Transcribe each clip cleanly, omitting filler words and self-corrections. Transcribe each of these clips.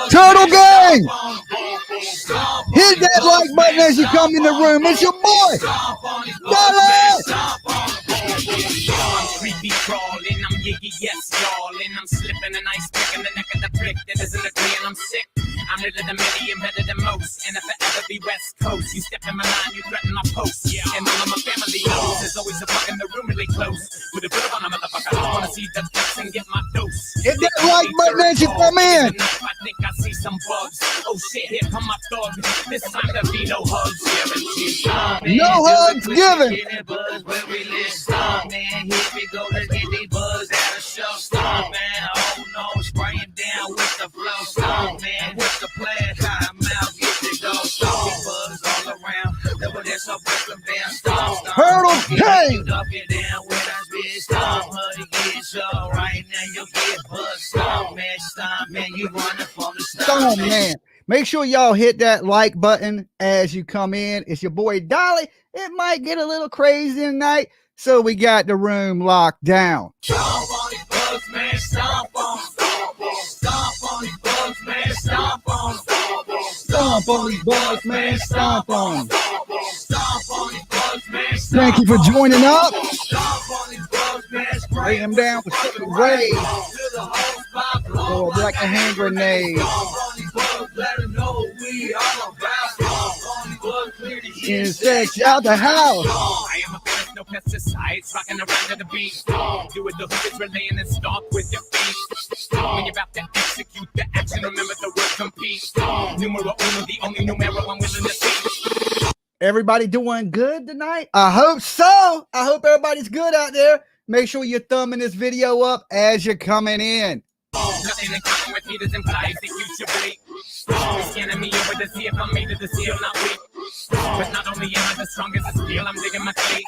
Turtle Gang! Hit that like button as you come in the room. It's your boy, Lolo! I'm creepy crawling, I'm Yiggy, yes, y'all. And I'm slipping an ice pick in the neck of the prick that isn't a tree, and I'm sick. I'm rid of the many and better than most. And if I ever be West Coast, you step in my line, you threaten my post. Yeah. And all of my family knows there's always a fuck in the room really close. With a bit on a motherfucker, I wanna see the ducks and get my dose. Hit that like button as you come in. I think I see some bugs. Oh shit, here come my thug. This time there'll be no hugs guaranteed. No hugs given. Man, here we go, let's get these bugs out of show. Stop, man, oh no, spraying down with the flow. Stop, man, what's the plan? Time out, get to go. Stop, bugs all around. Double that, so break them down. Stop, Turtle Gang! Up and down with us, bitch. Stop, honey, get show. Right now, you'll get bugs. Stop, man, you running from the stop, man. Make sure y'all hit that like button as you come in. It's your boy Dolly. It might get a little crazy tonight, so we got the room locked down. Stomp on these bugs, man, stomp on them. Stomp on these bugs, man, stomp on them. Stomp on these bugs, man, stomp on them. Stomp on these bugs, man, Thank you for joining up. stomp on these bugs, man, Lay him down with such a raid. Or like a hand grenade. Insects out the house. I am a pest, no pesticides, rocking around to the beat. Do it the hook is relaying and stomp with your feet. When you're about to execute the action, remember the word compete. Numero uno, the only numero I'm willing to see. Everybody doing good tonight? I hope so. I hope everybody's good out there. Make sure you're thumbing this video up as you're coming in. Nothing in common with me that implies that you should bleed. Scanning me over to see if I'm made of the steel, not weak. But not only am I the strongest of steel, I'm digging my feet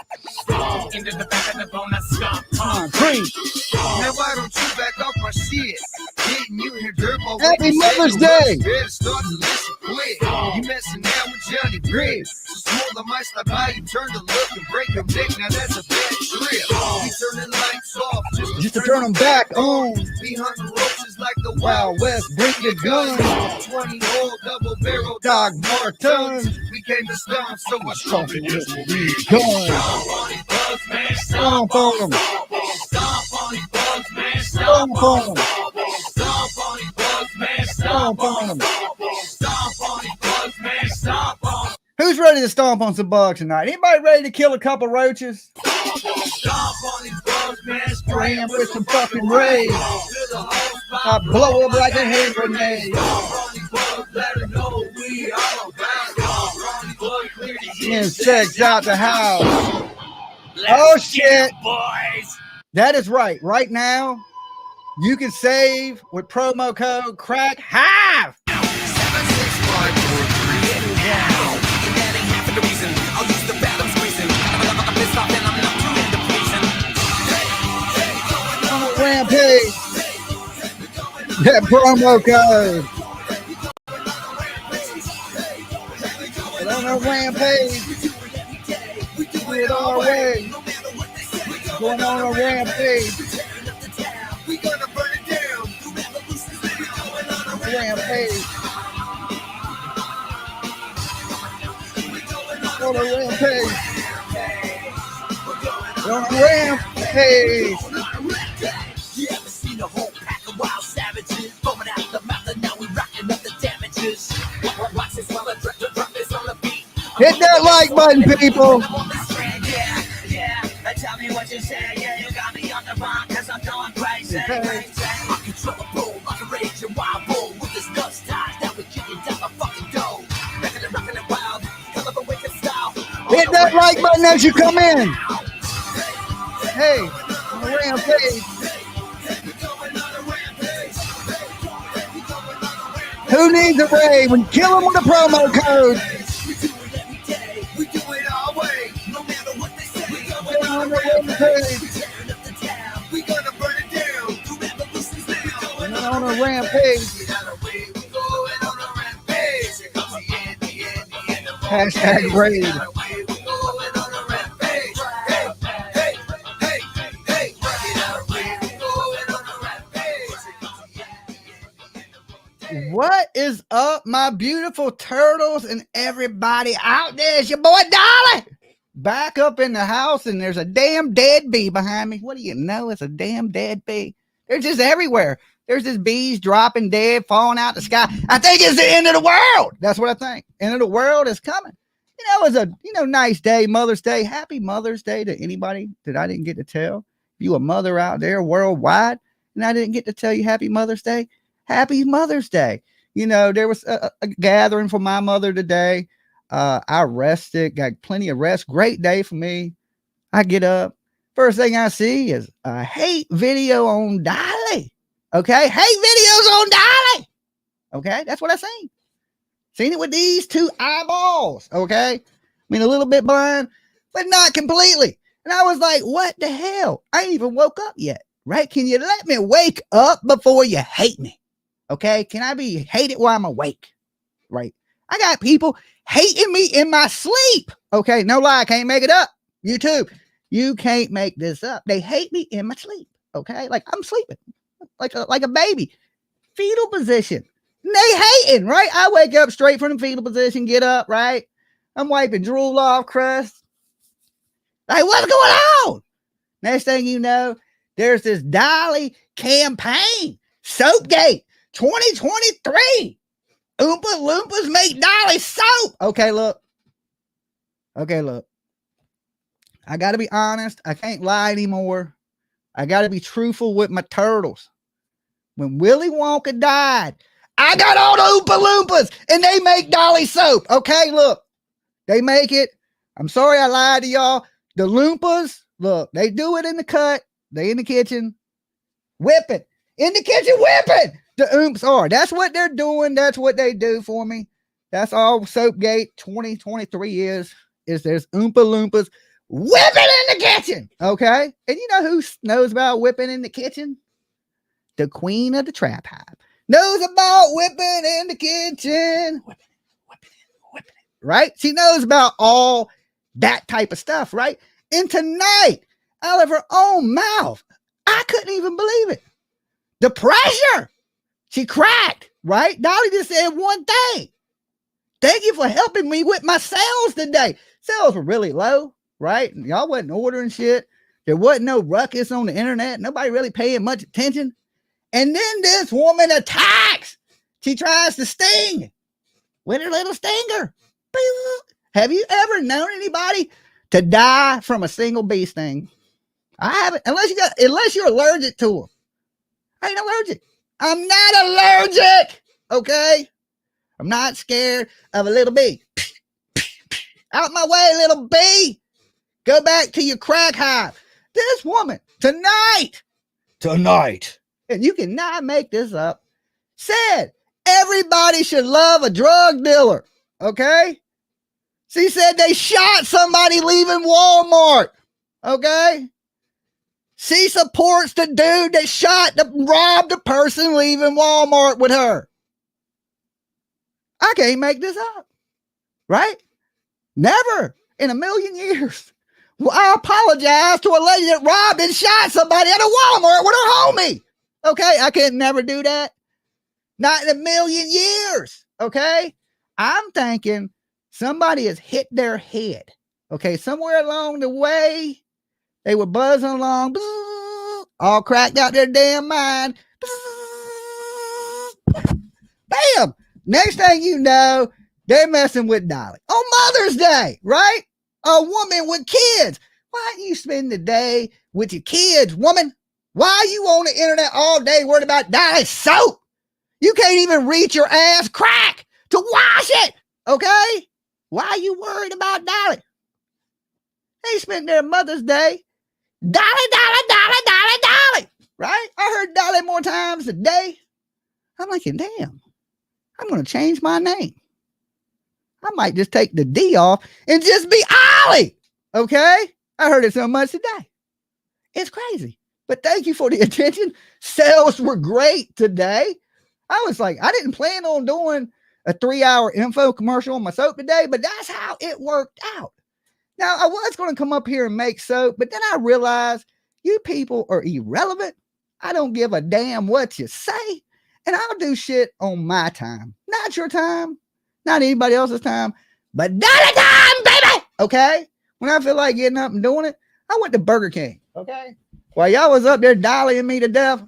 into the back of the bone, I stomp. Now why don't you back off my shit? Getting you here, dirtball. Happy Mother's Day. Better start to listen quick. You messing now with Johnny Briggs. So small I might stop by you, turn to look and break your neck. Now that's a bad trip. We turning lights off Just to turn them back on. Be hunting roaches like the Wild West, bring your gun. 20 old double barrel Dog Martins. We came to stomp, so I Stomp stomp it it. with me. Gun. Stomp on them. Stomp on these bugs, man, Stomp on them. Stomp on these bugs, man, Stomp on them. Stomp on these bugs, man, stomp on them. Who's ready to stomp on some bugs tonight? Anybody ready to kill a couple roaches? Stomp on these bugs, man, Spray them with some fucking rays. I blow up like a hand grenade. Insects out the house. Oh shit. Boys. That is right. Right now, you can save with promo code CRACK5. On a rampage. That promo code. And on a rampage. Do it our way. Going on a rampage. We gonna burn it down. Rampage. On a rampage. On a rampage. You ever seen a whole pack of wild savages foaming out the mouth and now we rocking up the damages? Watch this while the drum is on the beat. Hit that like button, people. Yeah. Tell me what you say. Yeah, you got me on the run cause I'm going crazy. I control a bull like a raging wild bull with this nuts ties that we kicking down the fucking door. Rocking it wild, hell of a wicked style. Hit that like button as you come in. Hey, on a rampage. Who needs a raid? We kill them with a promo code. We do it our way. No matter what they say. We're on the rampage. We gonna burn it down. And on a rampage. Hashtag raid. What is up, my beautiful turtles and everybody out there? It's your boy Dolly back up in the house, and there's a damn dead bee behind me. What do you know? It's a damn dead bee. They're just everywhere. There's just bees dropping dead, falling out the sky. I think it's the end of the world. That's what I think. End of the world is coming. It was a nice day, Mother's Day. Happy Mother's Day to anybody that I didn't get to tell. You a mother out there worldwide, and I didn't get to tell you Happy Mother's Day. Happy Mother's Day. There was a gathering for my mother today. I rested, got plenty of rest. Great day for me. I get up. First thing I see is a hate video on Dolly. Okay. Hate videos on Dolly. Okay. That's what I seen. Seen it with these two eyeballs. Okay. I mean, a little bit blind, but not completely. And I was like, what the hell? I ain't even woke up yet. Right? Can you let me wake up before you hate me? Okay. Can I be hated while I'm awake? Right. I got people hating me in my sleep. Okay. No lie. I can't make it up. YouTube. You can't make this up. They hate me in my sleep. Okay. Like I'm sleeping like a baby, fetal position. And they hating, right? I wake up straight from the fetal position, get up, right? I'm wiping drool off crust. Like, what's going on? Next thing you know, there's this Dolly campaign, Soapgate 2023. Oompa Loompas make Dolly soap. Okay, look. I got to be honest. I can't lie anymore. I got to be truthful with my turtles. When Willy Wonka died, I got all the Oompa Loompas and they make Dolly soap. Okay, look. They make it. I'm sorry I lied to y'all. The Loompas, look, they do it in the cut. They in the kitchen whipping. In the kitchen whipping. The Oomps are. That's what they're doing. That's what they do for me. That's all Soapgate 2023 is there's Oompa Loompas whipping in the kitchen. Okay. And you know who knows about whipping in the kitchen? The queen of the trap hive knows about whipping in the kitchen. Whipping it. Right? She knows about all that type of stuff, right? And tonight, out of her own mouth, I couldn't even believe it. The pressure. She cracked, right? Dolly just said one thing. Thank you for helping me with my sales today. Sales were really low, right? Y'all wasn't ordering shit. There wasn't no ruckus on the internet. Nobody really paying much attention. And then this woman attacks. She tries to sting with her little stinger. Have you ever known anybody to die from a single bee sting? I haven't, unless you're allergic to them. I ain't allergic. I'm not allergic. Okay. I'm not scared of a little bee. Out my way, little bee. Go back to your crack hive. This woman tonight, and you cannot make this up, said everybody should love a drug dealer. Okay. She said they shot somebody leaving Walmart. Okay. She supports the dude that robbed the person leaving Walmart with her. I can't make this up. Right? Never in a million years. Well, I apologize to a lady that robbed and shot somebody at a Walmart with her homie. Okay, I can never do that. Not in a million years. Okay, I'm thinking somebody has hit their head. Okay, somewhere along the way, they were buzzing along, all cracked out their damn mind. Bam! Next thing you know, they're messing with Dolly on Mother's Day, right? A woman with kids. Why don't you spend the day with your kids, woman? Why are you on the internet all day worried about Dolly soap? You can't even reach your ass crack to wash it, okay? Why are you worried about Dolly? They spent their Mother's Day, Dolly, right? I heard Dolly more times a day. I'm like, damn, I'm going to change my name. I might just take the D off and just be Ollie. Okay. I heard it so much today. It's crazy, but thank you for the attention. Sales were great today. I was like, I didn't plan on doing a 3-hour info commercial on my soap today, but that's how it worked out. Now I was going to come up here and make soap, but then I realized you people are irrelevant. I don't give a damn what you say. And I'll do shit on my time, not your time, not anybody else's time, but dollar time, baby. Okay. When I feel like getting up and doing it, I went to Burger King. Okay. While y'all was up there dollying me to death,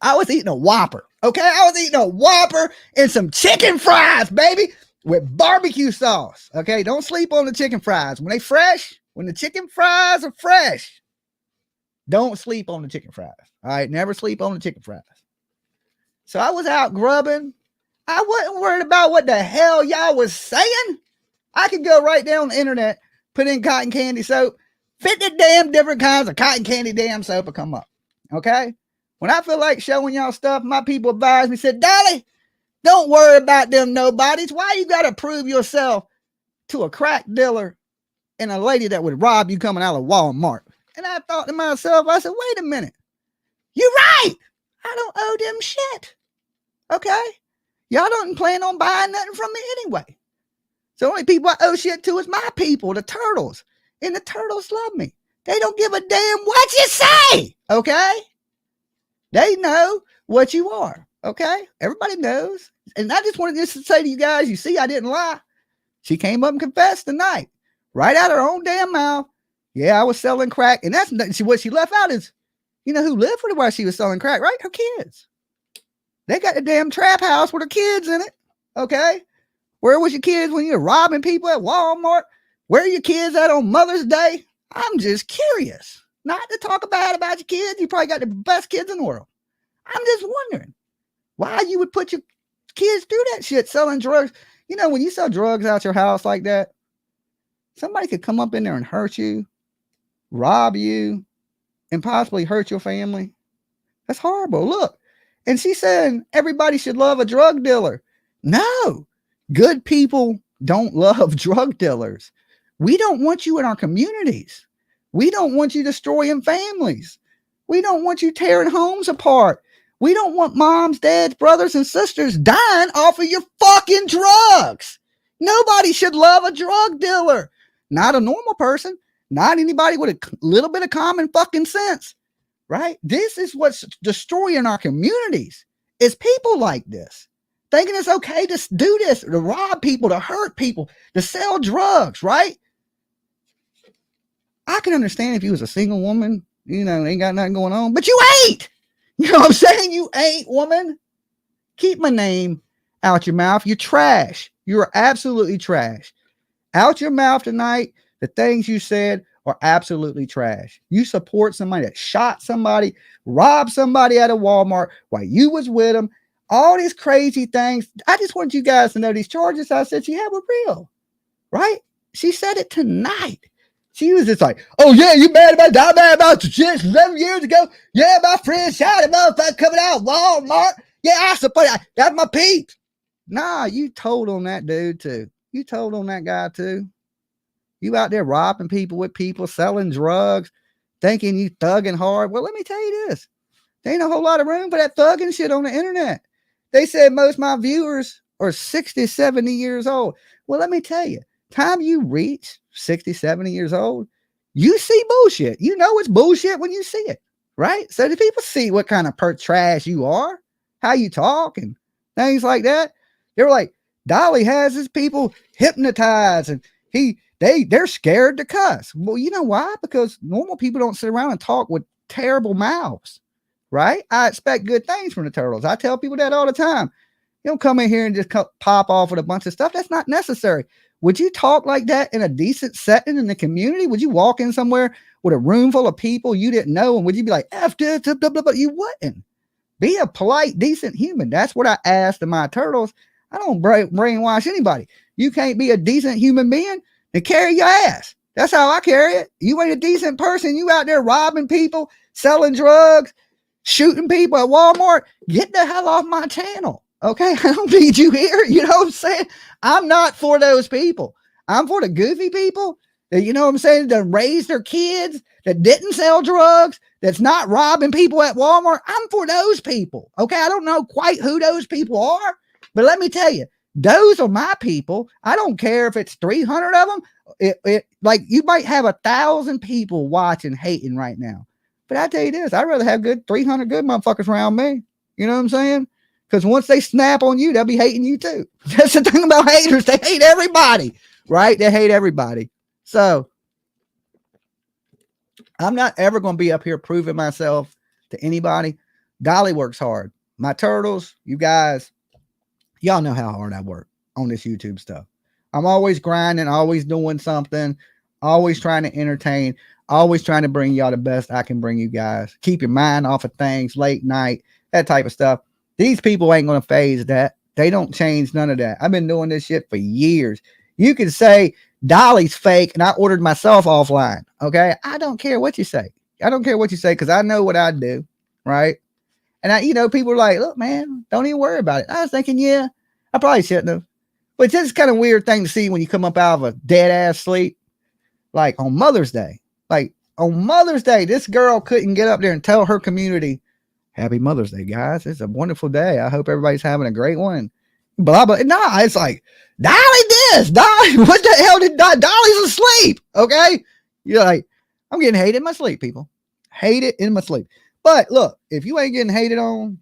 I was eating a Whopper. Okay. I was eating a Whopper and some chicken fries, baby, with barbecue sauce. Okay. Don't sleep on the chicken fries. When they fresh, when the chicken fries are fresh, don't sleep on the chicken fries. All right. Never sleep on the chicken fries. So I was out grubbing. I wasn't worried about what the hell y'all was saying. I could go right down the internet, put in cotton candy soap, 50 damn different kinds of cotton candy damn soap will come up. Okay. When I feel like showing y'all stuff, my people advise me, said, Dolly, don't worry about them nobodies. Why you got to prove yourself to a crack dealer and a lady that would rob you coming out of Walmart? And I thought to myself, I said, wait a minute. You're right. I don't owe them shit. Okay. Y'all don't plan on buying nothing from me anyway. So the only people I owe shit to is my people, the turtles. And the turtles love me. They don't give a damn what you say. Okay. They know what you are. Okay. Everybody knows. And I just wanted to say to you guys, you see, I didn't lie. She came up and confessed tonight, right out of her own damn mouth. Yeah, I was selling crack. And that's what she left out is, you know who lived for her while she was selling crack, right? Her kids. They got the damn trap house with her kids in it. Okay. Where was your kids when you were robbing people at Walmart? Where are your kids at on Mother's Day? I'm just curious. Not to talk bad about your kids. You probably got the best kids in the world. I'm just wondering why you would put your kids through that shit selling drugs. You know, when you sell drugs out your house like that, somebody could come up in there and hurt you, rob you, and possibly hurt your family. That's horrible. Look. And she's saying everybody should love a drug dealer. No, good people don't love drug dealers. We don't want you in our communities. We don't want you destroying families. We don't want you tearing homes apart. We don't want moms, dads, brothers, and sisters dying off of your fucking drugs. Nobody should love a drug dealer. Not a normal person. Not anybody with a little bit of common fucking sense. Right? This is what's destroying our communities. Is people like this. Thinking it's okay to do this, to rob people, to hurt people, to sell drugs, right? I can understand if you was a single woman, you know, ain't got nothing going on, but you ain't. You know what I'm saying? You ain't, woman. Keep my name out your mouth. You're trash. You're absolutely trash. Out your mouth tonight, the things you said are absolutely trash. You support somebody that shot somebody, robbed somebody at a Walmart while you was with them. All these crazy things. I just want you guys to know these charges I said she had were real, right? She said it tonight. She was just like, oh yeah, you mad about that? I'm mad about you just 11 years ago. Yeah, my friend shot a motherfucker coming out of Walmart. Yeah, I support it. That's my peeps. Nah, you told on that dude too. You told on that guy too. You out there robbing people with people, selling drugs, thinking you thugging hard. Well, let me tell you this. There ain't a whole lot of room for that thugging shit on the internet. They said most of my viewers are 60, 70 years old. Well, let me tell you, time you reach 60, 70 years old, you see bullshit. You know it's bullshit when you see it, right? So the people see what kind of trash you are, how you talk and things like that. They're like, Dolly has his people hypnotized and they're scared to cuss. Well, you know why? Because normal people don't sit around and talk with terrible mouths, right? I expect good things from the turtles. I tell people that all the time. You don't come in here and just pop off with a bunch of stuff. That's not necessary. Would you talk like that in a decent setting in the community? Would you walk in somewhere with a room full of people you didn't know? And would you be like, F this, blah, blah, blah? You wouldn't. Be a polite, decent human. That's what I asked of my turtles. I don't brainwash anybody. You can't be a decent human being and carry your ass. That's how I carry it. You ain't a decent person. You out there robbing people, selling drugs, shooting people at Walmart. Get the hell off my channel. Okay. I don't need you here. You know what I'm saying? I'm not for those people. I'm for the goofy people that, you know what I'm saying, that raised their kids, that didn't sell drugs, that's not robbing people at Walmart. I'm for those people. Okay. I don't know quite who those people are, but let me tell you, those are my people. I don't care if it's 300 of them. Like you might have 1,000 people watching, hating right now. But I tell you this, I'd rather have good 300 good motherfuckers around me. You know what I'm saying? Because once they snap on you, they'll be hating you too. That's the thing about haters. They hate everybody, right? They hate everybody. So I'm not ever going to be up here proving myself to anybody. Dolly works hard. My turtles, you guys, y'all know how hard I work on this YouTube stuff. I'm always grinding, always doing something, always trying to entertain, always trying to bring y'all the best I can bring you guys. Keep your mind off of things, late night, that type of stuff. These people ain't going to phase that. They don't change none of that. I've been doing this shit for years. You can say Dolly's fake and I ordered myself offline. Okay. I don't care what you say. I don't care what you say because I know what I do. Right. And I, you know, people are like, look, man, don't even worry about it. I was thinking, yeah, I probably shouldn't have. But it's just kind of weird thing to see when you come up out of a dead ass sleep. Like on Mother's Day. Like on Mother's Day, this girl couldn't get up there and tell her community, happy Mother's Day, guys. It's a wonderful day. I hope everybody's having a great one. Blah, blah. Nah, it's like, Dolly this. Dolly, what the hell did Dolly's asleep? Okay. You're like, I'm getting hated in my sleep, people. Hate it in my sleep. But look, if you ain't getting hated on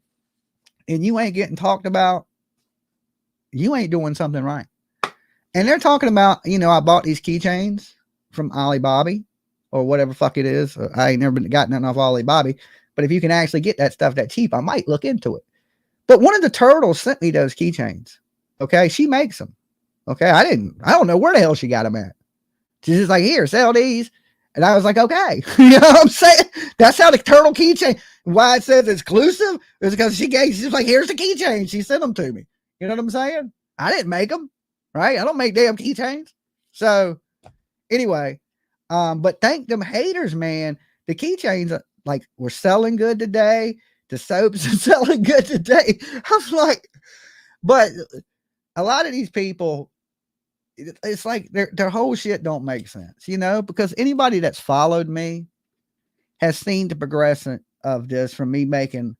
and you ain't getting talked about, you ain't doing something right. And they're talking about, you know, I bought these keychains from Alibaba or whatever fuck it is. I ain't never got nothing off Alibaba. But if you can actually get that stuff that cheap, I might look into it. But one of the turtles sent me those keychains. Okay. She makes them. Okay. I don't know where the hell she got them at. She's just like, here, sell these. And I was like, okay. You know what I'm saying? That's how the turtle keychain, why it says exclusive is because she's like, here's the keychain. She sent them to me. You know what I'm saying? I didn't make them. Right. I don't make damn keychains. So anyway, but thank them haters, man. The keychains like we're selling good today. The soaps are selling good today. I was like, but a lot of these people, it's like their whole shit don't make sense, you know, because anybody that's followed me has seen the progression of this from me making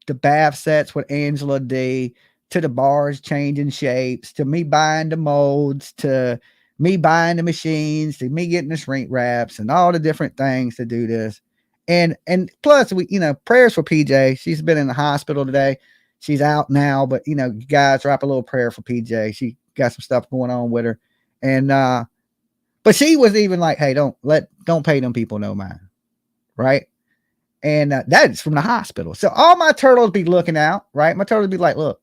the bath sets with Angela D to the bars changing shapes, to me buying the molds, to me buying the machines, to me getting the shrink wraps and all the different things to do this. And plus we, you know, prayers for PJ. She's been in the hospital today. She's out now, but you know, you guys drop a little prayer for PJ. She got some stuff going on with her. And, but she was even like, hey, don't pay them people no mind. Right. And that is from the hospital. So all my turtles be looking out, right? My turtles be like, look,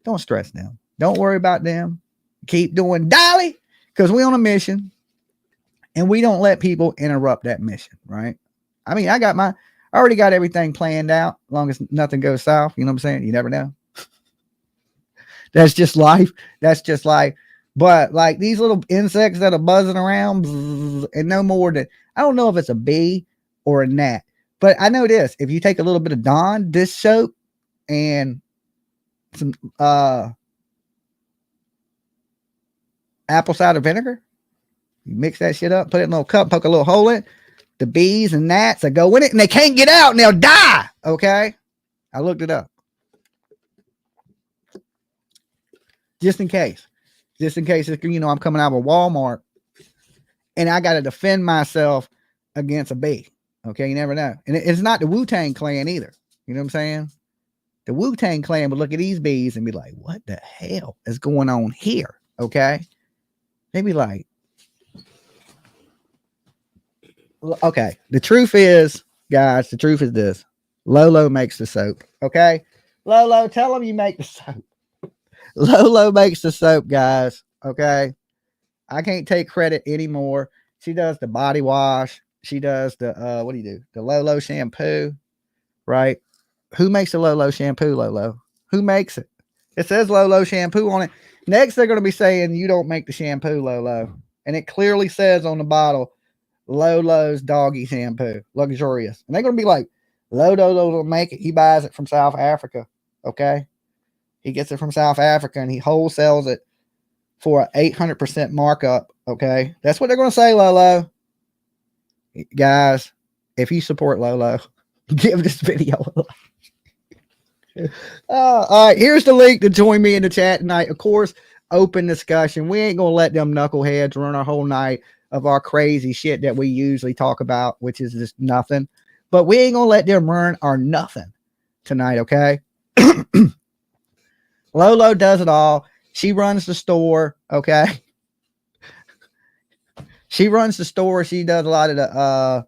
don't stress them. Don't worry about them. Keep doing Dolly because we on a mission and we don't let people interrupt that mission. Right. I mean, I already got everything planned out as long as nothing goes south. You know what I'm saying? You never know. That's just life. That's just life. But like these little insects that are buzzing around and no more than, I don't know if it's a bee or a gnat, but I know this, if you take a little bit of Dawn dish soap and some apple cider vinegar, you mix that shit up, put it in a little cup, poke a little hole in it, the bees and gnats that go in it and they can't get out and they'll die. Okay. I looked it up. Just in case, you know, I'm coming out of a Walmart and I got to defend myself against a bee. Okay. You never know. And it's not the Wu-Tang Clan either. You know what I'm saying? The Wu-Tang Clan would look at these bees and be like, what the hell is going on here? Okay. They'd be like, okay. The truth is, guys, the truth is this. Lolo makes the soap. Okay. Lolo, tell them you make the soap. Lolo makes the soap, guys. Okay. I can't take credit anymore. She does the body wash. She does the, what do you do? The Lolo shampoo, right? Who makes the Lolo shampoo, Lolo? Who makes it? It says Lolo shampoo on it. Next, they're going to be saying you don't make the shampoo, Lolo. And it clearly says on the bottle, Lolo's doggy shampoo, luxurious. And they're going to be like, Lolo will make it. He buys it from South Africa. Okay. He gets it from South Africa and he wholesales it for an 800% markup. Okay. That's what they're going to say, Lolo. Guys, if you support Lolo, give this video a like. All right. Here's the link to join me in the chat tonight. Of course, open discussion. We ain't going to let them knuckleheads run our whole night of our crazy shit that we usually talk about, which is just nothing. but we ain't gonna let them run our nothing tonight, okay? Lolo does it all. She runs the store, okay? She runs the store. She does a lot of the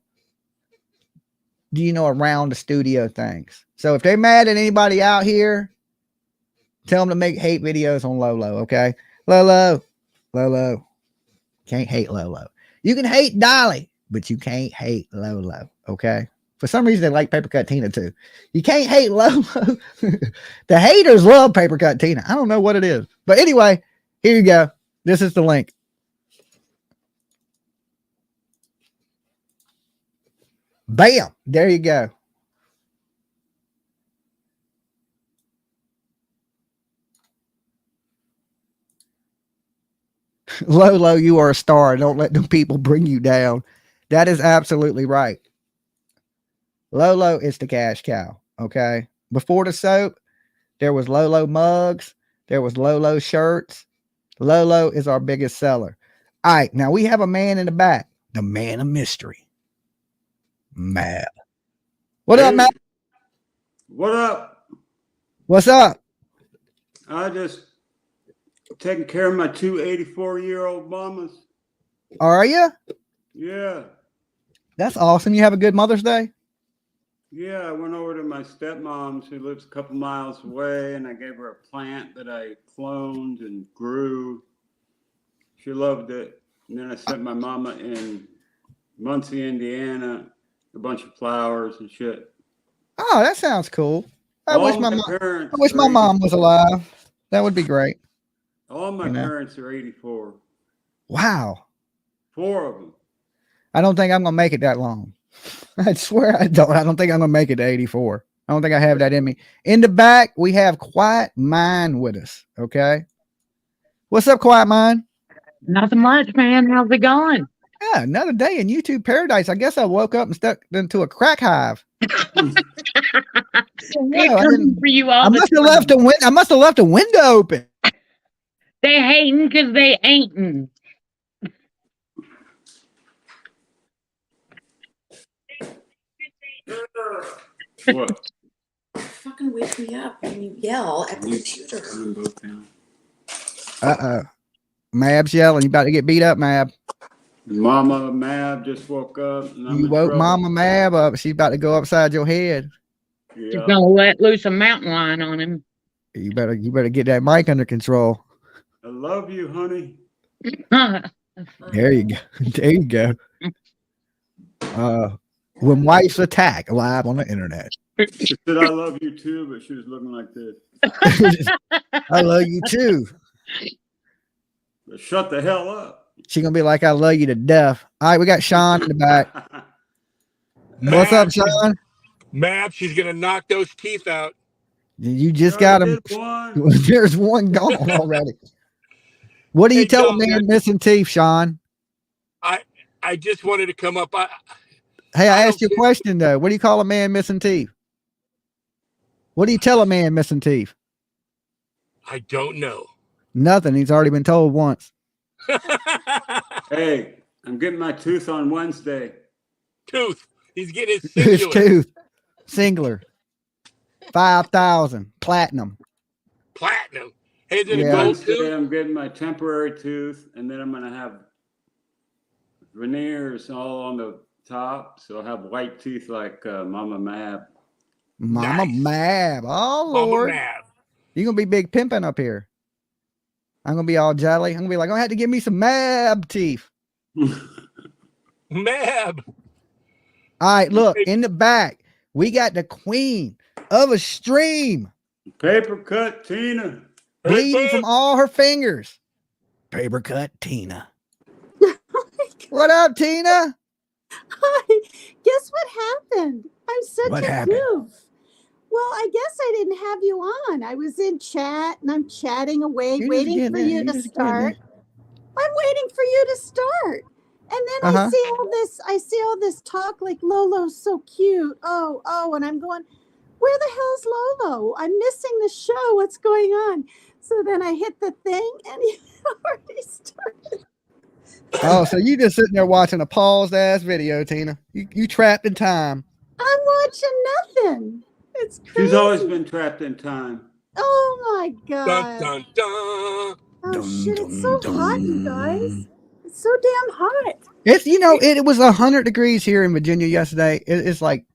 around the studio things. So if they're mad at anybody out here, tell them to make hate videos on Lolo, okay? Lolo. Can't hate Lolo. You can hate Dolly, but you can't hate Lolo, okay? For some reason, they like Paper Cut Tina too. You can't hate Lolo. The haters love Paper Cut Tina. I don't know what it is. But anyway, here you go. This is the link. Bam. There you go. Lolo, you are a star. Don't let them people bring you down. That is absolutely right. Lolo is the cash cow. Okay. Before the soap, there was Lolo mugs. There was Lolo shirts. Lolo is our biggest seller. All right. Now we have a man in the back. The man of mystery. Mab. What up, Mab? What up? What's up? I just taking care of my two 84-year-old mamas. Are you? Yeah. That's awesome. You have a good Mother's Day? Yeah, I went over to my stepmom's who lives a couple miles away, and I gave her a plant that I cloned and grew. She loved it. And then I sent my mama in Muncie, Indiana, a bunch of flowers and shit. Oh, that sounds cool. I wish my parents mom was alive. That would be great. All my parents are 84. Wow. 4 of them. I don't think I'm gonna make it that long. I swear I don't. I don't think I'm gonna make it to 84. I don't think I have that in me. In the back, we have Quiet Mind with us. Okay. What's up, Quiet Mind? Nothing much, man. How's it going? Yeah, another day in YouTube paradise. I guess I woke up and stuck into a crack hive. For you all I must have left a window open. They hating because they ain't. What? Fucking wake me up when you yell at the computer. Mab's yelling. You about to get beat up, Mab. Mama Mab just woke up. And you woke Mama Mab up. She's about to go upside your head. Yeah. She's gonna let loose a mountain lion on him. You better get that mic under control. I love you, honey. There you go. There you go. When wives attack live on the internet. She said I love you too, but she was looking like this. I love you too. But shut the hell up. She's gonna be like, I love you to death. All right, we got Sean in the back. What's up, Sean? Map, she's gonna knock those teeth out. You just got him. There's one gone already. What do you tell a man missing teeth, Sean? I just wanted to come up. Hey, I asked you a question though. What do you call a man missing teeth? What do you tell a man missing teeth? I don't know. Nothing. He's already been told once. Hey, I'm getting my tooth on Wednesday. Tooth. He's getting his singular. His tooth. Singular. 5,000. Platinum. Platinum. Hey, is it a gold tooth? I'm getting my temporary tooth, and then I'm going to have veneers all on the top, so I'll have white teeth like Mama Mab. Mama Mab. Oh, Lord. Mama Mab. You're going to be big pimping up here. I'm going to be all jelly. I'm going to be like, I'm going to have to give me some Mab teeth. Mab. All right, look, in the back, we got the queen of a stream. Paper Cut Tina. Bleeding from all her fingers. Paper Cut Tina. What up, Tina? Hi. Guess what happened? I'm such a happened? goof. Well, I guess I didn't have you on. I was in chat and I'm chatting away, waiting for you to start. I'm waiting for you to start. And then I see all this talk like Lolo's so cute. Oh, and I'm going, where the hell's Lolo? I'm missing the show. What's going on? So then I hit the thing and he already started. Oh, so you just sitting there watching a paused ass video, Tina. You trapped in time. I'm watching nothing. It's crazy. She's always been trapped in time. Oh my Dun, God. dun, dun. Oh shit, it's so hot, you guys. It's so damn hot. It's, you know, it was 100 degrees here in Virginia yesterday. It's like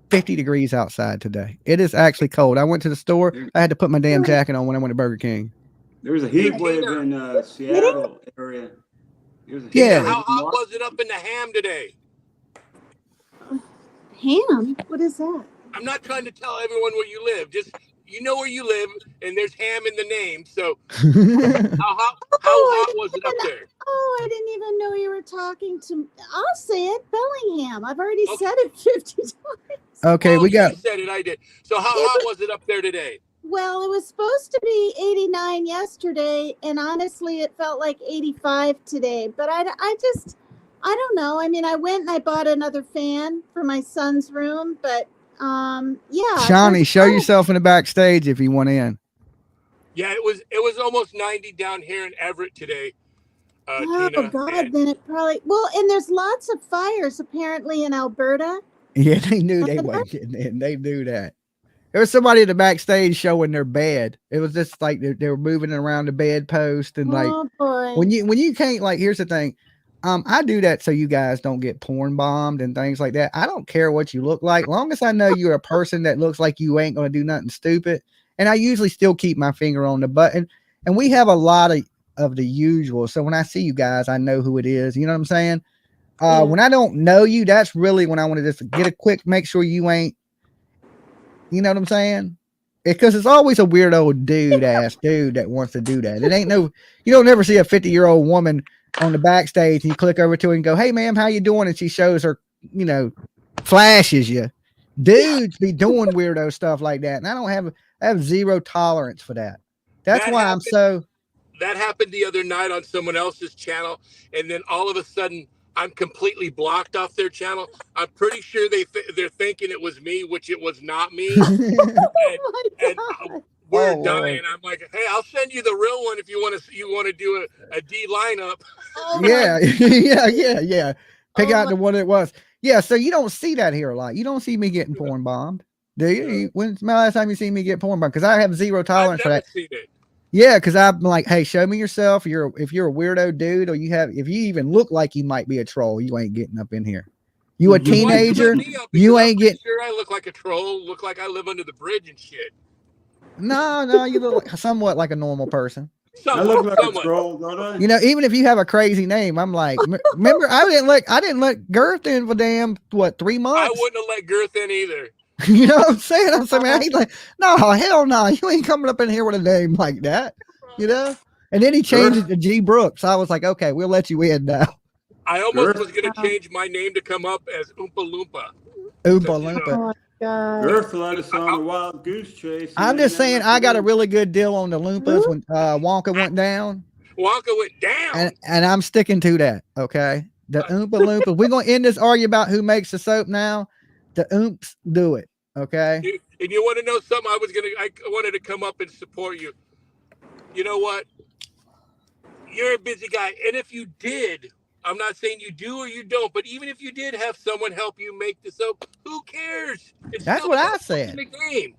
50 degrees outside today. It is actually cold. I went to the store. I had to put my damn jacket on when I went to Burger King. There was a heat wave in Seattle area. Yeah. How hot was it up in the Ham today? Ham? What is that? I'm not trying to tell everyone where you live. Just, you know where you live, and there's ham in the name. So how hot was it up there? Oh, I didn't even know you were talking to. I'll say it, Bellingham. I've already said it 50 times. Okay, we got. You said it, I did. So how hot was it up there today? Well, it was supposed to be 89 yesterday, and honestly, it felt like 85 today. But I don't know. I mean, I went and I bought another fan for my son's room, but yeah. Shawnee, show yourself in the backstage if you want in. Yeah, it was almost 90 down here in Everett today. Oh Tina, God, then it probably and there's lots of fires apparently in Alberta. Yeah, they knew they weren't getting in. They knew that. There was somebody in the backstage showing their bed. It was just like they were moving around the bedpost and like when you can't, like, here's the thing. I do that so you guys don't get porn bombed and things like that. I don't care what you look like, long as I know you're a person that looks like you ain't gonna do nothing stupid. And I usually still keep my finger on the button. And we have a lot of the usual. So when I see you guys, I know who it is. You know what I'm saying? When I don't know you, that's really when I want to just get a quick, make sure you ain't. You know what I'm saying? Because it's always a weird old dude that wants to do that. It ain't no, you don't never see a 50-year-old woman on the backstage and you click over to her and go, "Hey ma'am, how you doing?" And she shows her, flashes you. Dudes be doing weirdo stuff like that. And I have zero tolerance for that. That's why I'm so. That happened the other night on someone else's channel. And then all of a sudden I'm completely blocked off their channel. I'm pretty sure they're thinking it was me, which it was not me. We're dying. I'm like, hey, I'll send you the real one if you want to do a D lineup. Yeah. Pick out the one it was. Yeah, so you don't see that here a lot. You don't see me getting porn bombed, do you? When's the last time you see me get porn bombed? Because I have zero tolerance for that. Seen it. Yeah, because I'm like, hey, show me yourself. If you're a weirdo dude, or if you even look like you might be a troll, you ain't getting up in here. You a teenager, you ain't getting. Sure, I look like a troll. Look like I live under the bridge and shit. No, you look somewhat like a normal person. I look like a troll, don't I? Even if you have a crazy name, I'm like, remember, I didn't let Girth in for damn 3 months. I wouldn't have let Girth in either. You know what I'm saying? I'm saying, man, he's like, no, hell no, you ain't coming up in here with a name like that, And then he changed it to G Brooks. I was like, okay, we'll let you in now. I almost was going to change my name to come up as Oompa Loompa. Oompa Loompa. Oh my God. Girth led us on a wild goose chase. I'm just saying, I got a really good deal on the Loompas when Wonka went down. Wonka went down. And I'm sticking to that, okay? The Oompa Loompas. We're going to end this argument about who makes the soap now. The Oomps do it, okay? And you want to know something? I wanted to come up and support you. You know what? You're a busy guy. And if you did, I'm not saying you do or you don't, but even if you did have someone help you make the soap, who cares? That's what I said. In the game.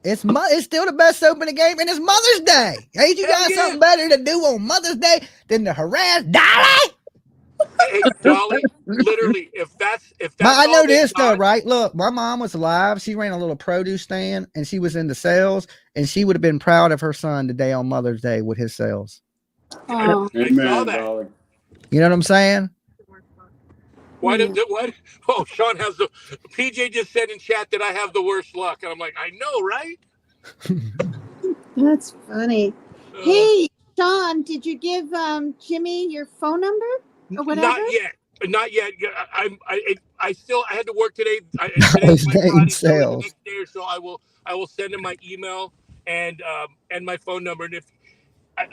It's still the best soap in the game, and it's Mother's Day. Ain't you got something better to do on Mother's Day than to harass Dolly? Hey, Dolly, literally, if that's I know this though, right? Look, my mom was alive. She ran a little produce stand, and she was into sales, and she would have been proud of her son today on Mother's Day with his sales. Oh. Amen, Dolly. You know what I'm saying? What? Oh, Sean has PJ just said in chat that I have the worst luck, and I'm like, I know, right? That's funny. Hey, Sean, did you give Jimmy your phone number or whatever? Not yet. I still had to work today. Today's my Friday, sales. Next day or so, I will send him my email and my phone number. And if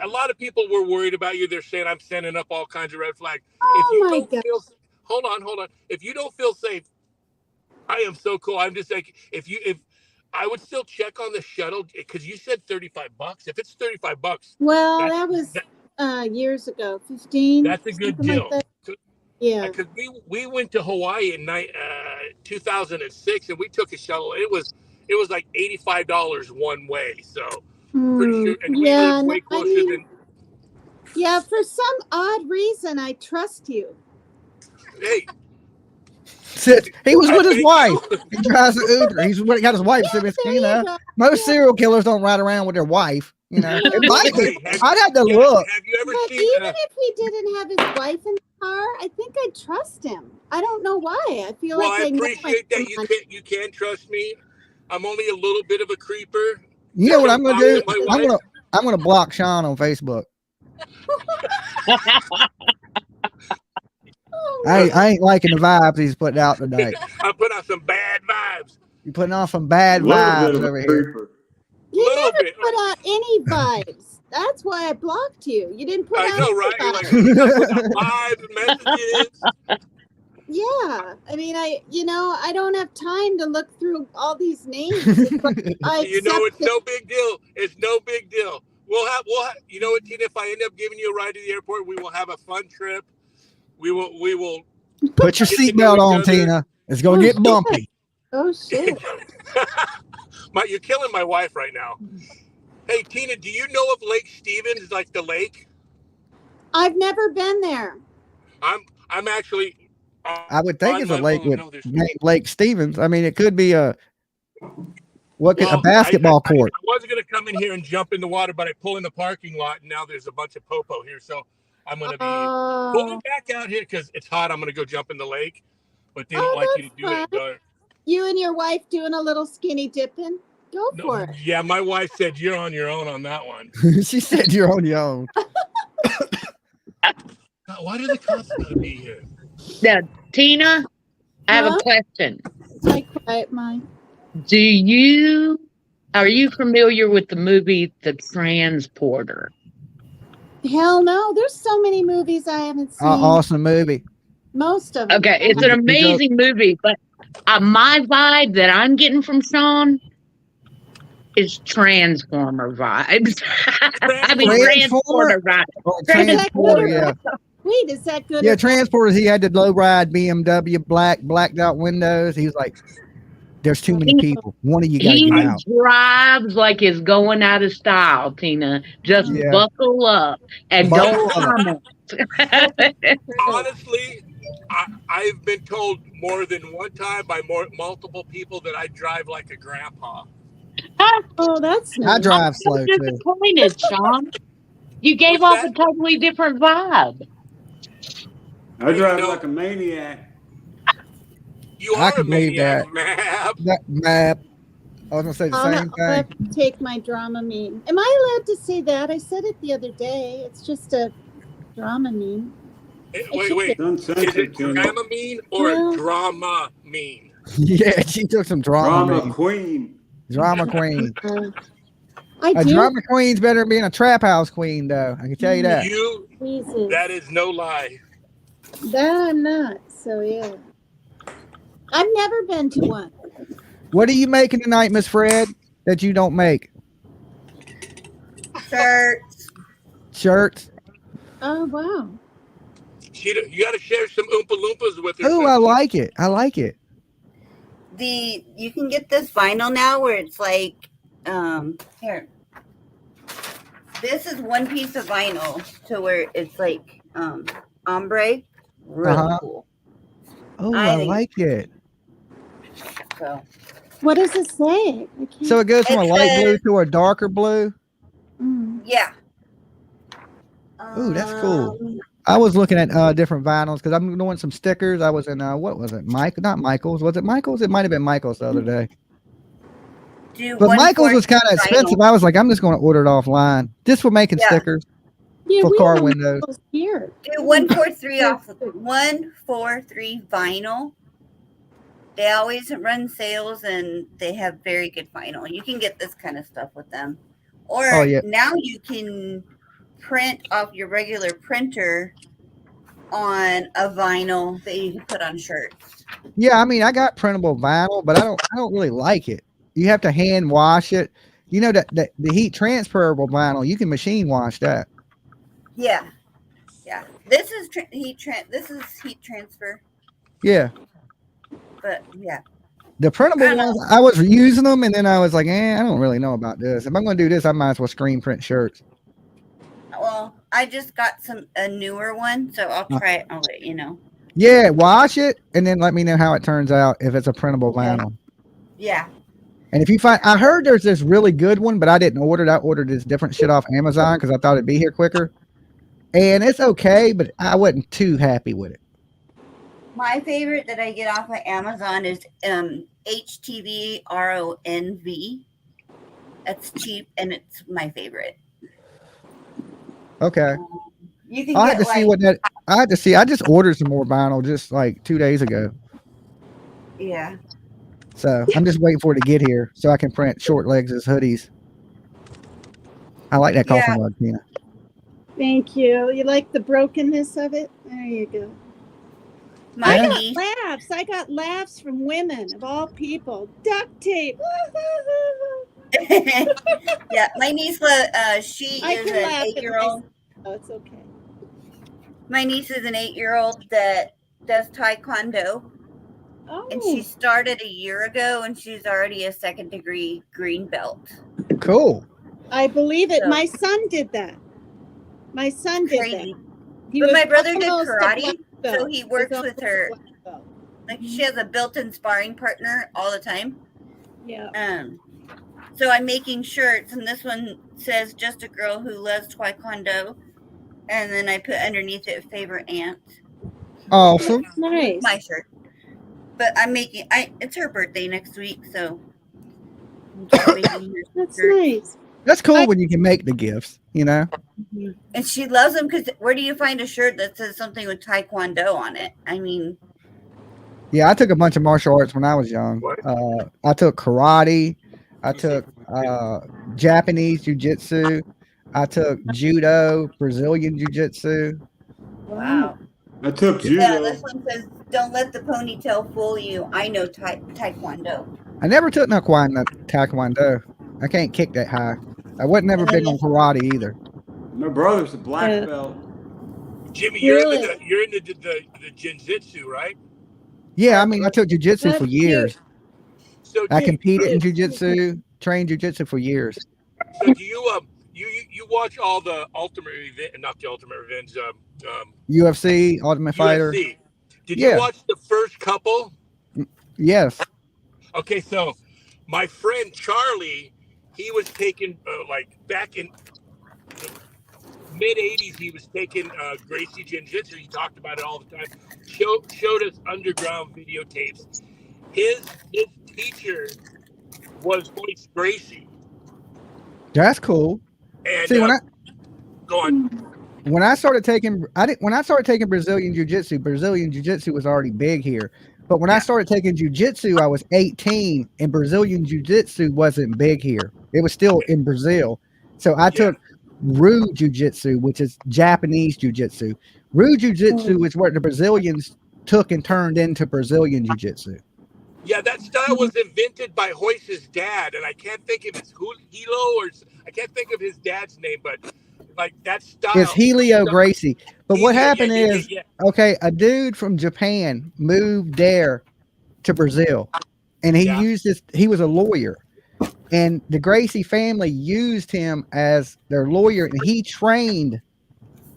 a lot of people were worried about you, they're saying I'm sending up all kinds of red flags. Hold on. If you don't feel safe, I am so cool. I'm just like, if I would still check on the shuttle because you said $35. If it's $35, well, that was years ago, 15. That's a good deal. Like that. Yeah. Because we went to Hawaii in 2006, and we took a shuttle. It was like $85 one way. So pretty sure, and we Yeah, lived no, way closer than. Yeah, for some odd reason, I trust you. Hey, He was with his thank wife. you. He drives an Uber. He's got his wife. So There you know, you go. most Yeah. serial killers don't ride around with their wife. You know, it might be. Hey, I'd have to look. Have you ever But seen? even if he didn't have his wife in the car, I think I'd trust him. I don't know why. I feel Well, like I I know appreciate that you can trust me. I'm only a little bit of a creeper. You know what I'm going to do? My I'm wife. going to block Sean on Facebook. I ain't liking the vibes he's putting out tonight. I put out some bad vibes. You're putting on some bad Little vibes bit of a over here. creeper. You Little never bit. put out any vibes. That's why I blocked you. You didn't put I out know, any right? vibes. Like, put out live messages. Yeah, I mean, I don't have time to look through all these names. I You know, it's accept no big deal. It's no big deal. We'll have. You know what, Tina? If I end up giving you a ride to the airport, we will have a fun trip. We will. Put your get to know seatbelt each on, other. Tina. It's going to get bumpy. Oh shit! You're killing my wife right now. Hey, Tina, do you know of Lake Stevens, like the lake? I've never been there. I'm actually. I would think it's a lake with there's named Lake Stevens. I mean, it could be a Well, basketball court. I wasn't going to come in here and jump in the water, but I pull in the parking lot, and now there's a bunch of popo here. So I'm going to be pulling back out here because it's hot. I'm going to go jump in the lake, but they don't like you to do it. You and your wife doing a little skinny dipping? Go for it. Yeah, my wife said you're on your own on that one. She said you're on your own. Why do the cops gotta be here? Now, Tina, I have a question. My quiet mind. Are you familiar with the movie The Transporter? Hell no. There's so many movies I haven't seen. Awesome movie. Most of them. Okay, it's an amazing movie, but my vibe that I'm getting from Sean is Transformer vibes. I mean, Transporter vibes. Oh, Transporter, yeah. Wait, is that good? Yeah, Transporters, he had the low ride BMW, blacked out windows. He was like, there's too many people. One of you got to get out. He drives like it's going out of style, Tina. Just buckle up and don't comment. Honestly, I've been told more than one time by multiple people that I drive like a grandpa. Oh, that's nice. I drive slow I'm too. disappointed, Sean. You gave off a totally different vibe. I drive like a maniac. You are a maniac, Map. I was gonna say the same I'll have thing. to take my Dramamine. Am I allowed to say that? I said it the other day. It's just a Dramamine. Wait. Is it Dramamine or Dramamine? Yeah, she took some drama. Drama queen. Drama queen. I A do. drama queen's better than being a trap house queen, though. I can tell you that. Jesus. That is no lie. That I'm not. So yeah. I've never been to one. What are you making tonight, Miss Fred, that you don't make? Shirts. Oh wow. You got to share some Oompa Loompas with her. Oh, I like it. I like it. You can get this vinyl now where it's like here. This is one piece of vinyl to where it's like ombre. Really cool. Oh, I like it. So what does it say? So it goes from a light blue to a darker blue? Yeah. Oh, that's cool. I was looking at different vinyls because I'm doing some stickers. I was in what was it? Not Michael's. Was it Michael's? It might have been Michael's the other day. But Michael's was kind of expensive. I was like, I'm just going to order it offline. Just for making stickers for car windows. Here. Do 143 off 143 vinyl. They always run sales and they have very good vinyl. You can get this kind of stuff with them. Or now you can print off your regular printer on a vinyl that you can put on shirts. Yeah, I mean, I got printable vinyl, but I don't really like it. You have to hand wash it. You know that the heat transferable vinyl, you can machine wash that. Yeah. Yeah, this is heat transfer. Yeah. But yeah, The printable ones, I was using them, and then I was like, I don't really know about this. If I'm going to do this, I might as well screen print shirts. Well, I just got a newer one, so I'll try it. I'll let you know. Yeah, watch it, and then let me know how it turns out if it's a printable vinyl. Yeah. And if you find, I heard there's this really good one, but I didn't order it. I ordered this different shit off Amazon because I thought it'd be here quicker. And it's okay, but I wasn't too happy with it. My favorite that I get off of Amazon is HTVRONV. That's cheap, and it's my favorite. Okay. You can I had to see what that. I had to see. I just ordered some more vinyl just like 2 days ago. Yeah. So I'm just waiting for it to get here so I can print short legs as hoodies. I like that coffin rug, Tina. Thank you. You like the brokenness of it? There you go. I got laughs from women of all people. Duct tape. Yeah, my niece, she is an 8-year-old. Oh, it's okay. My niece is an 8-year-old that does Taekwondo. Oh. And she started a year ago, and she's already a 2nd degree green belt. Cool. I believe it. My son did that. My son did that. But my brother did karate, so he works with her. Like, she has a built-in sparring partner all the time. Yeah. So I'm making shirts, and this one says "Just a girl who loves Taekwondo," and then I put underneath it "Favorite aunt." Awesome. Nice. My shirt. But I'm making. It's her birthday next week, so I'm just making her That's nice. That's cool when you can make the gifts, you know. And she loves them because where do you find a shirt that says something with Taekwondo on it? I mean. Yeah, I took a bunch of martial arts when I was young. I took karate. I took Japanese jiu-jitsu. I took judo, Brazilian jiu-jitsu. Wow. I took judo. Yeah, this one says, "Don't let the ponytail fool you. I know Taekwondo." I never took no Taekwondo. I can't kick that high. I wasn't never big on karate either. My brother's a black belt. Jimmy, you're in the jiu-jitsu, right? Yeah, I mean, I took jiu-jitsu for years. So I competed in jiu-jitsu, trained jiu-jitsu for years. So do you watch all the Ultimate Event, not the Ultimate Revenge, UFC, Ultimate Fighter. UFC. Did you watch the first couple? Yes. Okay, so my friend Charlie, he was taking like back in the mid '80s, he was taking Gracie Jiu-Jitsu. He talked about it all the time. Showed us underground videotapes. His teacher was Royce Gracie. That's cool. And see, go on. When I started taking Brazilian Jiu-Jitsu was already big here. But when I started taking Jiu-Jitsu, I was 18, and Brazilian Jiu-Jitsu wasn't big here. It was still in Brazil. So I took Ryu Jiu-Jitsu, which is Japanese Jiu-Jitsu. Ryu Jiu-Jitsu is what the Brazilians took and turned into Brazilian Jiu-Jitsu. Yeah, that style was invented by Royce's dad, and I can't think of his Hilo, or I can't think of his dad's name, but like that style. It's Helio Gracie. But what happened is, okay, a dude from Japan moved there to Brazil, and he used this. He was a lawyer, and the Gracie family used him as their lawyer, and he trained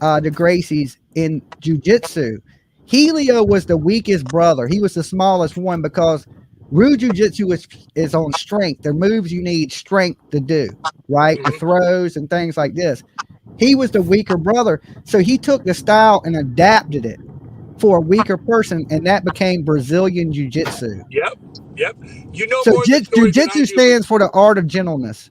the Gracies in jiu-jitsu. Helio was the weakest brother. He was the smallest one because Ryu Jiu-Jitsu is on strength. Their moves you need strength to do, right? The throws and things like this. He was the weaker brother, so he took the style and adapted it for a weaker person, and that became Brazilian Jiu-Jitsu. Yep. You know, so Jiu-Jitsu stands for the art of gentleness.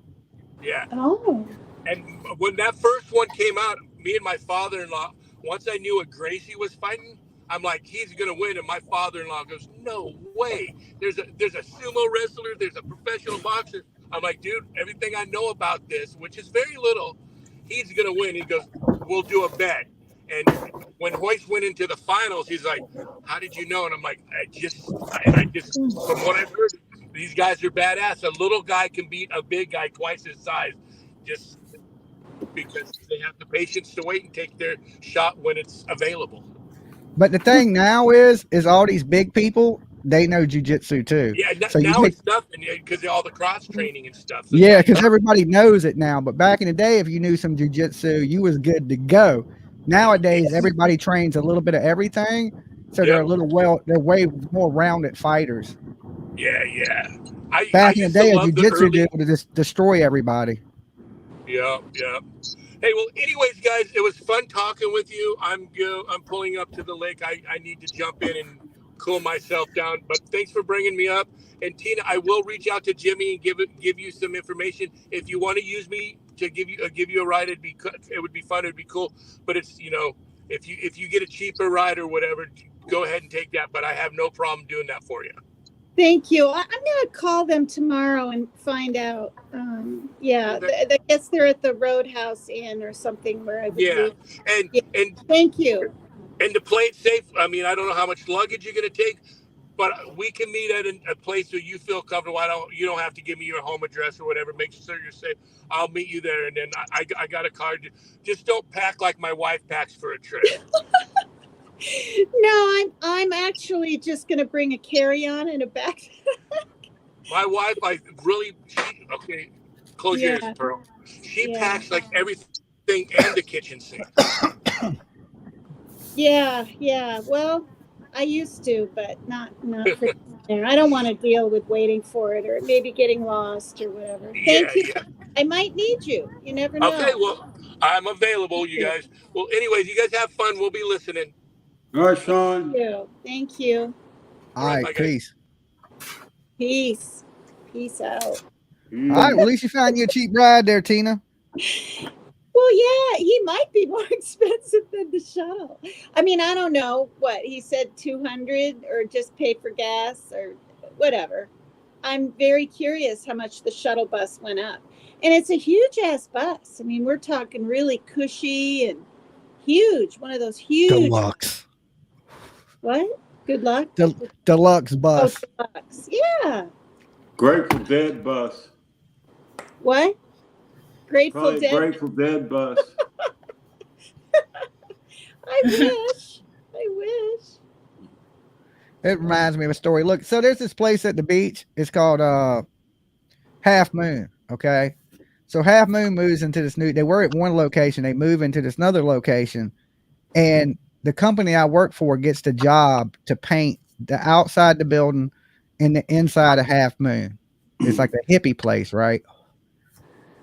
Yeah. Oh. And when that first one came out, me and my father-in-law, once I knew what Gracie was fighting, I'm like, he's gonna win, and my father-in-law goes, "No way! There's a sumo wrestler, there's a professional boxer." I'm like, dude, everything I know about this, which is very little, he's gonna win. He goes, "We'll do a bet." And when Royce went into the finals, he's like, "How did you know?" And I'm like, I just from what I've heard, these guys are badass. A little guy can beat a big guy twice his size. Just because they have the patience to wait and take their shot when it's available. But the thing now is all these big people, they know jujitsu too. Yeah, So now it's nothing because all the cross training and stuff. So yeah, because everybody knows it now. But back in the day, if you knew some jujitsu, you was good to go. Nowadays, everybody trains a little bit of everything, so they're they're way more rounded fighters. Yeah. Back in the day, a jujitsu dude would just destroy everybody. Yeah. Hey, well, anyways, guys, it was fun talking with you. I'm pulling up to the lake. I need to jump in and cool myself down. But thanks for bringing me up. And Tina, I will reach out to Jimmy and give you some information. If you want to use me to give you a ride, it would be fun. It'd be cool. But it's if you get a cheaper ride or whatever, go ahead and take that. But I have no problem doing that for you. Thank you. I'm going to call them tomorrow and find out. I guess they're at the Roadhouse Inn or something where I would live. And thank you. And to play it safe, I mean, I don't know how much luggage you're going to take, but we can meet at a place where you feel comfortable. You don't have to give me your home address or whatever. Make sure you're safe. I'll meet you there, and then I got a card. Just don't pack like my wife packs for a trip. No, I'm actually just going to bring a carry-on and a backpack. My wife, close your ears, Pearl. She packs like everything and the kitchen sink. Yeah. Well, I used to, but not for there. I don't want to deal with waiting for it or maybe getting lost or whatever. Thank you. Yeah. I might need you. You never know. Okay, well, I'm available, you guys. Well, anyways, you guys have fun. We'll be listening. All right, Sean. Thank you. All right, peace. Peace out. All right, well, at least you found you a cheap ride there, Tina. Well, yeah, he might be more expensive than the shuttle. I mean, I don't know what he said, 200 or just pay for gas or whatever. I'm very curious how much the shuttle bus went up. And it's a huge ass bus. I mean, we're talking really cushy and huge. One of those huge. Deluxe. What? Good luck? Deluxe bus. Oh, deluxe. Yeah. Grateful Dead bus. What? Grateful Dead. Grateful Dead bus. I wish. It reminds me of a story. Look, so there's this place at the beach. It's called Half Moon. Okay. So Half Moon moves into this they were at one location. They move into this another location. And the company I work for gets the job to paint the outside the building and the inside of Half Moon. It's like a hippie place, right?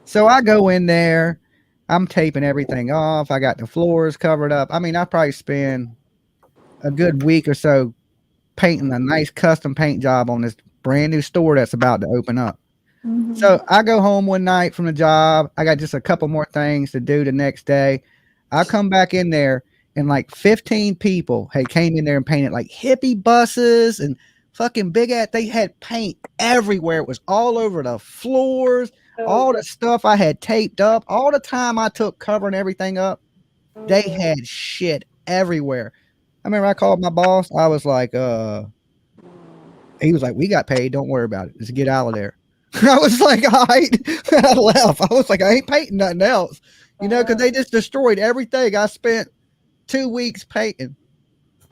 So I go in there. I'm taping everything off. I got the floors covered up. I mean, I probably spend a good week or so painting a nice custom paint job on this brand new store that's about to open up. Mm-hmm. So I go home one night from the job. I got just a couple more things to do the next day. I come back in there and like 15 people had came in there and painted like hippie buses and fucking big ass. They had paint everywhere. It was all over the floors. All the stuff I had taped up, all the time I took covering everything up, they had shit everywhere. I remember I called my boss. I was like, he was like, we got paid. Don't worry about it. Just get out of there. I was like, all right. I left. I was like, I ain't painting nothing else, because they just destroyed everything. I spent 2 weeks painting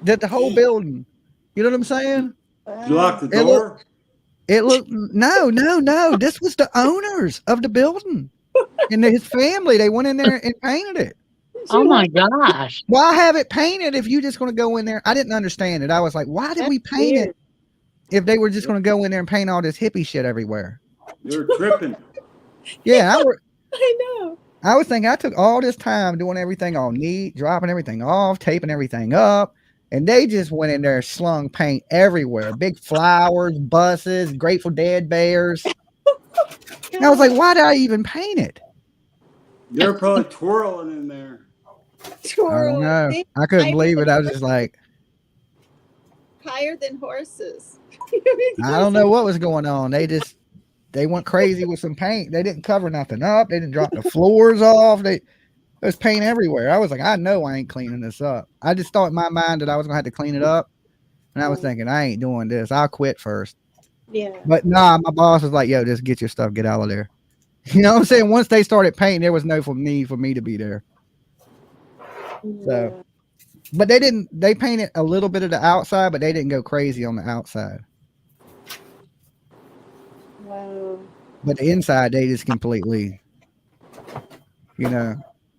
the whole building. You know what I'm saying? You locked the door? It looked no. This was the owners of the building and his family. They went in there and painted it. Oh my gosh! Why have it painted if you just going to go in there? I didn't understand it. I was like, why did we paint it if they were just going to go in there and paint all this hippie shit everywhere? You're tripping. Yeah, I know. I was thinking I took all this time doing everything all neat, dropping everything off, taping everything up. And they just went in there and slung paint everywhere. Big flowers, buses, Grateful Dead bears. And I was like, why did I even paint it? They're probably twirling in there. I don't know. I couldn't believe it. I was just like. Higher than horses. I don't know what was going on. They went crazy with some paint. They didn't cover nothing up. They didn't drop the floors off. There's paint everywhere. I was like, I know I ain't cleaning this up. I just thought in my mind that I was going to have to clean it up. And I was thinking, I ain't doing this. I'll quit first. Yeah. But nah, my boss was like, yo, just get your stuff. Get out of there. You know what I'm saying? Once they started painting, there was no need for me to be there. So, but they painted a little bit of the outside, but they didn't go crazy on the outside. Wow. But the inside, they just completely, you know,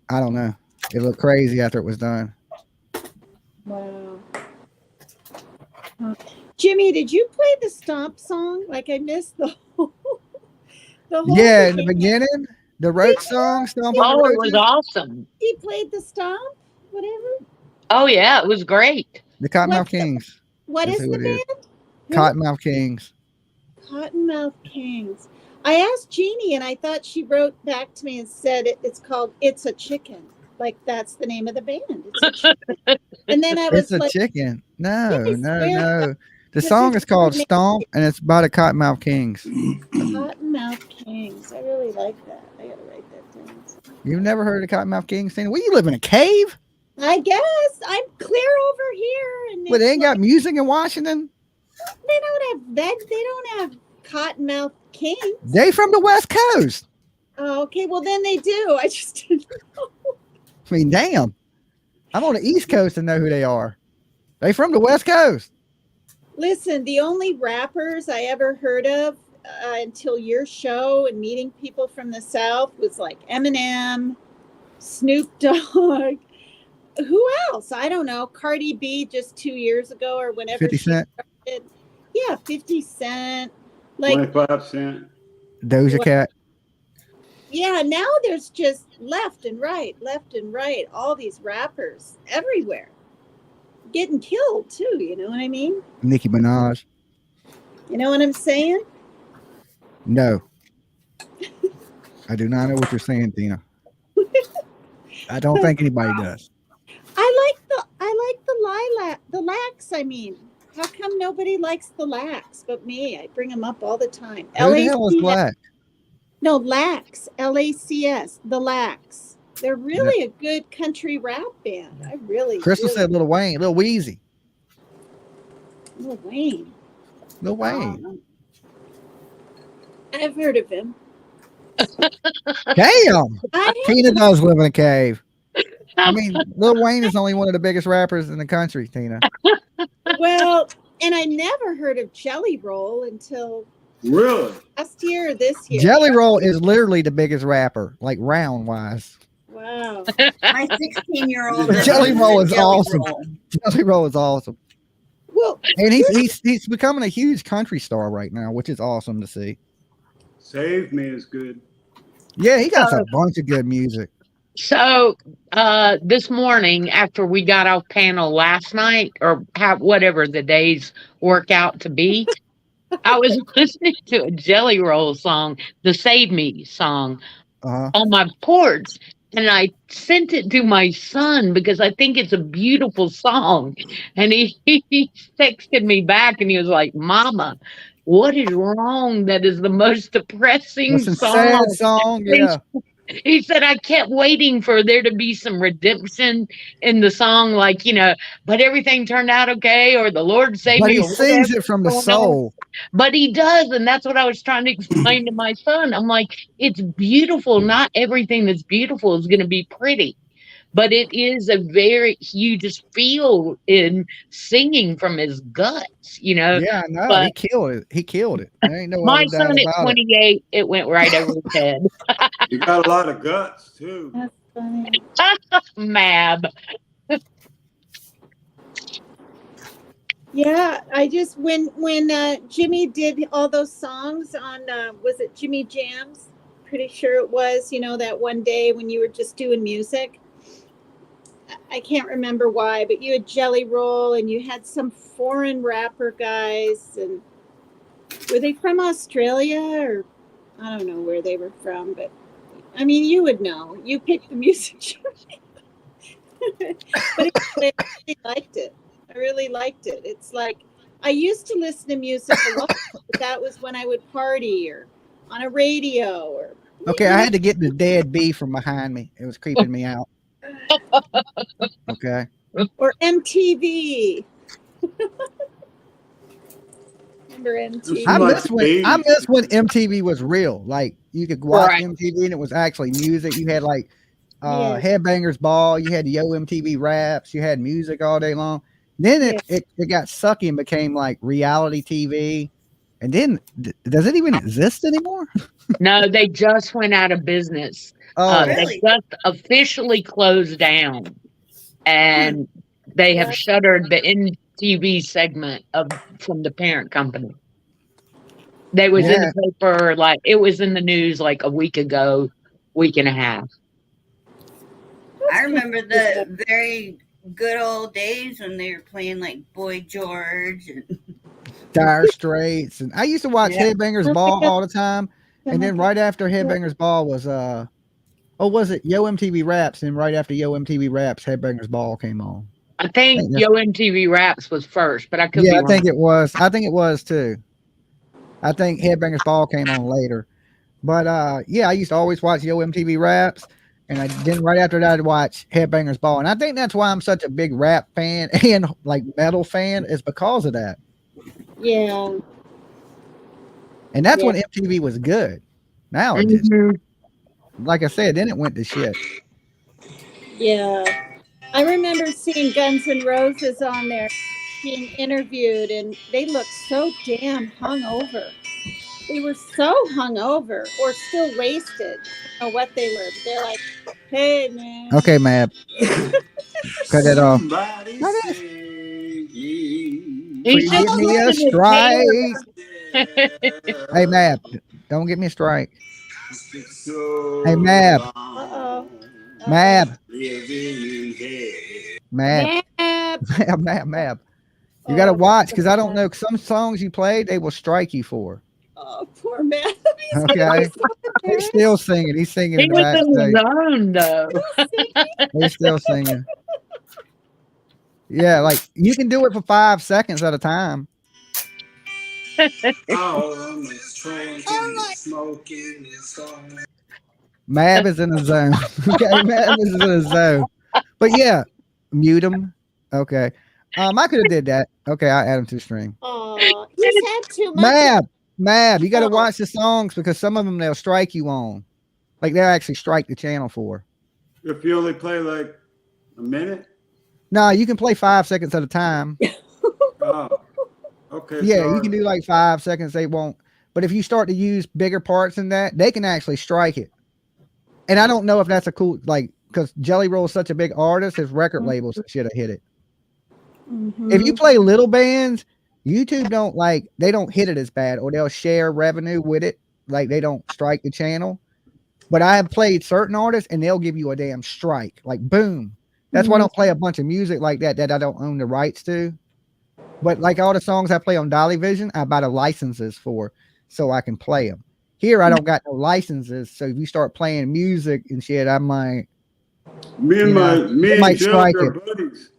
I don't know. It looked crazy after it was done. Wow. Jimmy, did you play the Stomp song? Like I missed the whole in the beginning, the roach song, Stomp on the Oh, it Roaches. was awesome. He played the Stomp, whatever. Oh yeah, it was great. The Cottonmouth Kings. What is who the it is. band? Cottonmouth Kings. Cottonmouth Kings. I asked Jeannie, and I thought she wrote back to me and said it's called "It's a Chicken." Like that's the name of the band. It's a chicken. And then I was It's a like, chicken. No, yeah, no. The This song is is called really Stomp, and it's by the Cottonmouth Kings. Cottonmouth Kings. I really like that. I gotta write that down. You've never heard of the Cottonmouth Kings thing? Well, you live in a cave? I guess I'm clear over here, and Well, they ain't got music in Washington. They don't have that. They don't have Cottonmouth Kings. They from the West Coast. Oh, okay. Well, then they do. I just didn't know. I mean, damn. I'm on the East Coast and know who they are. They from the West Coast. Listen, the only rappers I ever heard of until your show and meeting people from the South was like Eminem, Snoop Dogg. Who else? I don't know. Cardi B just 2 years ago or whenever 50 Cent. Started. Yeah, 50 Cent. Like 25 Cent. Doja Cat. Yeah, now there's just left and right, all these rappers everywhere. Getting killed too, you know what I mean? Nicki Minaj. You know what I'm saying? No. I do not know what you're saying, Tina. I don't think anybody does. I like the lax, I mean. How come nobody likes the lax but me? I bring them up all the time. Who the hell is black? No, lax, L-A-C-S, the lax. They're really a good country rap band. I really Crystal said Lil Wayne, Lil Weezy. Lil Wayne. Lil Wayne. I've heard of him. Damn. Tina does live in a cave. I mean, Lil Wayne is only one of the biggest rappers in the country, Tina. Well, and I never heard of Jelly Roll until last year or this year. Jelly Roll is literally the biggest rapper, like round wise. Wow. My 16-year-old Jelly Roll is awesome. Jelly Roll is awesome. Well, and he's becoming a huge country star right now, which is awesome to see. Save Me is good. Yeah, he got a bunch of good music. So this morning, after we got off panel last night, or whatever the days work out to be, I was listening to a Jelly Roll song, the Save Me song, on my porch. And I sent it to my son because I think it's a beautiful song. And he texted me back and he was like, "Mama, what is wrong? That is the most depressing song." Sad song, yeah. He said, "I kept waiting for there to be some redemption in the song, like, but everything turned out okay, or the Lord saved me." But he sings it from the soul. But he does, and that's what I was trying to explain to my son. I'm like, it's beautiful. Not everything that's beautiful is going to be pretty. But it is you just feel in singing from his guts, Yeah, I know. But he killed it. There ain't no my son at 28, it went right over his head. You got a lot of guts, too. That's funny. Mab. Yeah, I just, when Jimmy did all those songs on, was it Jimmy Jams? Pretty sure it was, that one day when you were just doing music. I can't remember why, but you had Jelly Roll and you had some foreign rapper guys. And were they from Australia, or I don't know where they were from, but I mean, you would know. You picked the music. But I really liked it. I really liked it. It's like, I used to listen to music a lot, but that was when I would party or on a radio. Or okay, I had to get the dead bee from behind me. It was creeping me out. Okay. Or MTV. Remember MTV? I miss when MTV was real. Like, you could watch Right. MTV and it was actually music. You had like Yeah. Headbangers Ball, you had Yo MTV Raps, you had music all day long. Then it got sucky and became like reality TV. And then does it even exist anymore? No, they just went out of business. Oh, They Really? just officially closed down, and they have What? shuttered the NTV segment from the parent company. They was in yeah. the paper, like it was in the news like a week ago, week and a half. I remember the very good old days when they were playing like Boy George and Dire Straits, and I used to watch Yeah. Headbangers Ball all the time. And then right after Headbangers Ball was was it Yo MTV Raps? And right after Yo MTV Raps, Headbangers Ball came on. I think that's- Yo MTV Raps was first, but I could Yeah, be I wrong. think it was. I think it was too. I think Headbangers Ball came on later. But yeah, I used to always watch Yo MTV Raps. And then right after that, I'd watch Headbangers Ball. And I think that's why I'm such a big rap fan and like metal fan, is because of that. Yeah. And that's Yeah. when MTV was good. Now it just, Mhm. like I said, then it went to shit. Yeah. I remember seeing Guns N' Roses on there being interviewed, and they looked so damn hungover. They were so hungover or still wasted. I don't know what they were, but they're like, hey, man. Okay, Mab. Cut that off. Somebody Not it. singing. He Please should give me a listen to strike. Hey, Mab, don't get me a strike. Hey, Mab. Uh-oh. Mab. Living in hell. Mab. Mab. Mab. You got to Oh, watch, because I don't know. Some songs you play, they will strike you for. Oh, poor Mab. He's Okay. so He's embarrassed. still singing. He's singing He in the was in the backstage. zone though. He's still singing. Yeah, like you can do it for 5 seconds at a time. Mab is in the zone. Okay, Mab is in the zone. But yeah, mute him. Okay. I could have did that. Okay, I'll add him to the stream. Oh, he's had too much. Mab, you got to Oh. watch the songs, because some of them they'll strike you on. Like they'll actually strike the channel for. If you only play like a minute? No, you can play 5 seconds at a time. Oh, okay. Yeah, sorry. you can do like 5 seconds. They won't. But if you start to use bigger parts than that, they can actually strike it. And I don't know if that's a cool, like, because Jelly Roll is such a big artist, his record labels should have hit it. Mhm. If you play little bands, YouTube don't they don't hit it as bad, or they'll share revenue with it. Like they don't strike the channel. But I have played certain artists and they'll give you a damn strike. Like boom. That's why I don't play a bunch of music like that I don't own the rights to. But like all the songs I play on Dolly Vision, I buy the licenses for so I can play them. Here I don't got no licenses, so if you start playing music and shit, I'm like, Me and might Jill strike are it. buddies.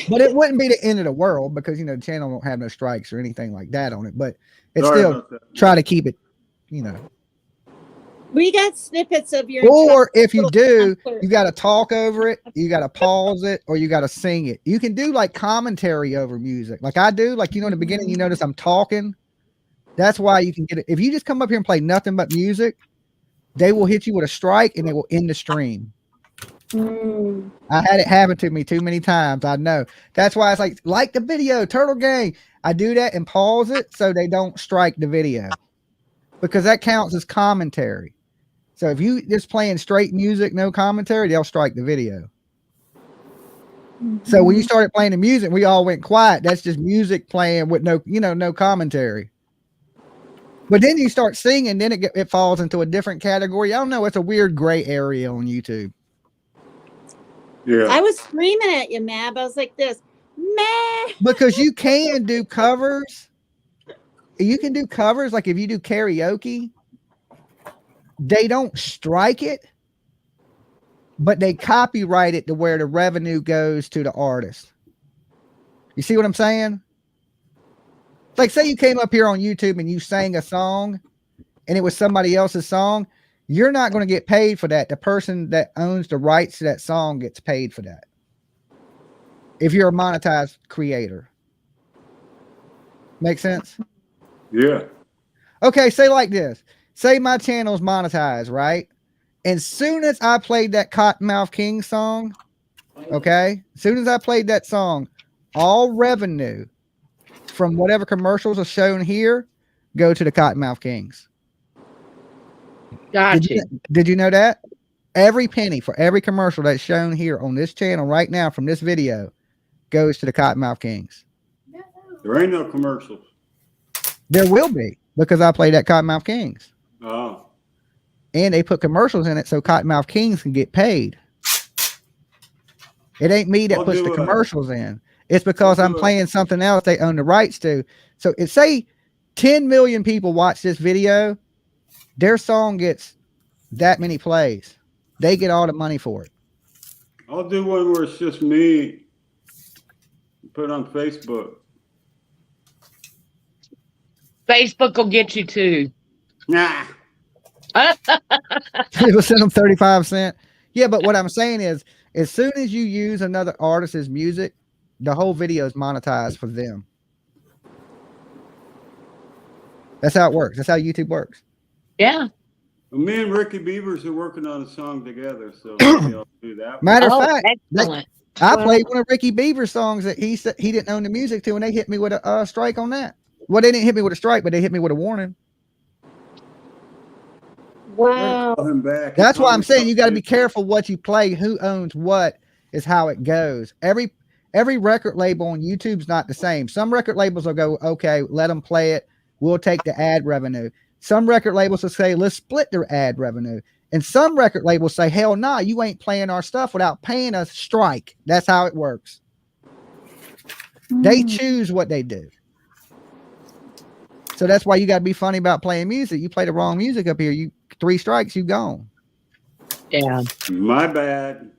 But it wouldn't be the end of the world, because the channel don't have no strikes or anything like that on it. But it's Sorry still about that. try to keep it, We got snippets of your Or if you do, concert. you got to talk over it, you got to pause it, or you got to sing it. You can do like commentary over music, like I do. Like in the beginning, you notice I'm talking. That's why you can get it. If you just come up here and play nothing but music, they will hit you with a strike and they will end the stream. Mm. I had it happen to me too many times. I know. That's why it's like the video, Turtle Gang. I do that and pause it so they don't strike the video, because that counts as commentary. So if you just playing straight music, no commentary, they'll strike the video. So when you started playing the music, we all went quiet. That's just music playing with no commentary. But then you start singing, then it falls into a different category. I don't know. It's a weird gray area on YouTube. Yeah. I was screaming at you, Mab. I was like this, Mab. Because you can do covers. You can do covers. Like if you do karaoke, they don't strike it, but they copyright it to where the revenue goes to the artist. You see what I'm saying? Like say you came up here on YouTube and you sang a song and it was somebody else's song, you're not going to get paid for that. The person that owns the rights to that song gets paid for that. If you're a monetized creator. Make sense? Yeah. Okay, say like this. say my channel's monetized, right? And soon as I played that Cottonmouth King song, okay, as soon as I played that song, all revenue from whatever commercials are shown here go to the Cottonmouth Kings. Gotcha. Did you know that? Every penny for every commercial that's shown here on this channel right now from this video goes to the Cottonmouth Kings. There ain't no commercials. There will be, because I played at Cottonmouth Kings. Oh. And they put commercials in it so Cottonmouth Kings can get paid. It ain't me that puts the commercials in. It's because I'm playing something else they own the rights to. So it say 10 million people watch this video, their song gets that many plays. They get all the money for it. I'll do one where it's just me. Put it on Facebook. Facebook will get you too. Nah. It will send them 35 cents. Yeah, but what I'm saying is, as soon as you use another artist's music, the whole video is monetized for them. That's how it works. That's how YouTube works. Yeah. Well, me and Ricky Beavers are working on a song together, so maybe I'll do that. Matter of fact, excellent. I played one of Ricky Beaver's songs that he said he didn't own the music to, and they hit me with a strike on that. Well, they didn't hit me with a strike, but they hit me with a warning. Wow. That's why I'm saying you got to be careful what you play. Who owns what is how it goes. Every record label on YouTube's not the same. Some record labels will go, okay, let them play it. We'll take the ad revenue. Some record labels will say, let's split their ad revenue. And some record labels say, hell no, you ain't playing our stuff without paying us. Strike. That's how it works. They choose what they do. So that's why you got to be funny about playing music. You play the wrong music up here, you 3 strikes, you gone. Yeah. My bad.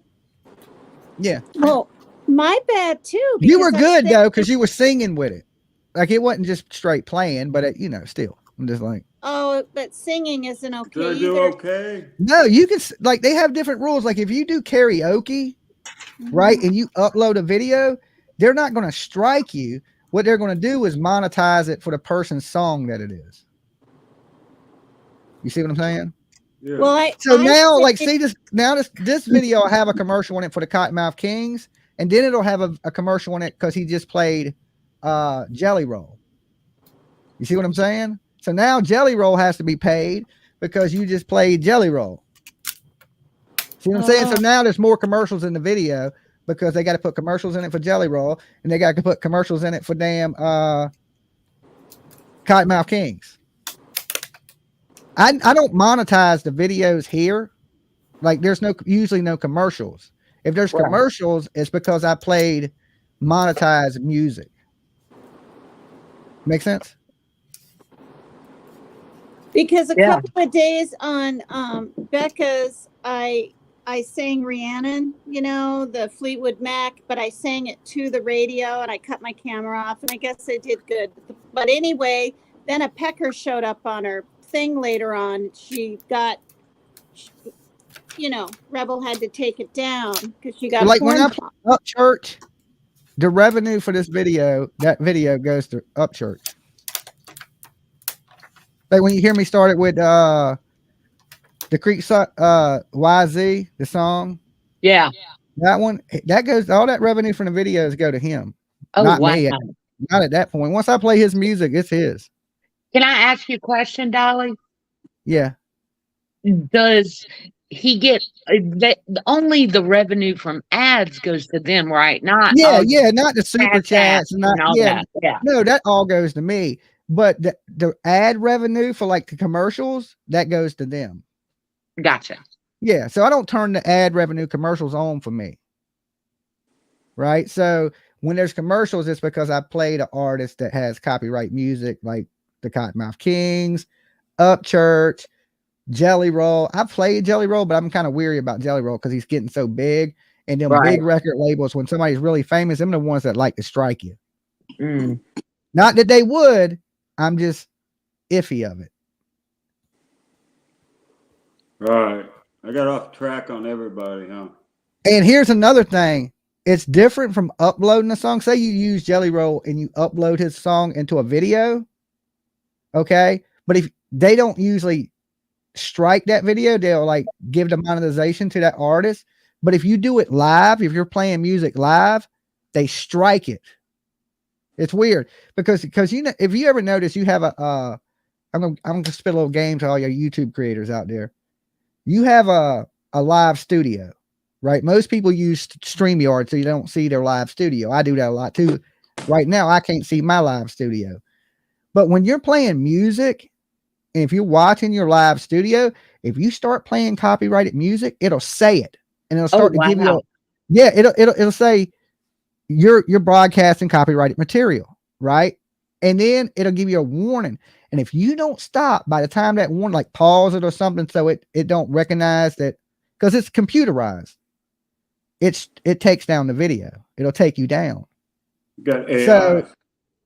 Yeah. Well, my bad too. You were good though, because you were singing with it. Like it wasn't just straight playing, but it, still. I'm just like, oh, but singing isn't okay. Did I do okay? No, you can, like, they have different rules. Like if you do karaoke, right, and you upload a video, they're not going to strike you. What they're going to do is monetize it for the person's song that it is. You see what I'm saying? Yeah. Well, now, like, see this now. This video will have a commercial in it for the Cottonmouth Kings, and then it'll have a commercial in it because he just played Jelly Roll. You see what I'm saying? So now Jelly Roll has to be paid because you just played Jelly Roll. See what I'm saying? So now there's more commercials in the video because they got to put commercials in it for Jelly Roll, and they got to put commercials in it for damn Cottonmouth Kings. I don't monetize the videos here. Like there's usually no commercials. If there's commercials, it's because I played monetized music. Make sense? Because a couple of days on Becca's, I sang Rhiannon, the Fleetwood Mac, but I sang it to the radio and I cut my camera off, and I guess I did good. But anyway, then a pecker showed up on her thing later on. She got, Rebel had to take it down because she got like when I play Upchurch, the revenue for this video, that video goes to Upchurch. Like when you hear me start it with the YZ, the song. Yeah. That one, that goes, all that revenue from the videos go to him. Oh, not wow. me. Not at that point. Once I play his music, it's his. Can I ask you a question, Dolly? Yeah. Does he get only the revenue from ads goes to them, right? Not not the super chats and all that. No, that all goes to me. But the ad revenue for like the commercials, that goes to them. Gotcha. Yeah, so I don't turn the ad revenue commercials on for me. Right? So when there's commercials, it's because I played an artist that has copyright music, like the Cottonmouth Kings, Upchurch, Jelly Roll. I played Jelly Roll, but I'm kind of weary about Jelly Roll because he's getting so big. And them big record labels, when somebody's really famous, them are the ones that like to strike you. Not that they would. I'm just iffy of it. Right. I got off track on everybody, huh? And here's another thing. It's different from uploading a song. Say you use Jelly Roll and you upload his song into a video. Okay. But if they don't usually strike that video, they'll like give the monetization to that artist. But if you do it live, if you're playing music live, they strike it. It's weird because you know, if you ever notice, you have a I'm gonna spit a little game to all your YouTube creators out there. You have a live studio, right? Most people use StreamYard, so you don't see their live studio. I do that a lot too. Right now, I can't see my live studio. But when you're playing music, and if you're watching your live studio, if you start playing copyrighted music, it'll say it, and it'll start to give you it'll say you're broadcasting copyrighted material, right? And then it'll give you a warning. And if you don't stop by the time that warning, like pause it or something, so it don't recognize that, because it's computerized, it takes down the video. It'll take you down. Got AI. So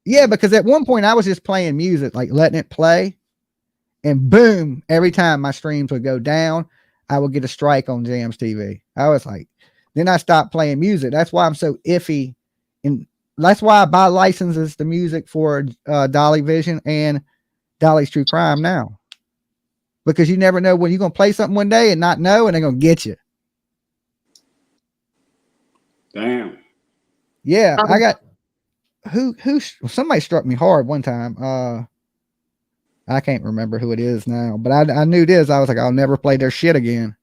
yeah, because at one point I was just playing music, like letting it play, and boom, every time my streams would go down, I would get a strike on Jams TV. I was like, then I stopped playing music. That's why I'm so iffy, and that's why I buy licenses to music for Dolly Vision and Dolly's True Crime now, because you never know when you're gonna play something one day and not know, and they're gonna get you. Damn. Yeah, I got somebody struck me hard one time. I can't remember who it is now, but I knew this. I was like, I'll never play their shit again.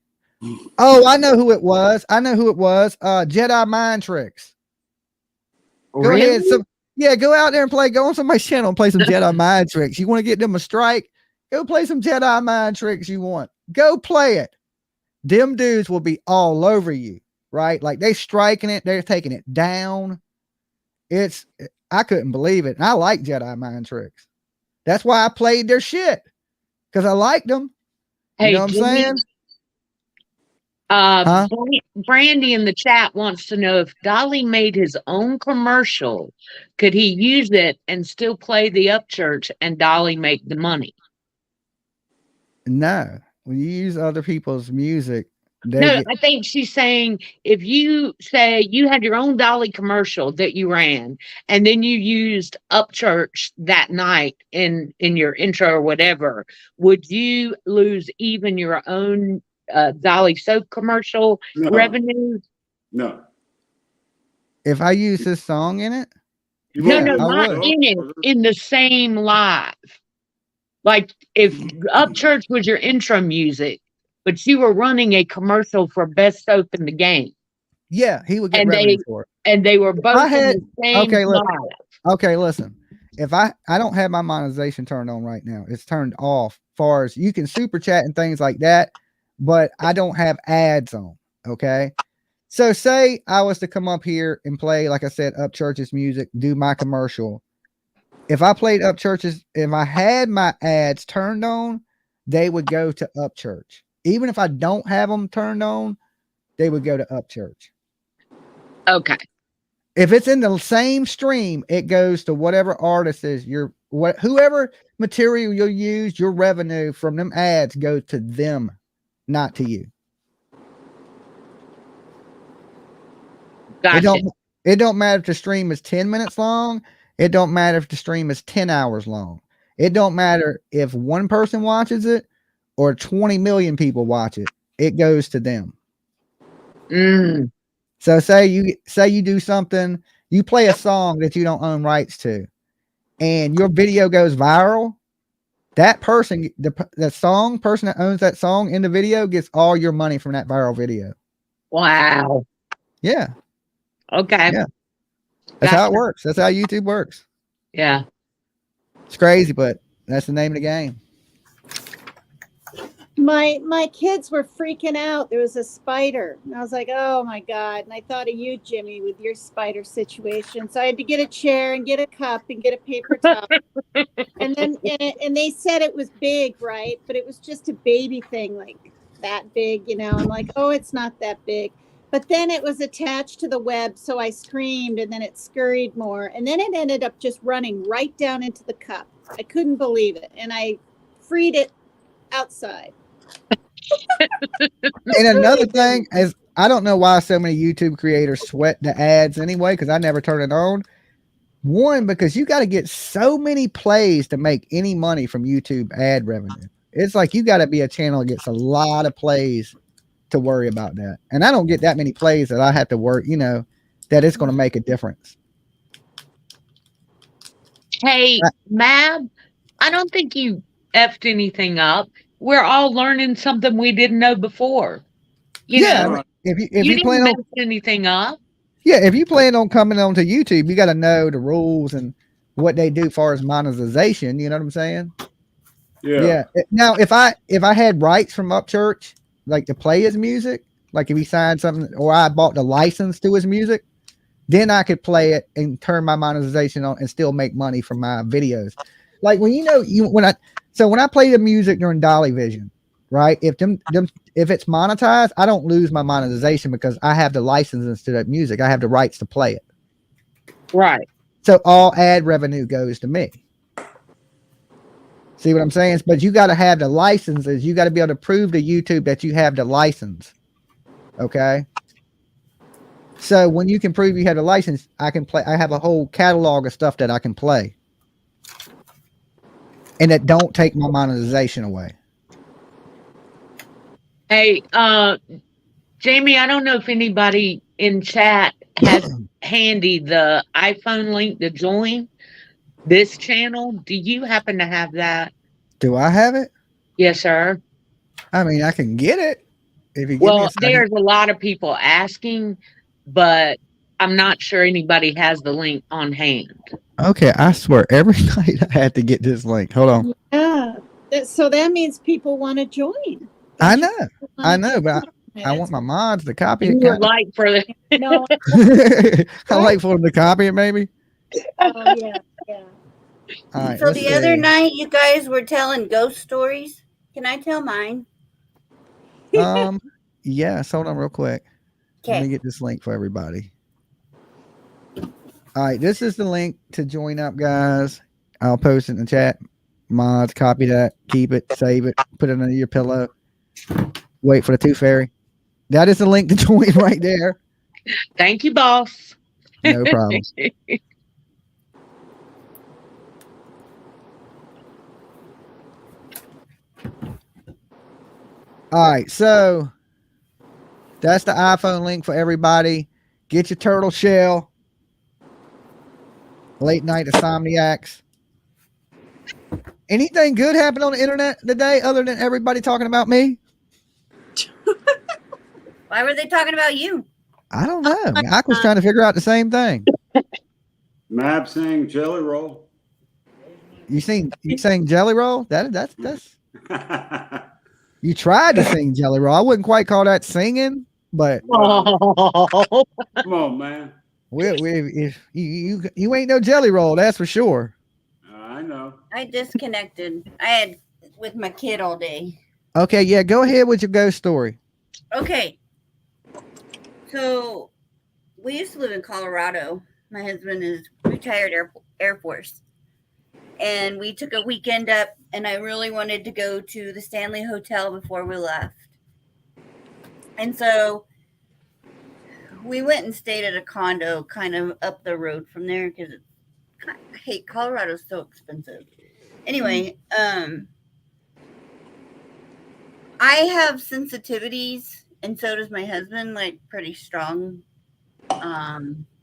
Oh, I know who it was. Jedi Mind Tricks. Go ahead. Go out there and play. Go on somebody's channel and play some Jedi Mind Tricks. You want to get them a strike? Go play some Jedi Mind Tricks you want. Go play it. Them dudes will be all over you, right? Like they striking it. They're taking it down. I couldn't believe it. And I like Jedi Mind Tricks. That's why I played their shit, because I liked them. Hey, you know what I'm saying? Brandy in the chat wants to know if Dolly made his own commercial, could he use it and still play the Upchurch and Dolly make the money? No, when you use other people's music, I think she's saying if you say you had your own Dolly commercial that you ran, and then you used Upchurch that night in your intro or whatever, would you lose even your own Dolly soap commercial revenue? No. If I use this song in it? No, not in it, in the same live. Like if Upchurch was your intro music, but you were running a commercial for best soap in the game. Yeah, he would get revenue for it. And they were both in the same live. Okay, listen. If I don't have my monetization turned on right now. It's turned off. Far as you can super chat and things like that, but I don't have ads on. Okay. So say I was to come up here and play, like I said, Upchurch's music, do my commercial. If I played Upchurch's, if I had my ads turned on, they would go to Upchurch. Even if I don't have them turned on, they would go to Upchurch. Okay. If it's in the same stream, it goes to whatever artist is whoever material you'll use, your revenue from them ads go to them, not to you. Gotcha. It don't matter if the stream is 10 minutes long. It don't matter if the stream is 10 hours long. It don't matter if one person watches it or 20 million people watch it. It goes to them. So say you do something, you play a song that you don't own rights to, and your video goes viral. That person, the person that owns that song in the video gets all your money from that viral video. Wow. Yeah. Okay. Yeah. That's how it works. That's how YouTube works. Yeah. It's crazy, but that's the name of the game. My kids were freaking out. There was a spider. And I was like, oh my God. And I thought of you, Jimmy, with your spider situation. So I had to get a chair and get a cup and get a paper towel. and they said it was big, right? But it was just a baby thing, like that big, I'm like, oh, it's not that big. But then it was attached to the web. So I screamed, and then it scurried more. And then it ended up just running right down into the cup. I couldn't believe it. And I freed it outside. And another thing is, I don't know why so many YouTube creators sweat the ads anyway, because I never turn it on. One, because you got to get so many plays to make any money from YouTube ad revenue. It's like you got to be a channel that gets a lot of plays to worry about that. And I don't get that many plays that I have to work, that it's going to make a difference. Hey, Mab, I don't think you effed anything up. We're all learning something we didn't know before. You know, if you you plan didn't on mess anything up. if you plan on coming onto YouTube, you got to know the rules and what they do as far as monetization. You know what I'm saying? Yeah. Now, if I had rights from Upchurch, like to play his music, like if he signed something or I bought the license to his music, then I could play it and turn my monetization on and still make money from my videos. Like when when I play the music during Dolly Vision, right? If it's monetized, I don't lose my monetization because I have the licenses to that music. I have the rights to play it. Right. So all ad revenue goes to me. See what I'm saying? But you got to have the licenses. You got to be able to prove to YouTube that you have the license. Okay. So when you can prove you have the license, I can play. I have a whole catalog of stuff that I can play. And that don't take my monetization away. Hey, Jamie, I don't know if anybody in chat has handy the iPhone link to join this channel. Do you happen to have that? Do I have it? Yes, sir. I mean, I can get it if you give me Well, a second. there's a lot of people asking, but I'm not sure anybody has the link on hand. Okay, I swear every night I had to get this link. Hold on. Yeah. So that means people want to join. I know, but I want my mods to copy it. You would like for the No. I like for them to copy it, maybe. Oh yeah. All right, So the other night, you guys were telling ghost stories. Can I tell mine? Yes. Hold on, real quick. Let me get this link for everybody. All right, this is the link to join up, guys. I'll post it in the chat. Mods, copy that, keep it, save it, put it under your pillow. Wait for the tooth fairy. That is the link to join right there. Thank you, boss. No problem. All right, so that's the iPhone link for everybody. Get your turtle shell. Late night insomniacs. Anything good happened on the internet today other than everybody talking about me? Why were they talking about you? I don't know. I was trying to figure out the same thing. Mab saying Jelly Roll. You sing Jelly Roll? That's you tried to sing Jelly Roll. I wouldn't quite call that singing, but Oh. Come on, man. if you ain't no Jelly Roll, that's for sure. I know. I disconnected. I had with my kid all day. Okay, yeah, go ahead with your ghost story. Okay. So we used to live in Colorado. My husband is retired Air Force. And we took a weekend up, and I really wanted to go to the Stanley Hotel before we left. And so we went and stayed at a condo kind of up the road from there because I hate Colorado's so expensive. Anyway, I have sensitivities, and so does my husband, like pretty strong,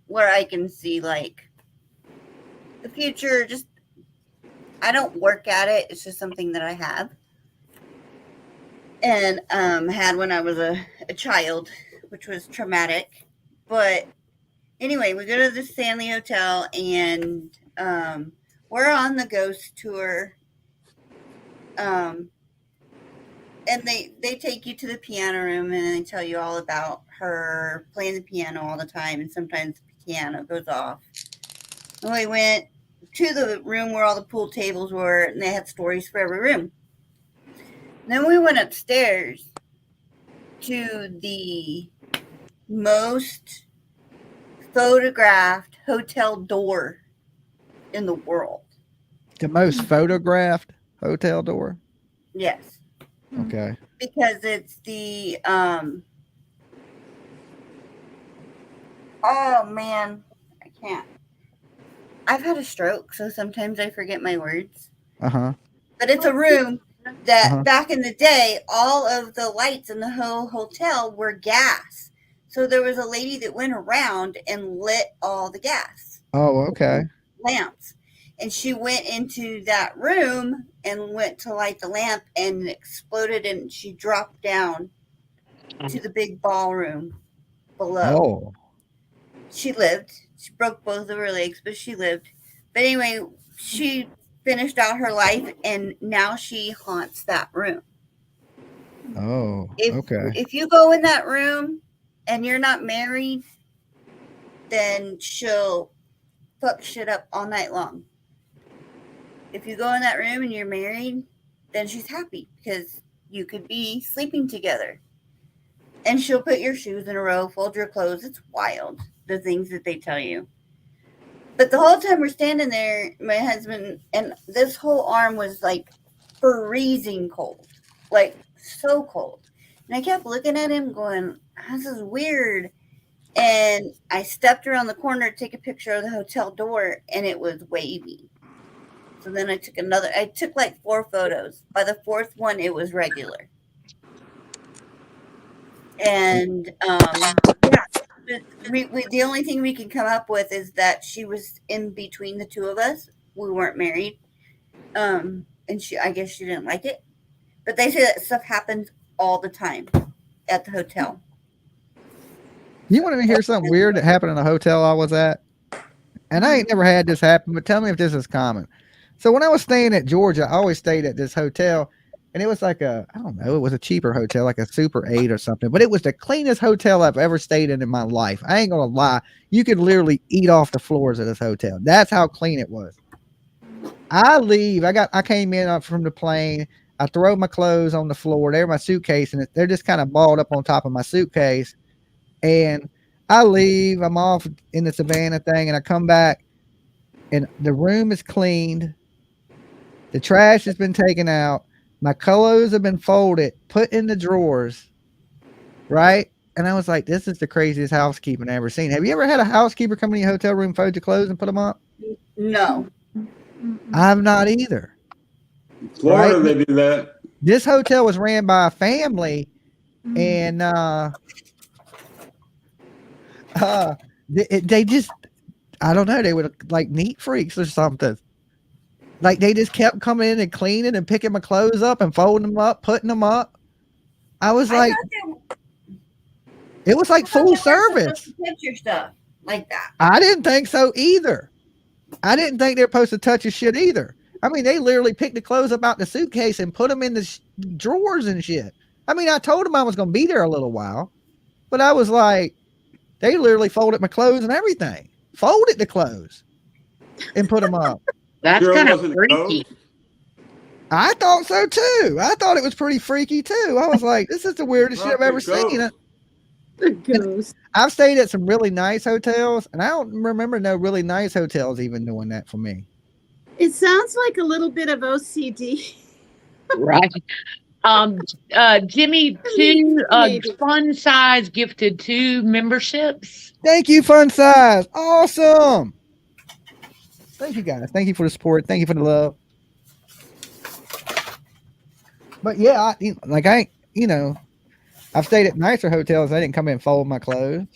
where I can see like the future. Just I don't work at it. It's just something that I have and had when I was a child, which was traumatic. But anyway, we go to the Stanley Hotel, and we're on the ghost tour. And they take you to the piano room, and they tell you all about her playing the piano all the time, and sometimes the piano goes off. And we went to the room where all the pool tables were, and they had stories for every room. And then we went upstairs to the most photographed hotel door in the world. The most photographed hotel door? Yes. Okay. Because it's the oh man, I can't. I've had a stroke, so sometimes I forget my words. Uh-huh. But it's a room that back in the day, all of the lights in the whole hotel were gas. So there was a lady that went around and lit all the gas. Oh, okay. Lamps. And she went into that room and went to light the lamp and exploded, and she dropped down to the big ballroom below. Oh. She lived. She broke both of her legs, but she lived. But anyway, she finished out her life, and now she haunts that room. Oh, okay. If you go in that room and you're not married, then she'll fuck shit up all night long. If you go in that room and you're married, then she's happy because you could be sleeping together. And she'll put your shoes in a row, fold your clothes. It's wild, the things that they tell you. But the whole time we're standing there, my husband, and this whole arm was like freezing cold, like so cold. And I kept looking at him going, this is weird. And I stepped around the corner to take a picture of the hotel door, and it was wavy. So then I took like 4 photos. By the 4th one, it was regular. And the only thing we can come up with is that she was in between the two of us. We weren't married. And I guess she didn't like it. But they say that stuff happens all the time at the hotel. You want to hear something weird that happened in a hotel I was at? And I ain't never had this happen, but tell me if this is common. So when I was staying at Georgia, I always stayed at this hotel, and it was like I don't know, it was a cheaper hotel, like a Super 8 or something, but it was the cleanest hotel I've ever stayed in my life. I ain't gonna lie. You could literally eat off the floors of this hotel. That's how clean it was. I leave. I came in from the plane. I throw my clothes on the floor. They're my suitcase, and they're just kind of balled up on top of my suitcase. And I leave. I'm off in the Savannah thing, and I come back, and the room is cleaned. The trash has been taken out. My clothes have been folded, put in the drawers, right? And I was like, this is the craziest housekeeping I've ever seen. Have you ever had a housekeeper come in your hotel room, fold your clothes, and put them up? No. I've not either. In Florida, right? They do that. This hotel was ran by a family, and they just, I don't know, they were like neat freaks or something. Like they just kept coming in and cleaning and picking my clothes up and folding them up, putting them up. I was like, it was like full service. Touch your stuff like that. I didn't think so either. I didn't think they were supposed to touch your shit either. I mean, they literally picked the clothes up out the suitcase and put them in the drawers and shit. I mean, I told them I was going to be there a little while, but I was like, they literally folded my clothes and everything. Folded the clothes and put them up. That's kind of freaky. I thought so too. I thought it was pretty freaky too. I was like, this is the weirdest shit I've ever seen. The ghost. I've stayed at some really nice hotels, and I don't remember no really nice hotels even doing that for me. It sounds like a little bit of OCD. Right. Jimmy, 2 Fun Size gifted 2 memberships. Thank you, Fun Size. Awesome. Thank you, guys. Thank you for the support. Thank you for the love. But yeah, I've stayed at nicer hotels. They didn't come in and fold my clothes.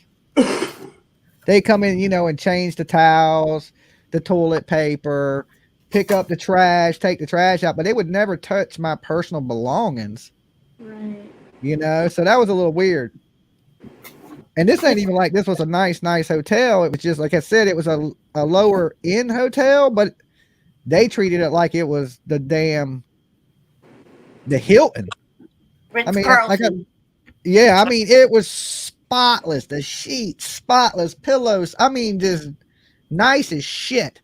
They come in, and change the towels, the toilet paper, pick up the trash, take the trash out, but they would never touch my personal belongings. Right. So that was a little weird. And this ain't even like this was a nice hotel. It was just, like I said, it was a lower end hotel, but they treated it like it was the Hilton. Ritz-Carlton. Yeah, I mean, it was spotless. The sheets, spotless pillows. I mean, just nice as shit,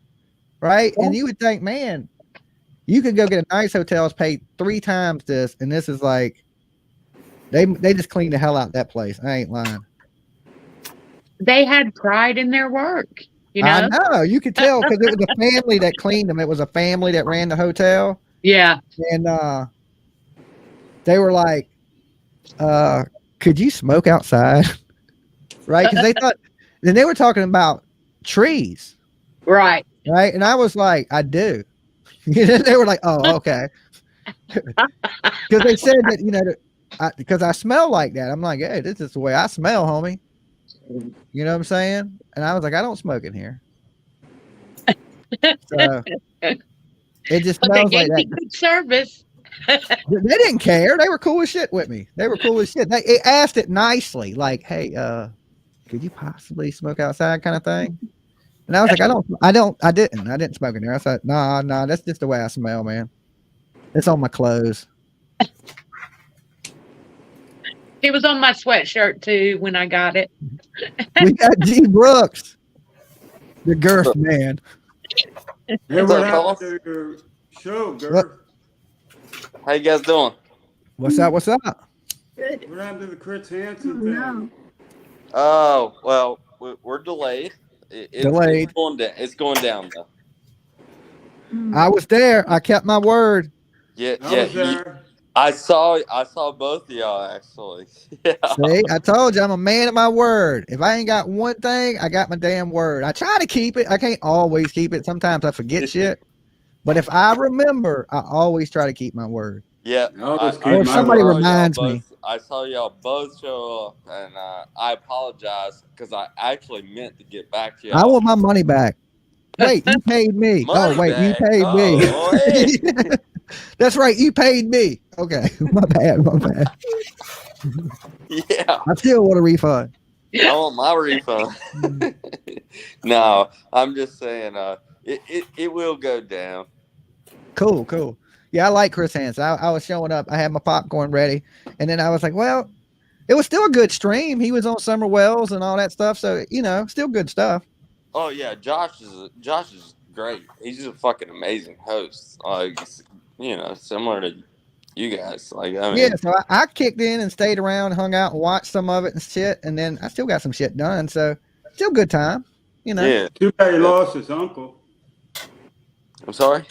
right? And you would think, man, you could go get a nice hotel, pay 3 times this, and this is like they just cleaned the hell out of that place. I ain't lying. They had pride in their work. I know. You could tell because it was a family that cleaned them. It was a family that ran the hotel. Yeah. And they were like, could you smoke outside? Right? Because they thought, then they were talking about trees. Right. Right. And I was like, I do. They were like, oh, okay. Because they said that, you know, because I smell like that. I'm like, hey, this is the way I smell, homie. You know what I'm saying? And I was like, I don't smoke in here. So it just But they smells like gave that. me good service. They didn't care. They were cool as shit with me. They were cool as shit. They asked it nicely, like, hey, could you possibly smoke outside kind of thing? And I was like, I didn't smoke in there. I said, nah, that's just the way I smell, man. It's on my clothes. It was on my sweatshirt too when I got it. We got G Brooks, the girth man. Hey, What's what up, happened fellas? to your show, What? Girth? How you guys doing? What's up? What's up? Good. What happened to the Chris Hansen Oh, thing? no. Oh, well, we're delayed. Delayed. It's going down though. I was there. I kept my word. Yeah, I yeah. was there. I saw both of y'all actually. Yeah. See, I told you I'm a man of my word. If I ain't got one thing, I got my damn word. I try to keep it. I can't always keep it. Sometimes I forget shit. But if I remember, I always try to keep my word. Yeah. I always keep Or my somebody word. reminds me. I saw y'all both show up, and I apologize because I actually meant to get back to y'all. I want my money back. Wait, you paid me. Money wait, you back? paid me. Oh, hey. That's right. You paid me. Okay. My bad. Yeah. I still want a refund. I want my refund. No, I'm just saying, it will go down. Cool. Yeah, I like Chris Hansen. I was showing up. I had my popcorn ready. And then I was like, well, it was still a good stream. He was on Summer Wells and all that stuff. So, you know, still good stuff. Oh yeah, Josh is great. He's just a fucking amazing host. Like, you know, similar to you guys. Like, I mean, Yeah, so I kicked in and stayed around, hung out, and watched some of it and shit. And then I still got some shit done. So, still good time, you know. yeah. Too bad he lost his uncle. I'm sorry.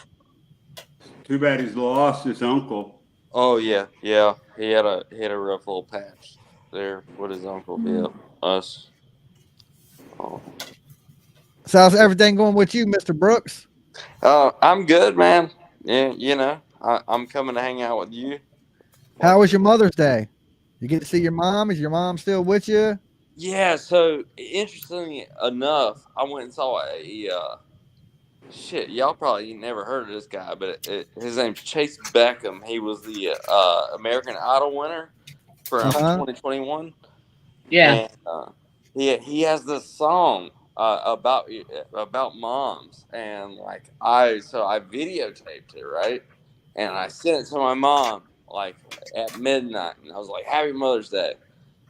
Too bad he's lost his uncle. Oh yeah. He had a rough little patch there with his uncle. Yeah, us. Oh. So, how's everything going with you, Mr. Brooks? I'm good, man. Yeah, you know, I'm coming to hang out with you. How was your Mother's Day? You get to see your mom? Is your mom still with you? Yeah, so interestingly enough, I went and saw a shit. Y'all probably never heard of this guy, but his name's Chase Beckham. He was the American Idol winner from 2021. Yeah. And he has this song about moms, and like I videotaped it, right, and I sent it to my mom like at midnight, and I was like, "Happy Mother's Day,"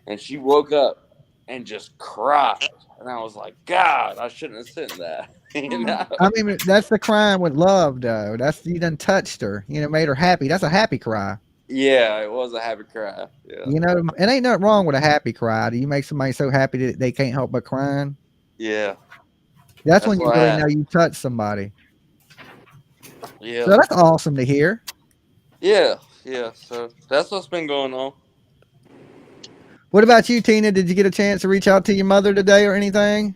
and she woke up and just cried, and I was like, "God, I shouldn't have sent that." You know? I mean, that's the crying with love, though. That's you done touched her, you know, made her happy. That's a happy cry. Yeah, it was a happy cry. Yeah. You know, it ain't nothing wrong with a happy cry. Do you make somebody so happy that they can't help but crying? Yeah. That's when you really know you touched somebody. Yeah. So that's awesome to hear. Yeah. So that's what's been going on. What about you, Tina? Did you get a chance to reach out to your mother today or anything?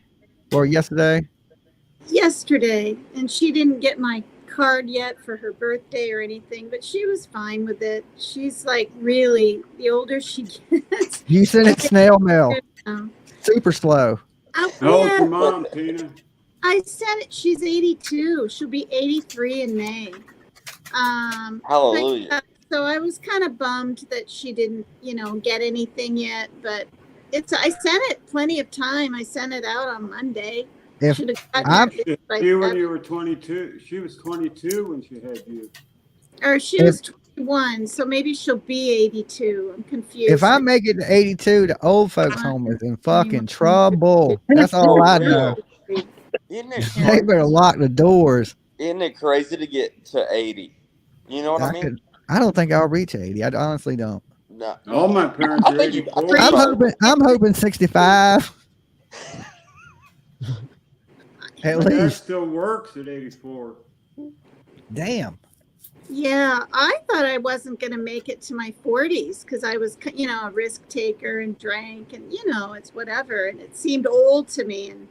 Or yesterday? Yesterday, and she didn't get my card yet for her birthday or anything, but she was fine with it. She's like, really, the older she gets. You sent it snail mail. Oh. Super slow. How old's your mom, Tina? I said it. She's 82. She'll be 83 in May. Hallelujah. So I was kind of bummed that she didn't, get anything yet. But I sent it plenty of time. I sent it out on Monday. If you when you were 22, she was 22 when she had you. Or she was 21, so maybe she'll be 82. I'm confused. If I make it to 82, the old folks home is in fucking trouble. That's all I know. They better lock the doors. Isn't it crazy to get to 80? You know what I mean? I don't think I'll reach 80. I honestly don't. No. All my parents are 84. I'm hoping 65. At least. Dad still works at 84. Damn. Yeah, I thought I wasn't going to make it to my 40s because I was, a risk taker and drank and, it's whatever. And it seemed old to me. And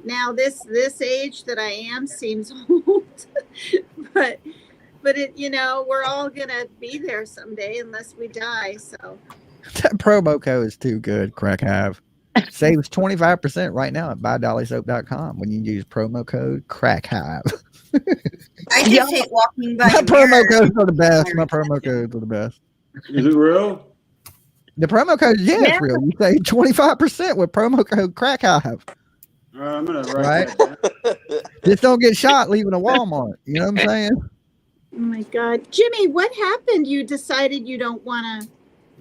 now this age that I am seems old. But but we're all gonna be there someday unless we die. So That promo code is too good, Crack Hive. Saves 25% right now at buydollysoap.com when you use promo code Crack Hive. I just hate walking by. My a promo mirror. codes are the best. My promo codes are the best. Is it real? The promo code, yeah, Yeah. it's real. You save 25% with promo code Crack Hive. All right, I'm gonna write Right. that down. Just don't get shot leaving a Walmart. You know what I'm saying? oh my God, Jimmy, what happened? You decided you don't want to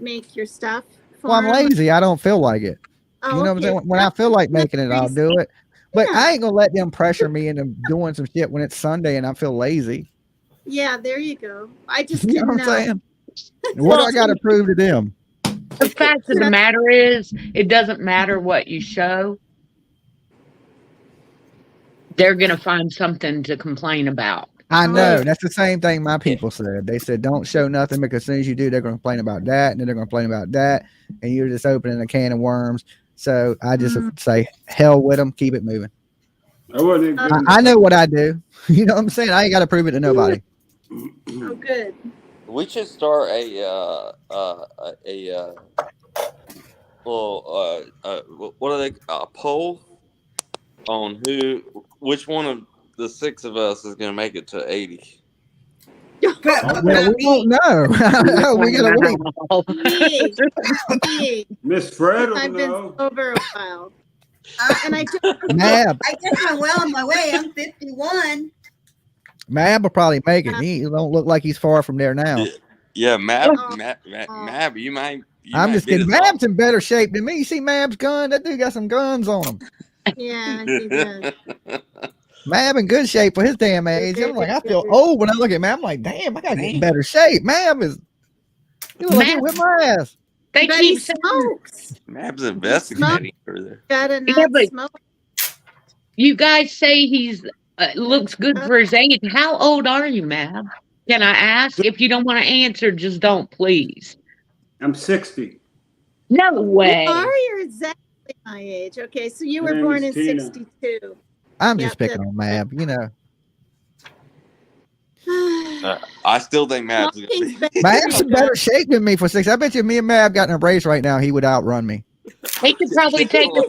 make your stuff. Well, I'm farm? lazy. I don't feel like it. Oh, You know what I'm okay. saying? When I feel like making it, I'll do it. But Yeah. I ain't gonna let them pressure me into doing some shit when it's Sunday and I feel lazy. Yeah, there you go. I just You know didn't what I'm know. saying? What do I got to prove to them? The fact of the matter is, it doesn't matter what you show. They're going to find something to complain about. I know. That's the same thing my people said. They said, don't show nothing because as soon as you do, they're going to complain about that. And then they're going to complain about that. And you're just opening a can of worms. So I just say, hell with them. Keep it moving. I know what I do. You know what I'm saying? I ain't got to prove it to nobody. Oh, good. We should start what are they? A poll on which one of the six of us is going to make it to 80. Well, we won't know. We gotta wait. Miss Fred will I've know. been over a while. And I just Mab. I guess I'm well on my way. I'm 51. Mab will probably make it. He don't look like he's far from there now. Yeah, Mab, Oh. Mab, you might. I'm just kidding. Mab's in better shape than me. You see Mab's gun? That dude got some guns on him. Yeah, he does. Mab in good shape for his damn age. I'm like, I feel old when I look at Mab. I'm like, damn, I gotta get in better shape. Mab is. You look like he whip my ass. They But keep he saying, smokes. Mab's investigating further. Gotta Yeah, not but- smoke. you guys say he's looks good for his age. How old are you, Mab? Can I ask? If you don't want to answer, just don't, please. I'm 60. No You way. are. You're exactly my age. Okay, so you My were name born in is Tina. 62. I'm Yep, just picking on Mab, you know. I still think Mab's going Smoking's to better be. Mab's for in you, better guys. shape than me for 6. I bet you me and Mab got in a race right now, he would outrun me. He could probably take us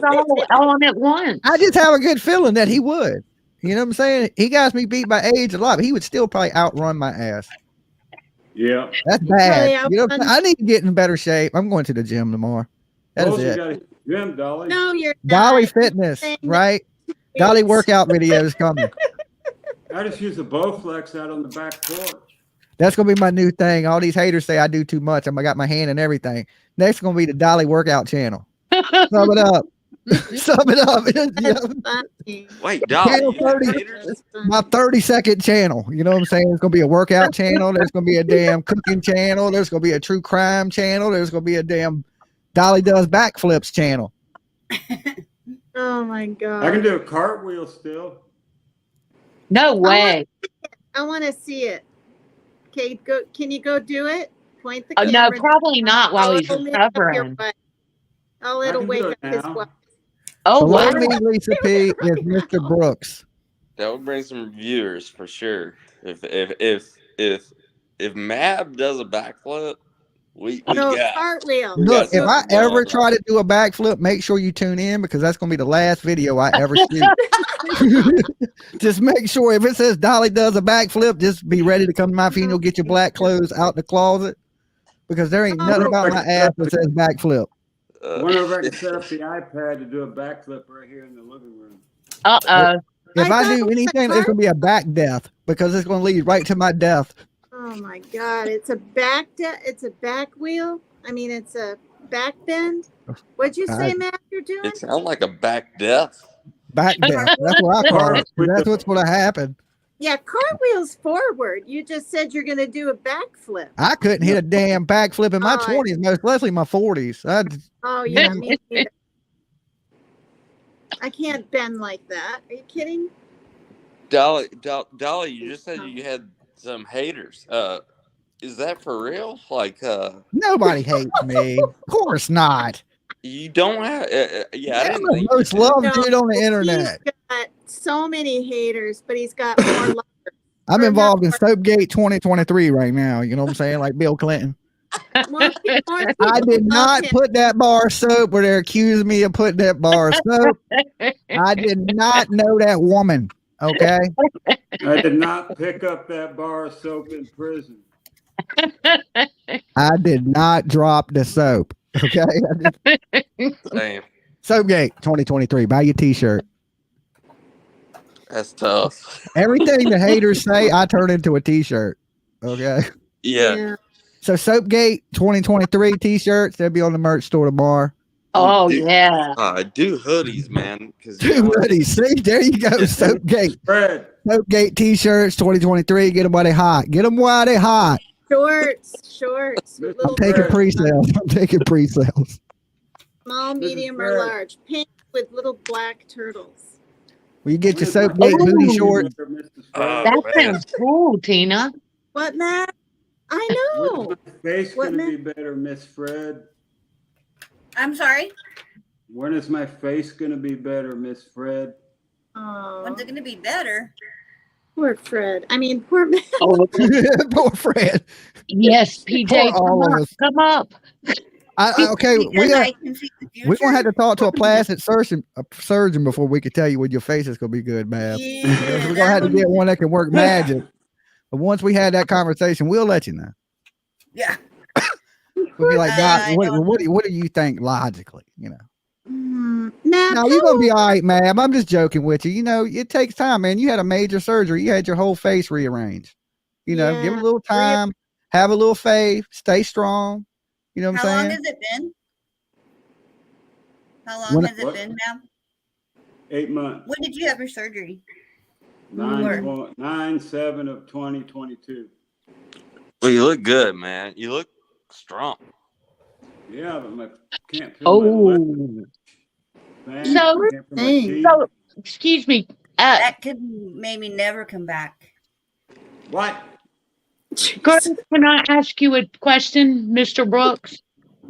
all on at once. I just have a good feeling that he would. You know what I'm saying? He got me beat by age a lot, but he would still probably outrun my ass. Yeah. That's bad. Probably You know, I need to get in better shape. I'm going to the gym tomorrow. That is Told you it. got a gym, Dolly. No, you're Dolly not. Fitness, Saying that right? Dolly workout videos coming. I just use a Bowflex out on the back porch. That's gonna be my new thing. All these haters say I do too much. I got my hand in everything. Next gonna be the Dolly workout channel. Sum it up. Sum it up. funny. Wait, Dolly, Channel you have 30. haters? That's funny. My 30-second channel. You know what I'm saying? There's gonna be a workout channel. There's gonna be a damn cooking channel. There's gonna be a true crime channel. There's gonna be a damn Dolly does backflips channel. Oh my I can God. do a cartwheel still. No way. I want to see it. Okay, go. Can you go do it? Point the No, camera. probably not while he's It'll lift up your recovering. butt. Oh, I it'll can wake do up it his now. butt. Oh, Below wow. me, Lisa P, is Mr. Brooks. That would bring some viewers for sure. If Mab does a backflip, we No, got. cartwheel. We Look, got if I something going ever on. try to do a backflip, make sure you tune in because that's going to be the last video I ever shoot. Just make sure if it says Dolly does a backflip, just be ready to come to my funeral, get your black clothes out the closet because there ain't nothing about my ass that says backflip. Wonder if I can set up the iPad to do a backflip right here in the living room. Uh-oh. If I I thought it do was a anything, it's going to be a back death because it's going to lead right to my death. Oh my God! It's a it's a back wheel. I mean, it's a back bend. What'd you say, Matt? You're doing? It sounds like a back death. Back death. That's what I call it. That's what's going to happen. Yeah, cartwheels forward. You just said you're going to do a backflip. I couldn't hit a damn backflip in my 20s, most especially my 40s. Oh yeah, me neither. I can't bend like that. Are you kidding? Dolly, you just said you had some haters. Is that for real? Like, Nobody hates me. Of course not. you don't have. Yeah, I I'm didn't the think. most loved dude on the internet. He's got so many haters, but he's got more lovers. I'm involved in Soapgate 2023 right now. You know what I'm saying? Like Bill Clinton. More people I did love not him. put that bar of soap where they're accusing me of putting that bar of soap. I did not know that woman. Okay. I did not pick up that bar of soap in prison. I did not drop the soap. Okay. Damn, Soapgate 2023. Buy your t-shirt. that's tough. Everything the haters say, I turn into a t-shirt. Okay. Yeah. So Soapgate 2023 t-shirts, they'll be on the merch store tomorrow. Oh, Dude, yeah. do hoodies, man. Because Two hoodies. See, there you go. Soapgate. Fred, Soapgate t-shirts 2023. Get them while they hot. Get them while they hot. Shorts. I'm Little Taking Fred. pre-sales. I'm taking pre-sales. Small, This is medium, or Fred. large. Pink with little black turtles. Will you get your When's my Soapgate face booty Ooh. shorts? better, Mrs. Oh, Fred? That sounds cool, Tina. What, Matt? I know. When's my face What, gonna Matt? be better, Miss Fred? I'm sorry. When is my face gonna be better, Miss Fred? Oh, When's it going to be better? poor Fred. I mean, poor Matt. Oh, Poor Fred. yes, Poor PJ, all of us. come up. Okay, Because I can see the future. we're gonna have to talk to a plastic surgeon before we can tell you when your face is gonna be good, man. Yeah, We're gonna have to that get one- one that can work magic. But once we had that conversation, we'll let you know. Yeah. We'll be like, I God, know. what do you think logically? You know. Matt, No, you're gonna be all right, man. I'm just joking with you. You know, it takes time, man. You had a major surgery. You had your whole face rearranged. You know, give it a little time, have a little faith, stay strong. You know what How I'm long saying? has it been? How long has it been now? 8 months. When did you have your surgery? 9/7 of 2022. well, you look good, man. You look strong. Yeah, but can't feel my Oh, lip. Man, So- can't feel my teeth. so excuse me. That could maybe never come back. What? Can I ask you a question, Mr. Brooks?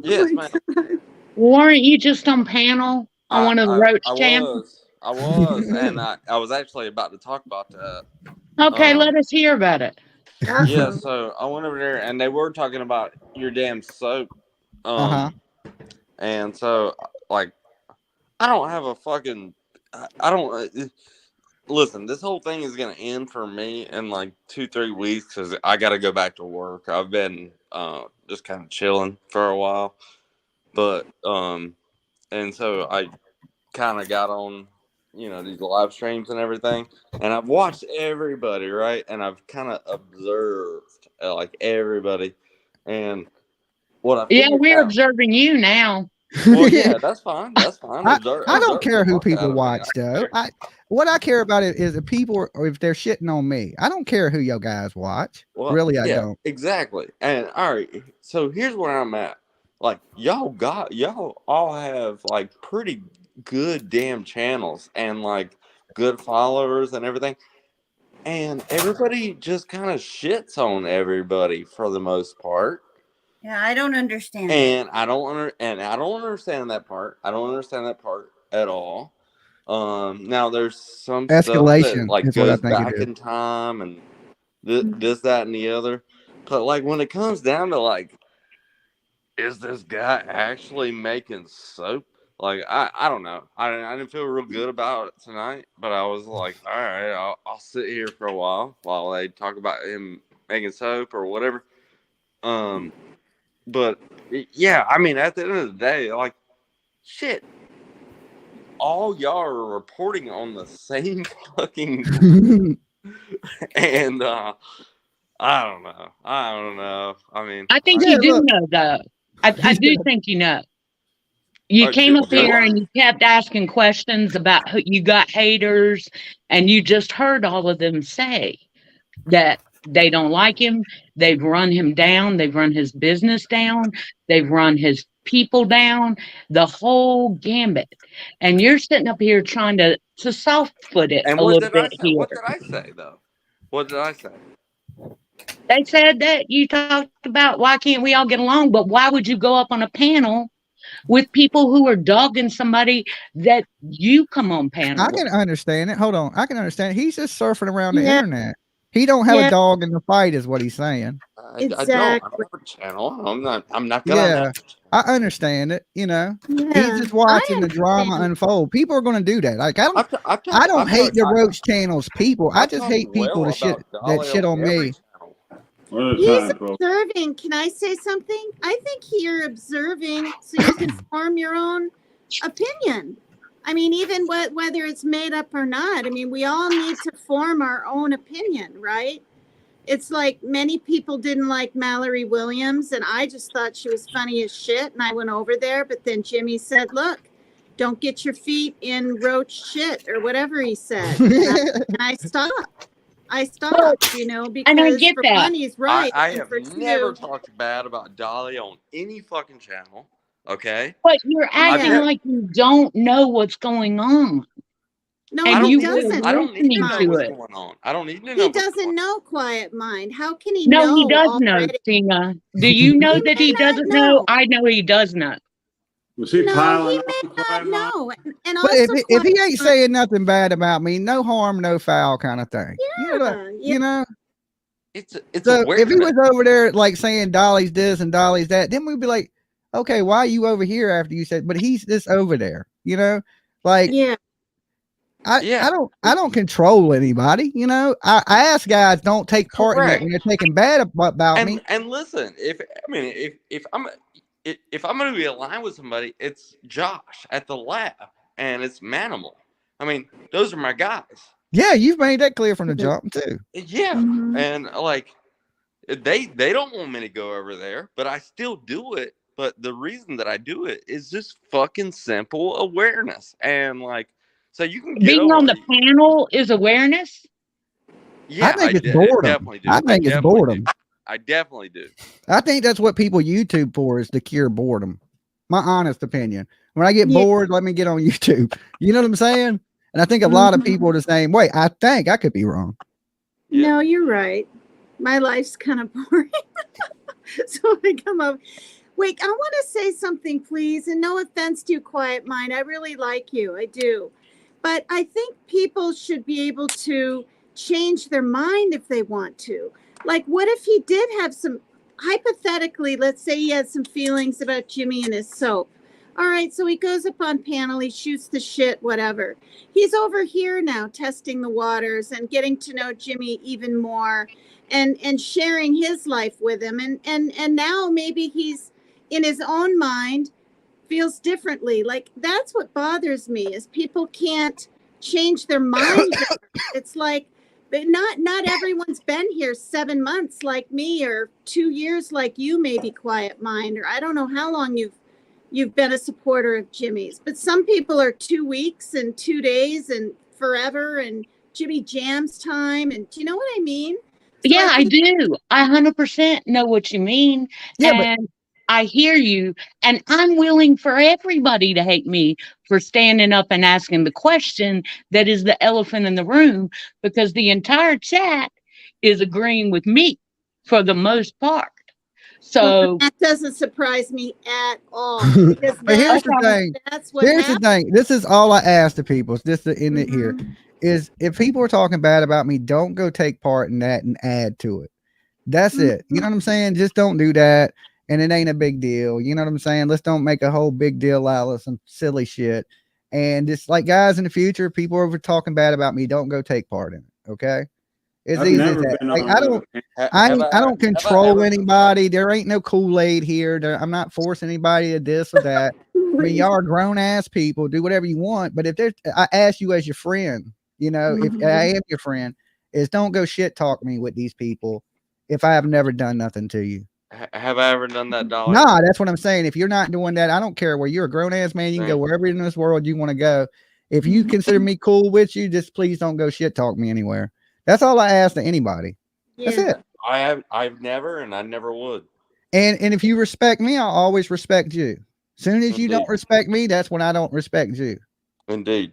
Yes, man. Weren't you just on panel on one of the Roach channels? I was, and I was actually about to talk about that. Okay, let us hear about it. Yeah, so I went over there, and they were talking about your damn soap. And so, like, I don't have a fucking. I don't. Listen, this whole thing is gonna end for me in like 2-3 weeks because I got to go back to work. I've been just kind of chilling for a while, but and so I kind of got on, these live streams and everything, and I've watched everybody, right, and I've kind of observed like everybody, and what I Yeah, figured we're out. observing you now. Well, yeah, that's fine. That's fine. I don't Observe care the who fuck out people of me. watch, though. What I care about is if people or if they're shitting on me. I don't care who your guys watch. Well, Really, I yeah, don't. exactly. And all right, so here's where I'm at. Like y'all all have like pretty good damn channels and like good followers and everything. And everybody just kind of shits on everybody for the most part. Yeah, I don't understand. And I don't understand that part. I don't understand that part at all. Now there's some Escalation stuff that like is what I goes think it back is. in time and this, that, and the other. But like when it comes down to like, is this guy actually making soap? Like I don't know. I didn't feel real good about it tonight, but I was like, all right, I'll sit here for a while they talk about him making soap or whatever. But yeah, I mean, at the end of the day, like, shit, all y'all are reporting on the same fucking, and I don't know. I mean, I think you do know, though. I do think you know. You came up here and you kept asking questions about who you got haters, and you just heard all of them say that they don't like him. They've run him down. They've run his business down. They've run his people down, the whole gambit. And you're sitting up here trying to soft foot it and a what little did I bit say? here. What did I say though? What did I say? They said that you talked about why can't we all get along, but why would you go up on a panel with people who are dogging somebody that you come on panel I can with? understand it. Hold on. I can understand it. He's just surfing around the internet. He don't have a dog in the fight, is what he's saying. I don't. I don't have a channel. I'm not gonna have. I understand it. You know, Yeah, he's just watching the drama unfold. People are going to do that. Like I don't hate the roach channels. People, I just hate people that shit on me. He's observing. Can I say something? I think you're observing so you can form your own opinion. I mean, even whether it's made up or not. I mean, we all need to form our own opinion, right? It's like many people didn't like Mallory Williams, and I just thought she was funny as shit, and I went over there. But then Jimmy said, "Look, don't get your feet in roach shit," or whatever he said. And I stopped. You know, because and I get for that. one, he's right. I have never talked bad about Dolly on any fucking channel. Okay, but you're acting like you don't know what's going on. No, and he you doesn't. I don't need to know what's it. going on. I don't need to know. He doesn't know Quiet Mind. How can he know? know? He does already? know, Tina. Do you know that he doesn't know? I know he does know. Was he piling he may not know. And But also, if he ain't saying nothing bad about me, no harm, no foul kind of thing. Yeah, you know. It's so if he was over there like saying Dolly's this and Dolly's that, then we'd be like, okay, why are you over here after you said? But he's just over there, you know, like I don't control anybody, you know. I ask guys don't take part in that when you're taking bad about me. And listen, if I'm going to be aligned with somebody, it's Josh at the lab and it's Manimal. I mean, those are my guys. Yeah, you've made that clear from the jump too. Yeah, and like they don't want me to go over there, but I still do it. But the reason that I do it is just fucking simple awareness, and like, so you can get being on the panel is awareness. Yeah, I think it's boredom. Definitely do. I think it's boredom. I definitely do. I think that's what people YouTube for, is to cure boredom. My honest opinion. When I get bored, let me get on YouTube. You know what I'm saying? And I think a lot of people are the same way. I think I could be wrong. No, you're right. My life's kind of boring. So I come up. Wait, I want to say something, please. And no offense to you, Quiet Mind. I really like you. I do. But I think people should be able to change their mind if they want to. Like, what if he did have some, hypothetically, let's say he had some feelings about Jimmy and his soap. All right, so he goes up on panel, he shoots the shit, whatever. He's over here now testing the waters and getting to know Jimmy even more and sharing his life with him. And now maybe he's in his own mind feels differently. Like, that's what bothers me, is people can't change their mind. It's like, but not everyone's been here 7 months like me, or 2 years like you, maybe, Quiet Mind, or I don't know how long you've been a supporter of Jimmy's, but some people are 2 weeks and 2 days and forever, and Jimmy Jam's time. And do you know what I mean? So yeah, I do. I 100% know what you mean. Yeah, and I hear you. And I'm willing for everybody to hate me for standing up and asking the question that is the elephant in the room, because the entire chat is agreeing with me for the most part. So that doesn't surprise me at all. But here's the thing. Here's the thing. This is all I ask the people. Just to end it here, is if people are talking bad about me, don't go take part in that and add to it. That's it. You know what I'm saying? Just don't do that. And it ain't a big deal. You know what I'm saying? Let's don't make a whole big deal out of some silly shit. And it's like, guys, in the future, people are talking bad about me, don't go take part in it. Okay. It's easy as that. Like, I don't control anybody. There ain't no Kool-Aid here. I'm not forcing anybody to this or that. I mean, y'all are grown ass people. Do whatever you want. But if there's, I ask you as your friend, you know, if I am your friend, is don't go shit talk me with these people if I have never done nothing to you. Have I ever done that, Dolly? Nah, that's what I'm saying. If you're not doing that, I don't care where you're a grown ass man. You can go wherever in this world you want to go. If you consider me cool with you, just please don't go shit talk me anywhere. That's all I ask to anybody. That's it. I've never, and I never would. And if you respect me, I'll always respect you. Soon as you don't respect me, that's when I don't respect you. Indeed.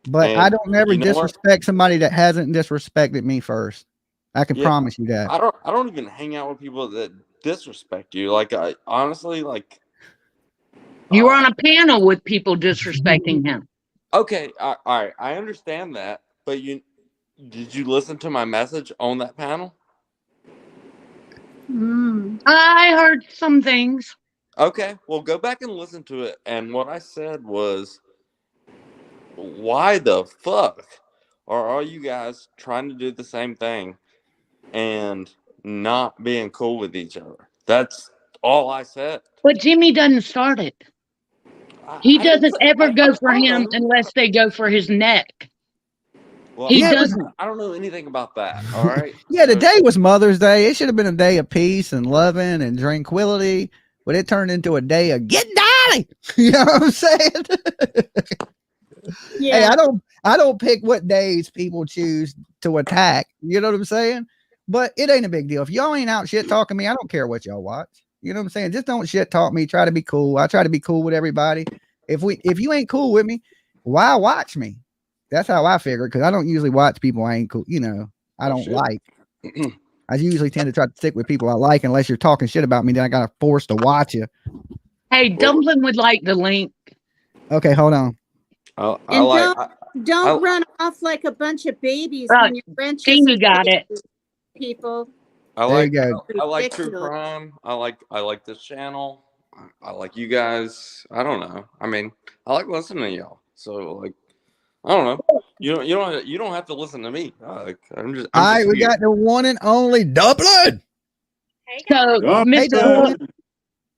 But I don't never disrespect somebody that hasn't disrespected me first. I can promise you that. I don't even hang out with people that disrespect you. Like, I honestly, like, you were on a panel with people disrespecting him. Okay, all right, I understand that, but Did you listen to my message on that panel? I heard some things. Okay, well, go back and listen to it. And what I said was, why the fuck are all you guys trying to do the same thing and not being cool with each other? That's all I said. But Jimmy doesn't start it. He doesn't ever go for him unless they go for his neck. Well, He I doesn't. don't know anything about that. All right. Yeah, the day was Mother's Day. It should have been a day of peace and loving and tranquility, but it turned into a day of get Dolly. You know what I'm saying? Yeah. Hey, I don't pick what days people choose to attack. You know what I'm saying? But it ain't a big deal. If y'all ain't out shit talking me, I don't care what y'all watch. You know what I'm saying? Just don't shit talk me. Try to be cool. I try to be cool with everybody. If you ain't cool with me, why watch me? That's how I figure, because I don't usually watch people I ain't cool. You know, I don't like. I usually tend to try to stick with people I like, unless you're talking shit about me. Then I got to force to watch you. Hey, Dumpling would like the link. Okay, hold on. Don't run off like a bunch of babies when your wrenches Jamie got it. People. I like true Ridiculous. crime. I like this channel. I like you guys. I don't know. I mean, I like listening to y'all. So like, I don't know. You don't have to listen to me. I'm just. All right, we got the one and only Dumpling. So, Hey, Dumpling.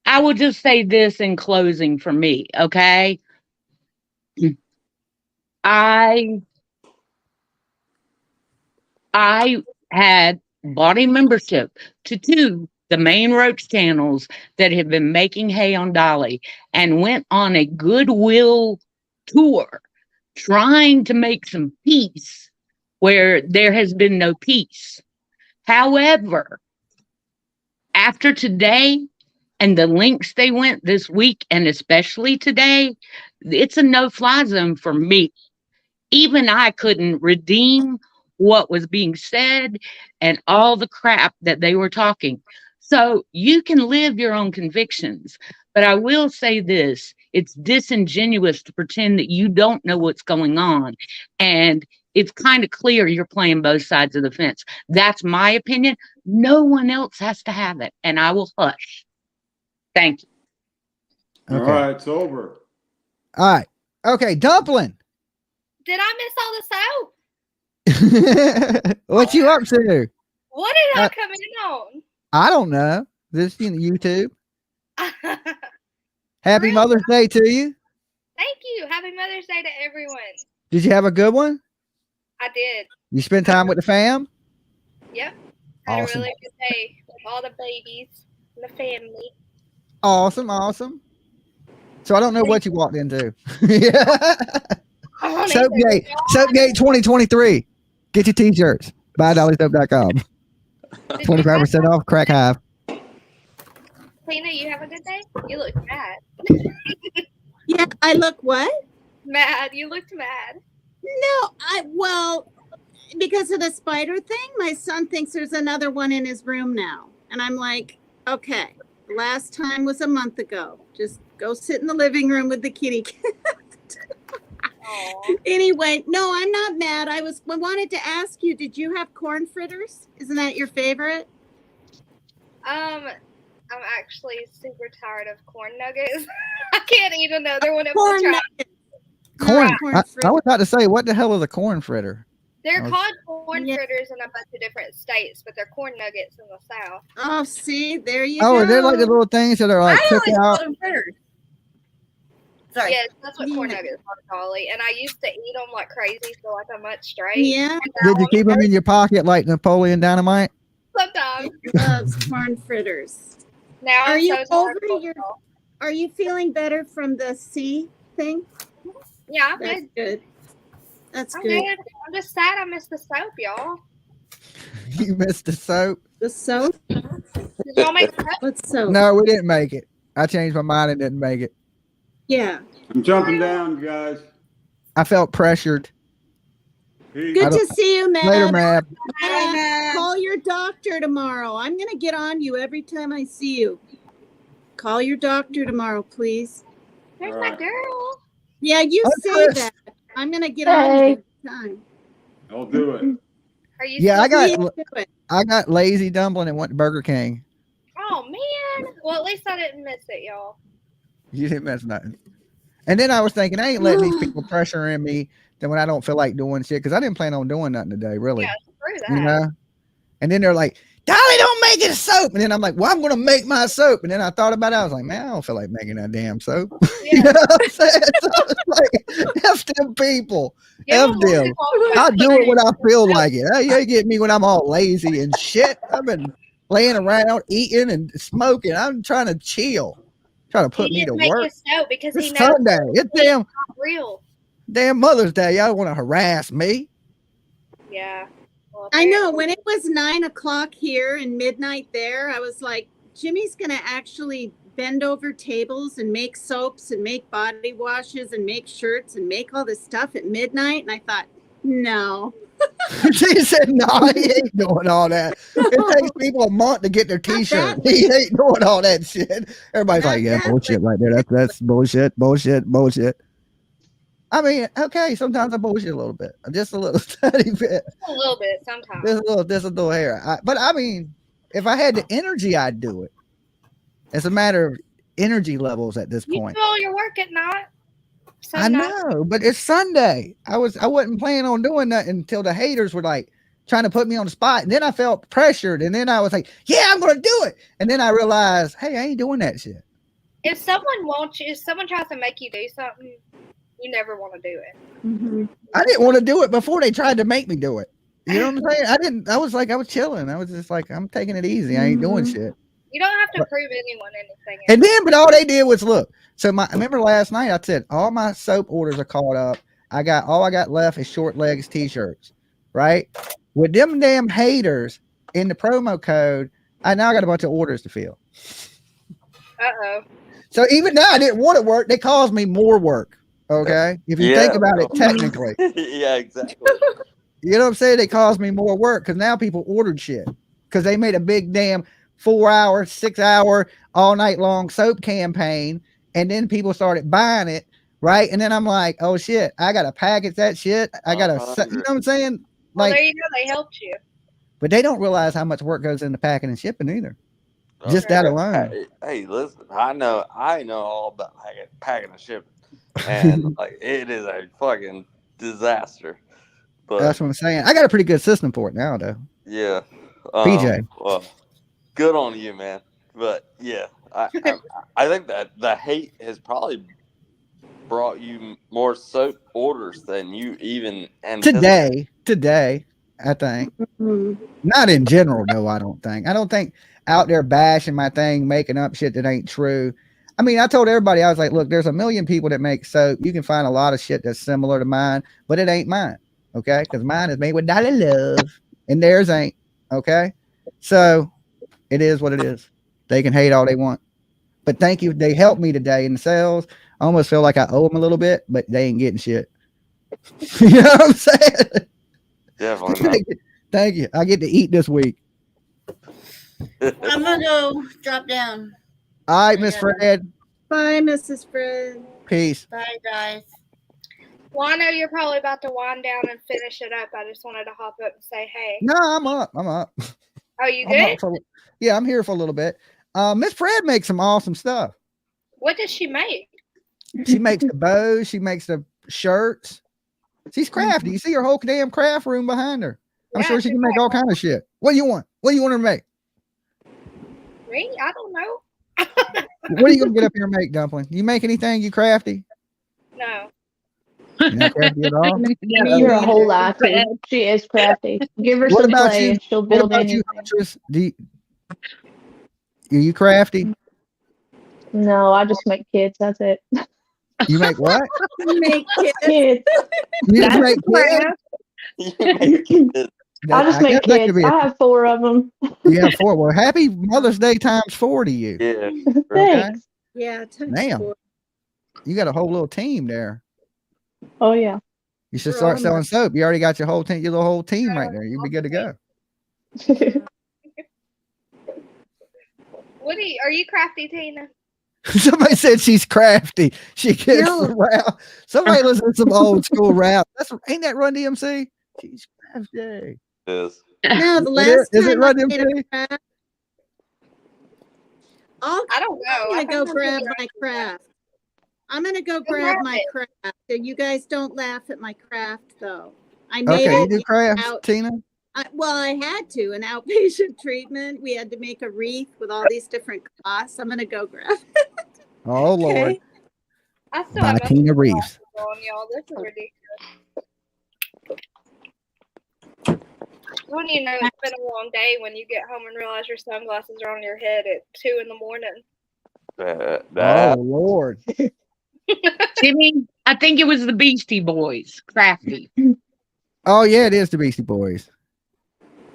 I will just say this in closing for me, okay? I had bought a membership to the main roach channels that have been making hay on Dolly, and went on a goodwill tour trying to make some peace where there has been no peace. However, after today and the links they went this week, and especially today, it's a no-fly zone for me. Even I couldn't redeem what was being said and all the crap that they were talking. So you can live your own convictions, but I will say this: it's disingenuous to pretend that you don't know what's going on. And it's kind of clear you're playing both sides of the fence. That's my opinion. No one else has to have it. And I will hush. Thank you. Okay. All right, it's over. All right. Okay, Dumpling. Did I miss all the soap? What you up to? What did I come in on? I don't know. This YouTube. Happy Mother's Day to you. Thank you. Happy Mother's Day to everyone. Did you have a good one? I did. You spent time with the fam? Yep. Had Awesome. a really good day with all the babies and the family. Awesome. So I don't know what you walked into. Soapgate 2023. Get your t-shirts. BuyDollySoap.com. 25% off Crack Hive. Tina, you have a good day? You look mad. Yeah, I look what? Mad. You looked mad. No, because of the spider thing, my son thinks there's another one in his room now. And I'm like, okay, last time was a month ago. Just go sit in the living room with the kitty cat. Anyway, no, I'm not mad. I wanted to ask you, did you have corn fritters? Isn't that your favorite? I'm actually super tired of corn nuggets. I can't eat another one of corn the nuggets. Corn. I was about to say, what the hell is a corn fritter? They're called corn fritters in a bunch of different states, but they're corn nuggets in the South. Oh, see, there you go. Oh, they're like the little things that are like cooked out. Sorry. Yes, that's what corn nuggets are, Dolly. And I used to eat them like crazy for like a month straight. Yeah. Did you keep them in your pocket like Napoleon Dynamite? Sometimes. Loves corn fritters. Now are you Are you feeling better from the C thing? Yeah, I'm That's good. That's I'm good. I'm just sad I missed the soap, y'all. You missed the soap? The soap? Did y'all make soap? What soap? No, we didn't make it. I changed my mind and didn't make it. Yeah. I'm jumping down, guys. I felt pressured. Good to see you, Matt. Later, Matt. Call your doctor tomorrow. I'm going to get on you every time I see you. Call your doctor tomorrow, please. There's my girl. Yeah, you say that. I'm going to get on you every time. I'll do it. Are you? Yeah, still I got lazy dumpling and went to Burger King. Oh man. Well, at least I didn't miss it, y'all. You didn't miss nothing. And then I was thinking, I ain't letting these people pressuring me that when I don't feel like doing shit, because I didn't plan on doing nothing today, really. Yeah, screw that. You know? And then they're like, Dolly, don't make it soap. And then I'm like, well, I'm going to make my soap. And then I thought about it. I was like, man, I don't feel like making that damn soap. Yeah. You know what I'm saying? So it's like, F them people. F them. I'll do it when I feel like it. You get me when I'm all lazy and shit. I've been laying around eating and smoking. I'm trying to chill. Trying to put me to work. Soap because It's Sunday. It's damn real. Damn Mother's Day. Y'all want to harass me? Yeah. Well, I know. When it was 9 o'clock here and midnight there, I was like, Jimmy's going to actually bend over tables and make soaps and make body washes and make shirts and make all this stuff at midnight. And I thought, no. She said, no, he ain't doing all that. It takes people a month to get their t-shirt. He ain't doing all that shit. Everybody's like, yeah, bullshit right there. That's bullshit. I mean, okay, sometimes I bullshit a little bit. Just a little tiny bit. A little bit sometimes. Just a little hair. But I mean, if I had the energy, I'd do it. It's a matter of energy levels at this point. You do all your work at night. I know, but it's Sunday. I wasn't planning on doing that until the haters were like trying to put me on the spot. And then I felt pressured. And then I was like, yeah, I'm going to do it. And then I realized, hey, I ain't doing that shit. If someone tries to make you do something, you never want to do it. Mm-hmm. I didn't want to do it before they tried to make me do it. You know what I'm saying? I was chilling. I was just like, I'm taking it easy. I ain't doing shit. You don't have to prove anyone anything. And then, but all they did was look. So I remember last night I said all my soap orders are caught up. All I got left is short legs t-shirts, right? With them damn haters in the promo code, I now got a bunch of orders to fill. Uh-oh. So even now I didn't want to work. They caused me more work. Okay. If you think about it technically. Yeah, exactly. You know what I'm saying? They caused me more work because now people ordered shit because they made a big damn 4-hour, 6-hour, all night long soap campaign. And then people started buying it. Right. And then I'm like, oh shit, I got to package that shit. I got to, you know what I'm saying? Well, there you go. They helped you. But they don't realize how much work goes into packing and shipping either. Just that alone. Hey, listen, I know all about packing and shipping. And like it is a fucking disaster. But that's what I'm saying. I got a pretty good system for it now, though. Yeah. PJ. Well, good on you, man. But yeah, I think that the hate has probably brought you more soap orders than you even anticipated. Today, I think. Not in general, though, I don't think out there bashing my thing, making up shit that ain't true. I mean, I told everybody, I was like, look, there's a million people that make soap. You can find a lot of shit that's similar to mine, but it ain't mine. Okay. Because mine is made with dolly love and theirs ain't. Okay. So it is what it is. They can hate all they want. But thank you. They helped me today in the sales. I almost feel like I owe them a little bit, but they ain't getting shit. You know what I'm saying? Definitely. Thank you. I get to eat this week. I'm going to go drop down. All right, Miss Fred. Bye, Mrs. Fred. Peace. Bye, guys. Well, I know you're probably about to wind down and finish it up. I just wanted to hop up and say, hey. No, I'm up. Oh, you good? Yeah, I'm here for a little bit. Miss Fred makes some awesome stuff. What does she make? She makes the bows. She makes the shirts. She's crafty. You see her whole damn craft room behind her. I'm sure she can make all kind of shit. What do you want? What do you want her to make? Me? I don't know. What are you gonna get up here and make, Dumpling? You make anything? You crafty? No. You're not crafty at all? You're a whole lot. She is crafty. Give her some clay and she'll build anything. Are you crafty? No, I just make kids. That's it. You make what? Make kids. You just make kids? I just make kids. I have 4 of them. You have 4. Well, happy Mother's Day times 4 to you. Yeah. Thanks. Yeah. Damn. 4. You got a whole little team there. Oh yeah. You should start selling soap. You already got your whole team, right there. You'd be good to go. Are you crafty, Tina? Somebody said she's crafty. She gets around. Somebody listen to some old school rap. Ain't that Run DMC? She's crafty. is. No, the last Is it time I Run made a DMC? craft. I don't know. I'm gonna go grab my craft. I'm gonna go grab my craft. So you guys don't laugh at my craft, though. I made Okay, you it do crafts, Tina? well, I had to an outpatient treatment. We had to make a wreath with all these different cloths. I'm gonna go grab it. Oh Lord. I still By have nothing Tina Reeves. on, y'all. This is ridiculous. When you know it's been a long day when you get home and realize your sunglasses are on your head at 2 a.m. Oh Lord. Jimmy, I think it was the Beastie Boys. Crafty. Oh yeah, it is the Beastie Boys.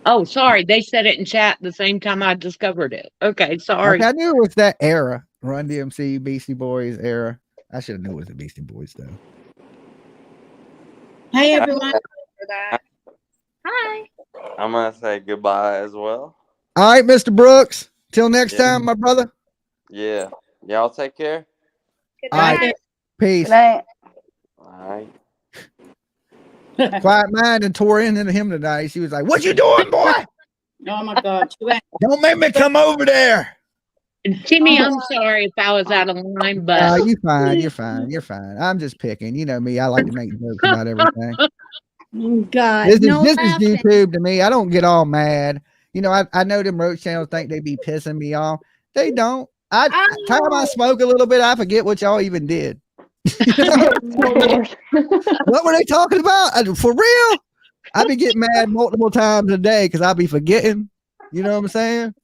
Oh, sorry. They said it in chat the same time I discovered it. Okay, sorry. Okay, I knew it was that era. Run DMC, Beastie Boys era. I should have knew it was the Beastie Boys though. Hey everyone. For that. Hi. I'm gonna say goodbye as well. All right, Mr. Brooks. Till next time, my brother. Yeah. Y'all take care. Good All right. night. Peace. All right. Quiet Mind and tore into him tonight. She was like, "What you doing, boy? Oh my God. Don't make me come over there." Jimmy, I'm sorry if I was out of line, but You're fine. You're fine. You're fine. I'm just picking. You know me. I like to make jokes about everything. God. This No is laughing. YouTube to me. I don't get all mad. You know, I know them roach channels think they be pissing me off. They don't. Time I smoke a little bit, I forget what y'all even did. What were they talking about? For real? I be getting mad multiple times a day because I be forgetting. You know what I'm saying?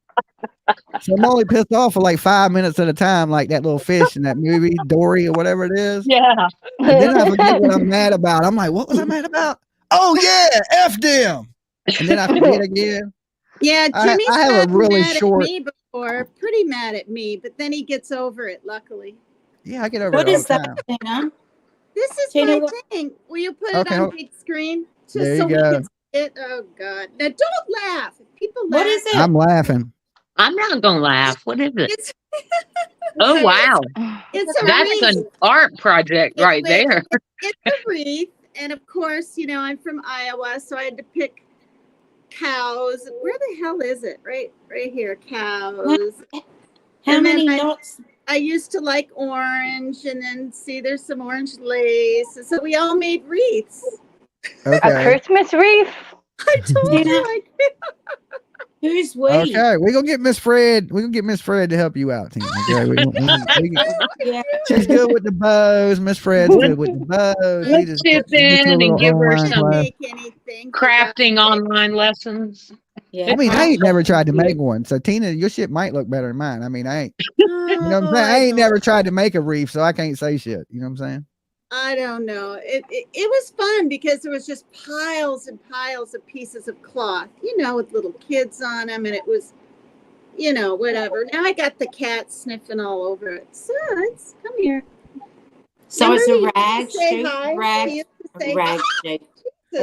So I'm only pissed off for like 5 minutes at a time, like that little fish in that movie, Dory or whatever it is. yeah. And then I forget what I'm mad about. I'm like, what was I mad about? Oh yeah, F them. And then I forget again. Yeah, Jimmy's I have a really mad short. at me before, pretty mad at me, but then he gets over it, luckily. Yeah, I get over it all the time. Tina? This is my thing. Will you put it on big screen? Just There so you we go. can see it. Oh God. Now don't laugh. If people laugh. What is it? I'm laughing. I'm not gonna laugh. What is it? It's Oh okay, wow. it's a That's wreath. an art project right there. It's a wreath. And of course, you know, I'm from Iowa, so I had to pick cows. Where the hell is it? Right here, cows. How many knots? I used to like orange, and then see there's some orange lace. So we all made wreaths. Okay. A Christmas wreath? I told you. Who's we? Okay, we're gonna get Miss Fred. We're gonna get Miss Fred to help you out, Tina. Okay? Yeah. She's good with the bows. Miss Fred's good with the bows. Let's chip in and give her some crafting online lessons. Yeah. I mean, I ain't never tried to make one. So Tina, your shit might look better than mine. I mean, I ain't. You know what I'm saying? I ain't never tried to make a reef, so I can't say shit. You know what I'm saying? I don't know. It was fun because there was just piles and piles of pieces of cloth, you know, with little kids on them, and it was, you know, whatever. Now I got the cat sniffing all over it. So it's come here. So it's a rag shape. A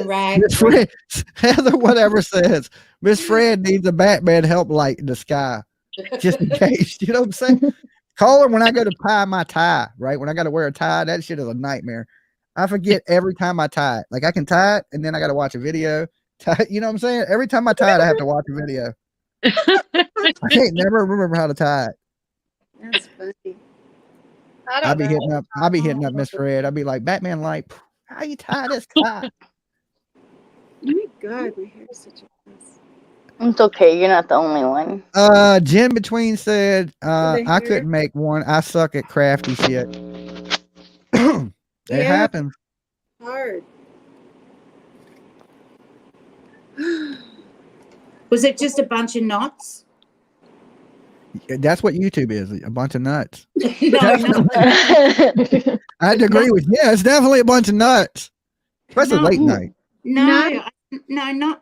rag. Miss Fred, Heather, whatever says, Miss Fred needs a Batman help light in the sky, just in case. You know what I'm saying? Call her when I go to tie my tie, right? When I got to wear a tie, that shit is a nightmare. I forget every time I tie it. Like I can tie it and then I got to watch a video. You know what I'm saying? Every time I tie it, I have to watch a video. I can't never remember how to tie it. That's funny. I'll be hitting up Miss Fred. I'll be like, Batman light, how you tie this tie? Oh my God, my hair is such a mess. It's okay. You're not the only one. Jim Between said, I couldn't make one. I suck at crafty shit. It happens. Hard. Was it just a bunch of knots? That's what YouTube is, a bunch of nuts. No. I had to agree with you. Yeah, it's definitely a bunch of nuts. Especially late night. No, not nuts.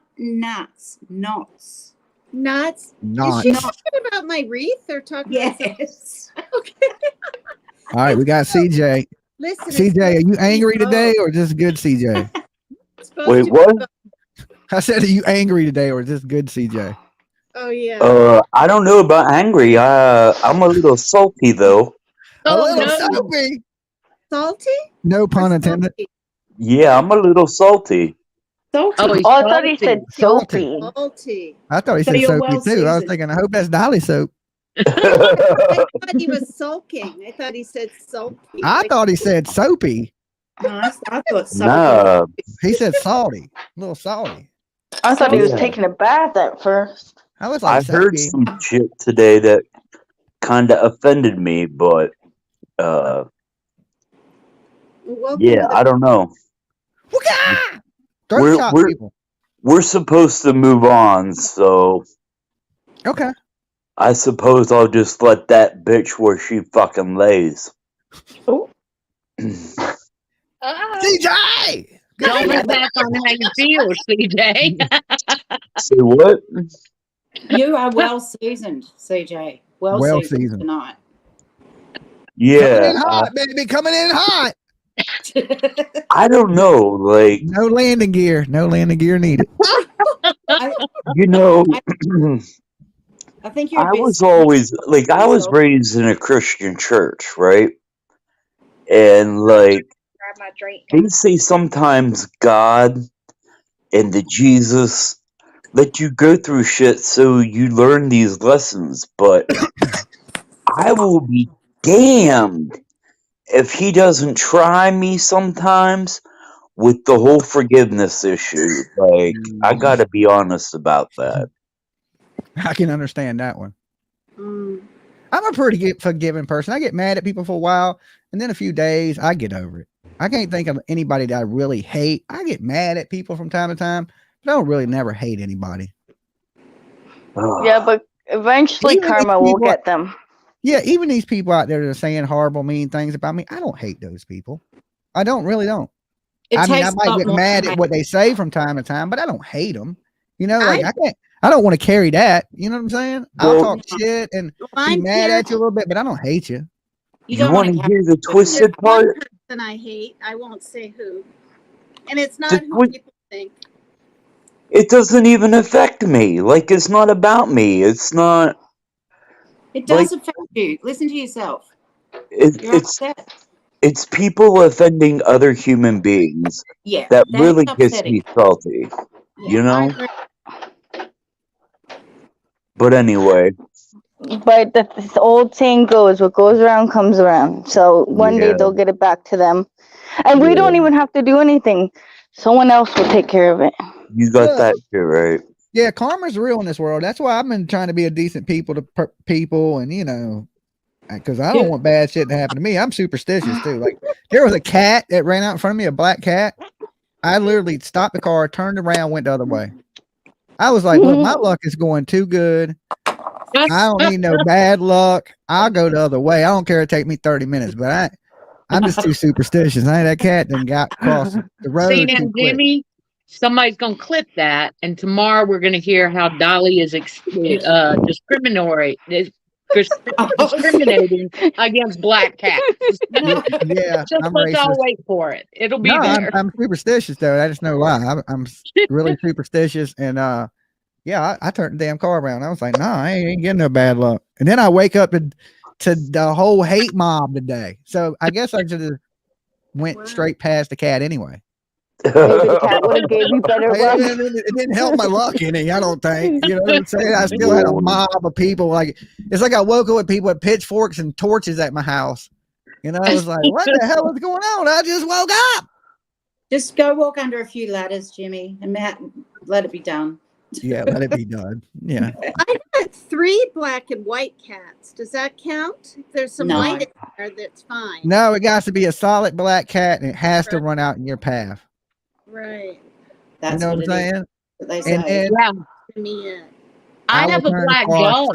Knots. Nuts. Knots. Is she talking about my wreath or talking about Yes. Okay. All right, we got CJ. Listen, CJ, are you angry today or just good CJ? Wait, what? I said, are you angry today or just good CJ? Oh yeah. I don't know about angry. I'm a little salty though. A little soapy. Salty? No pun intended. Yeah, I'm a little salty. Salty. Oh, he's Oh, I thought he salty. said soapy. Salty. I thought he So said you're soapy well too. I was seasoned. thinking, I hope that's Dolly soap. I thought he was sulking. I thought he said salty. I thought he said soapy. No, I thought salty. Nah. He said salty, a little salty. I thought he was Yeah. taking a bath at first. I was like, I heard soapy. some shit today that kind of offended me, but yeah, I don't know. Throat chop people. We're supposed to move on, so Okay. I suppose I'll just let that bitch where she fucking lays. Oh. CJ! Don't look back on how you feel, CJ. Say what? You are well seasoned, CJ. Well seasoned tonight. Yeah, Coming in hot, baby. Coming in hot. I don't know, like No landing gear. No landing gear needed. you know, I think you're. I was always like I was raised in a Christian church, right? And like Grab my drink. they say sometimes God and the Jesus let you go through shit so you learn these lessons, but I will be damned if he doesn't try me sometimes with the whole forgiveness issue. Like, I gotta be honest about that. I can understand that one. I'm a pretty forgiving person. I get mad at people for a while, and then a few days, I get over it. I can't think of anybody that I really hate. I get mad at people from time to time, but I don't really never hate anybody. Yeah, but eventually Even karma these will people- get them. Yeah, even these people out there that are saying horrible, mean things about me, I don't hate those people. I really don't. I mean, I might get mad at what they say from time to time, but I don't hate them. You know, like I don't want to carry that. You know what I'm saying? I'll talk shit and be mad at you a little bit, but I don't hate you. You want to hear the twisted One part? person I hate. I won't say who, and it's not who people think. It doesn't even affect me. Like, it's not about me. It's not. It does affect you. Listen to yourself. It's people offending other human beings. Yeah, that that's really gets upsetting. me salty. You I know. agree. But anyway. But this old saying goes, what goes around comes around. So one day they'll get it back to them. And we don't even have to do anything. Someone else will take care of it. You got that shit right. Yeah, karma's real in this world. That's why I've been trying to be a decent people to people, and you know, because I don't want bad shit to happen to me. I'm superstitious too. Like there was a cat that ran out in front of me, a black cat. I literally stopped the car, turned around, went the other way. I was like, look, my luck is going too good. I don't need no bad luck. I'll go the other way. I don't care. It take me 30 minutes, but I'm just too superstitious. That cat done got across the road. See now, too quick. Jimmy, somebody's gonna clip that, and tomorrow we're gonna hear how Dolly is discriminatory. Discriminating against black cats. Yeah, Just I'm let's all racist. wait for it. It'll be No, there. I'm superstitious though. I just know why. I'm really superstitious, and yeah, I turned the damn car around. I was like, nah, I ain't getting no bad luck. And then I wake up to the whole hate mob today. So I guess I should have went straight past the cat anyway. Maybe the cat would have gave you better luck. It didn't help my luck any, I don't think. You know what I'm saying? I still had a mob of people. Like it's like I woke up with people with pitchforks and torches at my house. You know, I was like, what the hell is going on? I just woke up. Just go walk under a few ladders, Jimmy, and let it be done. Yeah, let it be done. Yeah. I got 3 black and white cats. Does that count? If there's some white in there, that's fine. No, it got to be a solid black cat, and it has to run out in your path. Right. That's you know what I'm saying? They say. I have a black dog.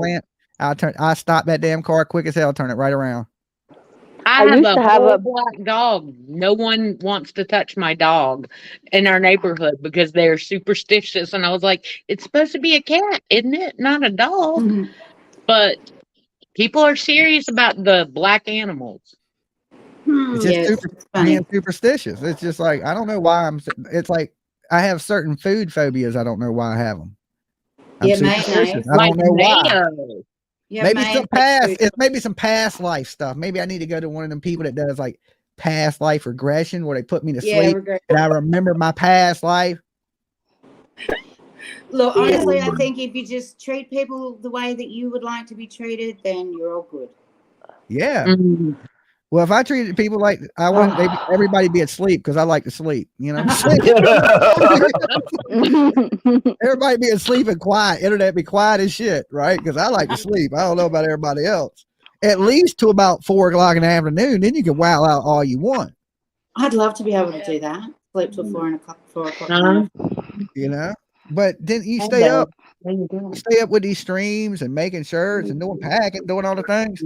I stop that damn car quick as hell, turn it right around. I have a black dog. No one wants to touch my dog in our neighborhood because they're superstitious. And I was like, it's supposed to be a cat, isn't it? Not a dog. Mm-hmm. But people are serious about the black animals. It's just being superstitious. It's just like, I don't know why it's like I have certain food phobias. I don't know why I have them. I'm superstitious. I don't know why. Yeah, maybe some past life stuff. Maybe I need to go to one of them people that does like past life regression where they put me to sleep and I remember my past life. Look, honestly, I think if you just treat people the way that you would like to be treated, then you're all good. Yeah. Mm. Well, if I treated people like I want everybody be asleep because I like to sleep, you know. Everybody be asleep and quiet. Internet be quiet as shit, right? Because I like to sleep. I don't know about everybody else. At least to about 4 o'clock in the afternoon, then you can wow out all you want. I'd love to be able to do that. Sleep till 4 o'clock. You know, but then you stay up with these streams and making shirts and doing packing, doing all the things.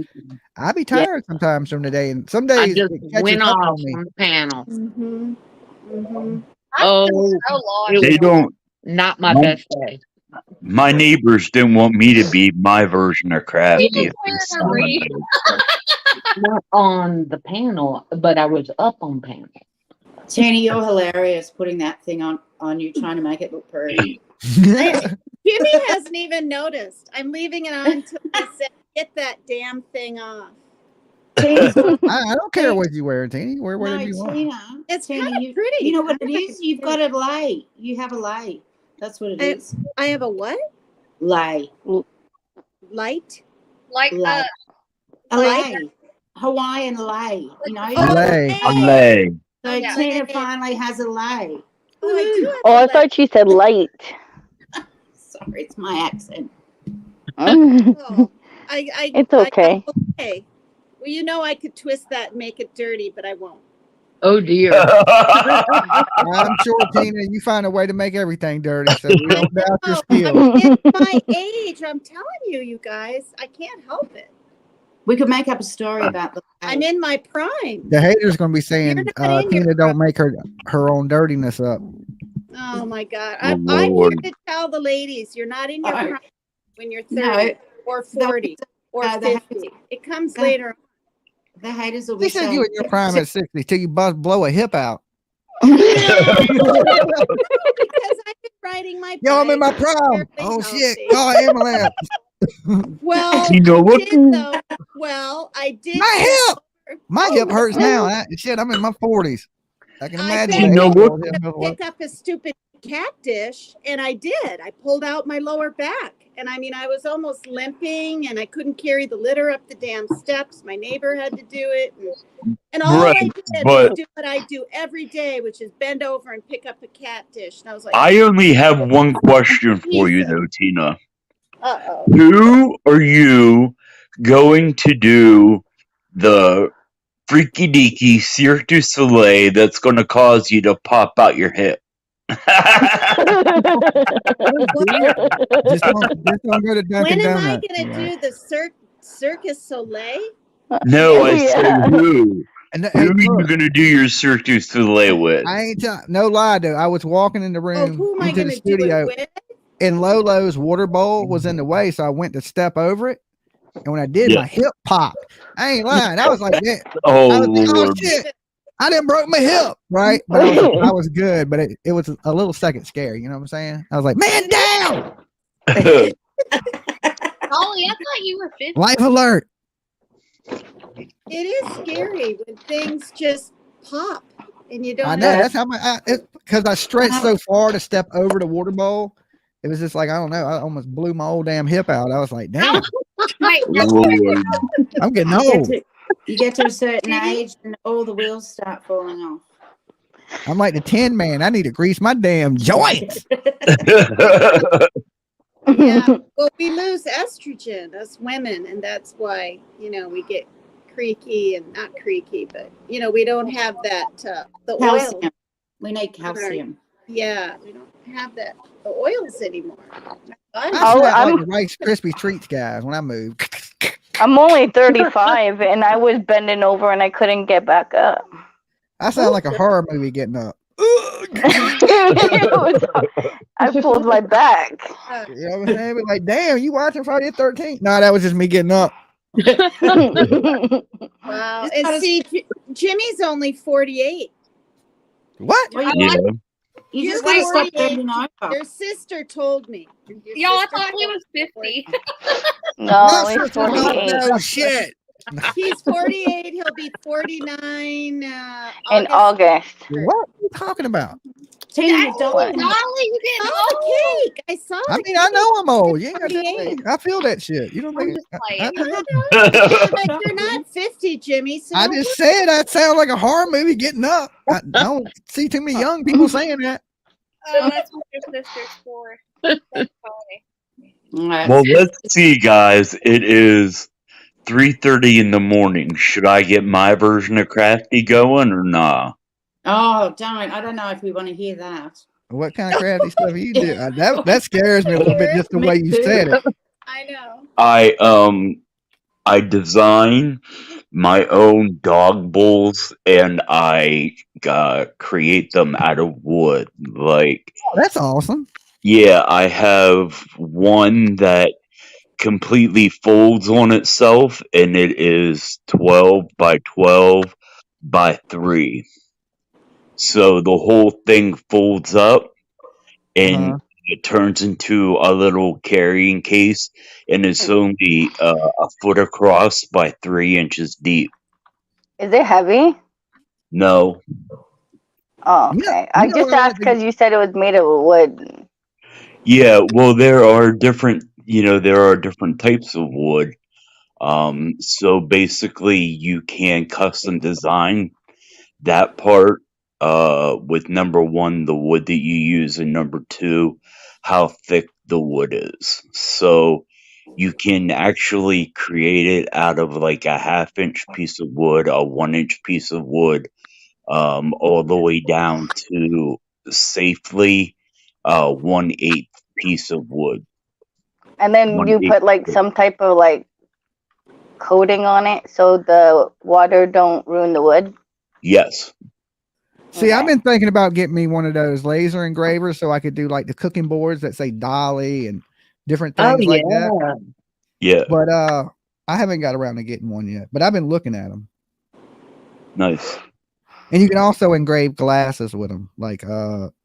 I be tired sometimes from the day, and some I days just it catches went up off on me. on the panel. Oh, It They was don't. not my best day. My neighbors didn't want me to be my version of crafty. Not on the panel, but I was up on panel. Tina, you're hilarious putting that thing on you, trying to make it look pretty. Jimmy hasn't even noticed. I'm leaving it on until I said, "Get that damn thing off." I don't care what you wear, Tina. Wear whatever you want. It's Tina, kind of pretty. You know what it is? You've got a lay. You have a lay. That's what it is. I have a what? Lay. Light? Like lay. A Like- lay. Hawaiian lay. You know? Lay. So Tina finally has a lay. Oh, I thought she said light. Sorry, it's my accent. It's okay. Okay. Well, you know I could twist that and make it dirty, but I won't. Oh dear. I'm sure, Tina, you find a way to make everything dirty, so we don't doubt your skills. It's my age. I'm telling you, you guys, I can't help it. We could make up a story about the I'm in my prime. The haters gonna be saying Tina don't make her own dirtiness up. Oh my God. Oh, I'm here Lord. to tell the ladies you're not in your prime when you're 30 No. or 40 or No, 50. It comes later on. The haters will They be said saying you in your prime at 60 till you blow a hip out. Because I've been riding my Yo, I'm in my bike, prime. fairly Oh healthy. shit! God, ambulance. Well, You know what? I did though. Well, I did. My hip. My hip hurts now. Shit, I'm in my 40s. I can imagine. You know what? Pick up a stupid cat dish, and I did. I pulled out my lower back, and I mean, I was almost limping, and I couldn't carry the litter up the damn steps. My neighbor had to do it, and all Right, I did was do what I do every day, which is bend over and pick up a cat dish. And I was like, I only have one question for you, though, Tina. uh-oh. Who are you going to do the freaky deaky Cirque du Soleil that's going to cause you to pop out your hip? Just don't go to Dunkin' When am I Donuts. going to do the Circus Soleil? No, I said who. And Who are you going to do your Cirque du Soleil with? I ain't no lie, though. I was walking in the room Who am I into going the to do studio, it with? and Lolo's water bowl was in the way, so I went to step over it. And when I did, Yeah. my hip popped. I ain't lying. I was like, yeah. Oh, I was like, oh Lord. shit. I didn't broke my hip, right? But I was good, but it was a little second scary. You know what I'm saying? I was like, man down. Ollie, I thought you were 50. Life alert. It is scary when things just pop and you don't I know. That's how because I stretched so far to step over the water bowl. It was just like, I don't know. I almost blew my old damn hip out. I was like, damn, Lord. I'm getting old. You get to a certain age and all the wheels start falling off. I'm like the Tin Man. I need to grease my damn joints. Yeah. Well, we lose estrogen as women, and that's why, we get creaky and not creaky, but, we don't have that, the Calcium. oil. We need calcium. Yeah, we don't have the oils anymore. I Oh, snap like the Rice Krispie treats guys when I move. I'm only 35 and I was bending over and I couldn't get back up. I sound like a horror movie getting up. I pulled my back. You know what I'm saying? But like, damn, you watching Friday the 13th? No, that was just me getting up. Wow. And see, Jimmy's only 48. What? Well, Yeah. You just You're gotta stop 48. bending over. Your sister told me. Y'all, I thought he was 50. No, he's 48. No shit. He's 48. He'll be 49 In August. What are you talking about? Tina, your dog. Dolly, you getting Oh, old. the cake. I saw I the mean, I know I'm old. Yeah, 48. I feel that shit. You don't I'm think just I playing. know. But you're not 50, Jimmy. So I don't just worry. said I sound like a horror movie getting up. I don't see too many young people saying that. Oh, that's what your sister's for. That's funny. Well, let's see, guys. It is 3:30 in the morning. Should I get my version of Crafty going or nah? Oh, don't. I don't know if we want to hear that. What kind of crafty stuff you do? That scares me a little bit, just the Me way you too. said it. I know. I design my own dog bowls and I create them out of wood. Like, Oh, that's awesome. yeah, I have one that completely folds on itself and it is 12 by 12 by 3. So the whole thing folds up and it turns into a little carrying case and it's only a foot across by 3 inches deep. Is it heavy? No. Oh, okay. I just asked because you said it was made of wood. Yeah, well, there are different types of wood. So basically, you can custom design that part with number one, the wood that you use, and number two, how thick the wood is. So you can actually create it out of like a 1/2 inch piece of wood, a 1 inch piece of wood, all the way down to safely 1/8 piece of wood. And then you 1/8. put like some type of like coating on it so the water don't ruin the wood. Yes. See, I've been thinking about getting me one of those laser engravers so I could do like the cooking boards that say Dolly and different things like that. Yeah. But I haven't got around to getting one yet. But I've been looking at them. Nice. And you can also engrave glasses with them, like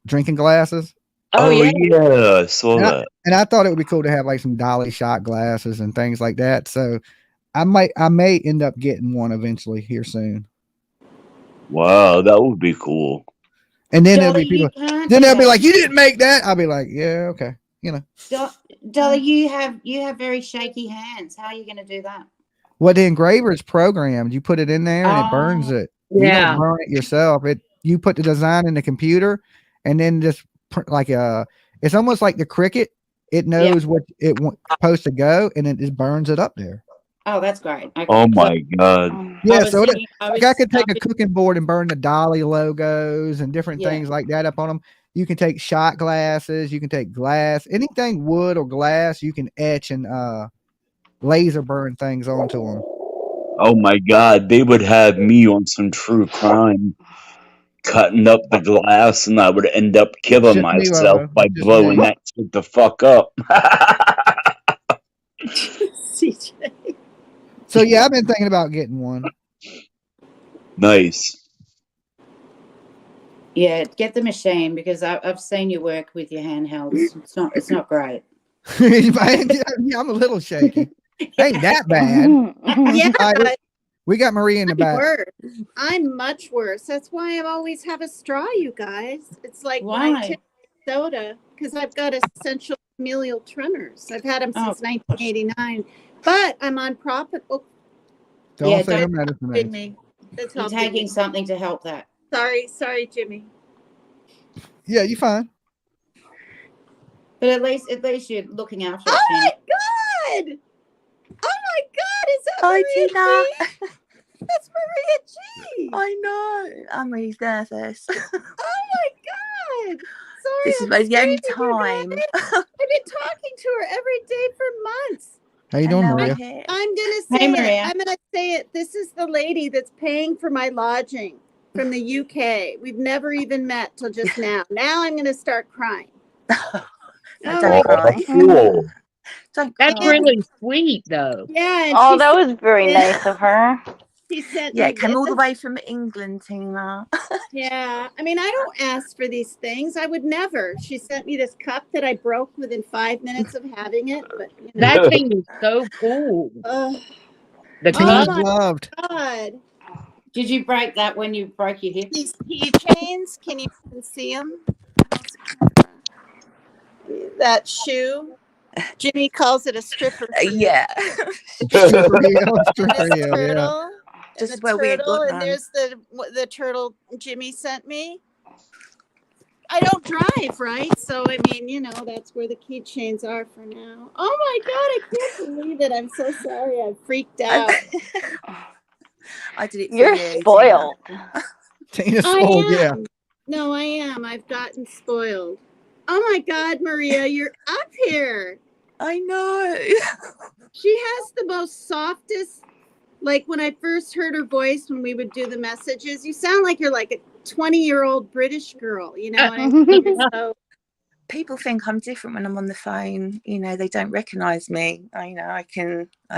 drinking glasses. Oh yeah, I saw that. And I thought it would be cool to have like some Dolly shot glasses and things like that. So I may end up getting one eventually here soon. Wow, that would be cool. And then there'll Dolly, be people. you can't Then do they'll be that. like, "You didn't make that." I'll be like, "Yeah, okay." You know. Dolly, you have very shaky hands. How are you going to do that? Well, the engraver is programmed. You put it in there and it burns it. You Yeah. don't burn it yourself. You put the design in the computer, and then just like it's almost like the Cricut. It knows what it supposed to go, and it just burns it up there. Oh, that's great. Okay. Oh my god. Yeah, so I could take a cooking board and burn the Dolly logos and different things like that up on them. You can take shot glasses, you can take glass, anything wood or glass, you can etch and laser burn things onto them. Oh my god, they would have me on some true crime, cutting up the glass, and I would end up killing Just me, myself Lolo. by Just blowing me. that shit the fuck up. CJ. So yeah, I've been thinking about getting one. Nice. Yeah, get the machine because I've seen you work with your handhelds. It's not great. Yeah, I'm a little shaky. Ain't that bad. Yeah. We got Marie in the back. Worse. I'm much worse. That's why I always have a straw, you guys. It's like Why? my soda because I've got essential familial tremors. I've had them since 1989, but I'm on profit. Oh, Don't say no medicine. helping me. That's You're helping taking me. something to help that. Sorry, Jimmy. Yeah, you fine. But at least you're looking after it. Oh Tina. my God! Oh my God! Is that Hi, Maria Tina. G? That's Maria G. I know. I'm really nervous. Oh my God! Sorry, This is I'm the only screaming, time. you guys. I've been talking to her every day for months. How you doing, And now Maria? I'm here. I'm gonna Hey, say Maria. it. I'm gonna say it. This is the lady that's paying for my lodging from the UK. We've never even met till just now. Now I'm gonna start crying. No, All don't right. cry. Cool. Don't That's cry. really sweet, though. Yeah. And Oh, she that sent was very me- nice of her. She sent Yeah, me it came all the this. way from England, Tina. Yeah. I mean, I don't ask for these things. I would never. She sent me this cup that I broke within 5 minutes of having it. But you know. That thing is so cool. The Oh cup. my Loved. God. Did you break that when you broke your hip? These keychains, can you even see them? That shoe. Jimmy calls it a stripper shoe. Yeah. Stripper heel, And stripper this heel, yeah. turtle. And Just the where we ain't turtle, got and none. there's the turtle Jimmy sent me. I don't drive, right? So I mean, you know, that's where the keychains are for now. Oh my god, I can't believe it. I'm so sorry. I freaked out. I did it for You're you, spoiled. Tina I spoiled, am. yeah. No, I am. I've gotten spoiled. Oh my god, Maria, you're up here. I know. She has the most softest, like when I first heard her voice when we would do the messages, you sound like you're like a 20-year-old British girl, you know what I mean? So people think I'm different when I'm on the phone. You know, they don't recognise me. I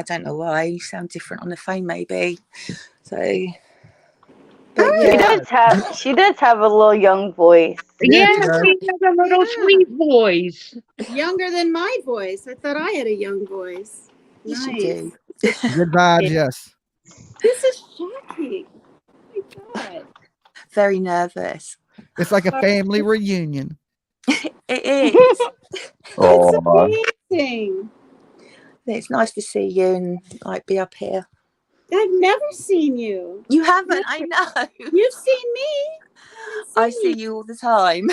don't know why. You sound different on the phone, maybe. So, but yeah. She does have a little young voice. Yeah, she does. she has a little sweet voice. Younger than my voice. I thought I had a young voice. Yes, Nice. you do. Good vibes, yes. This is shocking. Oh my god. Very nervous. It's like a family reunion. It is. It's amazing. It's nice to see you and like be up here. I've never seen you. You haven't, I know. You've seen me. I see you all the time.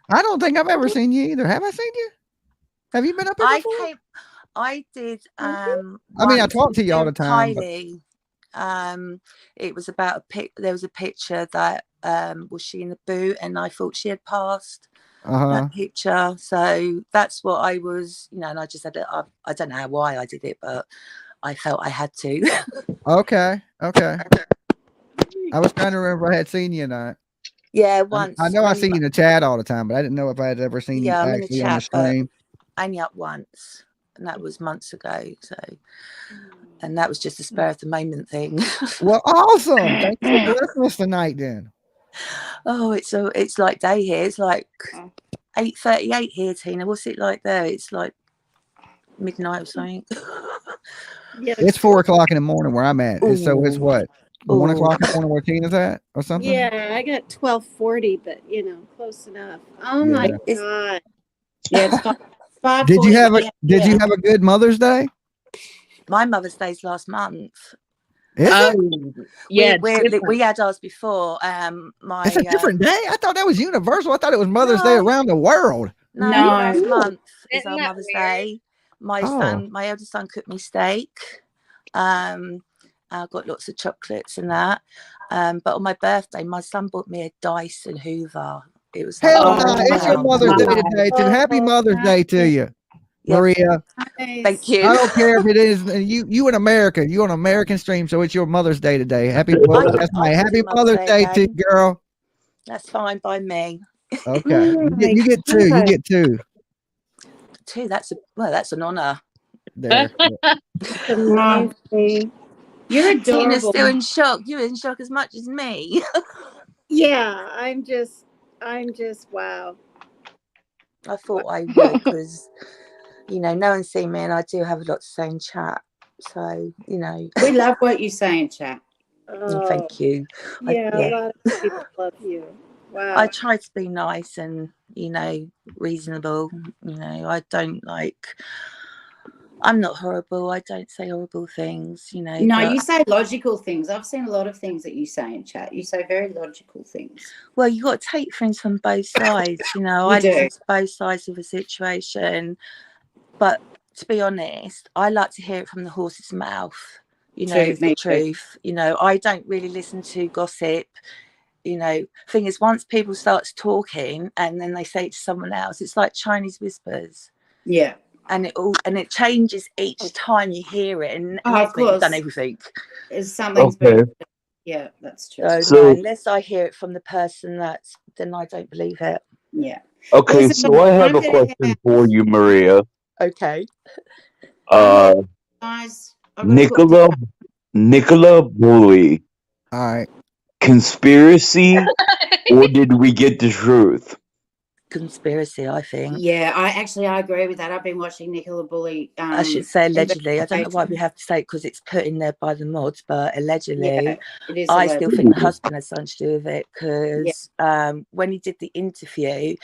I don't think I've ever seen you either. Have I seen you? Have you been up here before? I did. I mean, I talk to you all the time. Kylie. It was about there was a picture that was she in the boot, and I thought she had passed that picture. So that's what I was, you know, and I just said I don't know why I did it, but I felt I had to. Okay. I was trying to remember if I had seen you or not. Yeah, once. I know I see you in the chat all the time, but I didn't know if I had ever seen you I'm actually in the on the chat, stream. Only up once, and that was months ago. So, and that was just a spur of the moment thing. Well, awesome! Thank you for blessing us tonight, then. Oh, it's like day here. It's like 8:38 here, Tina. What's it like there? It's like midnight or something. Yeah, it's 4 o'clock in the morning where I'm at. So it's what 1 o'clock in the morning where Tina's at, or something. Yeah, I got 12:40, but you know, close enough. Oh my god! Yeah, it's 5:40. Did you have a good Mother's Day? My Mother's Day's last month. Is it? Yeah, we had ours before. It's a different day. I thought that was universal. I thought it was Mother's Day around the world. No, last month is our Mother's Day. My eldest son cooked me steak. I got lots of chocolates and that. But on my birthday, my son bought me a Dyson Hoover. It was it's your Mother's Day today too. Happy Mother's Day to you, Maria. Thank you. I don't care if it is you in America. You on American stream, so it's your Mother's Day today. Happy Mother's Day to you, girl. That's fine by me. Okay, you get two. You get two. Two. That's an honor. There. You're adorable. Tina's still in shock. You're in shock as much as me. Yeah, I'm just wow. I thought I would because, you know, no one's seen me and I do have a lot to say in chat. So, you know. We love what you say in chat. Thank you. Yeah, a lot of people love you. Wow. I try to be nice and, you know, reasonable. You know, I'm not horrible. I don't say horrible things, you know. No, you say logical things. I've seen a lot of things that you say in chat. You say very logical things. Well, you got to take things from both sides, you know. I listen to both sides of a situation. But to be honest, I like to hear it from the horse's mouth, you know, the truth. You know, I don't really listen to gossip. You know, thing is, once people start talking and then they say it to someone else, it's like Chinese whispers. Yeah. And it changes each time you hear it, and of course, you've done everything. It's something's yeah, that's true. So unless I hear it from the person then I don't believe it. Yeah. Okay, so I have a question for you, Maria. Okay. Nicola Bully. All right. Conspiracy, or did we get the truth? conspiracy, I think. Yeah, I agree with that. I've been watching Nicola Bully. I should say allegedly. I don't know why we have to say it because it's put in there by the mods, but allegedly, it is. I still think the husband has something to do with it because when he did the interview,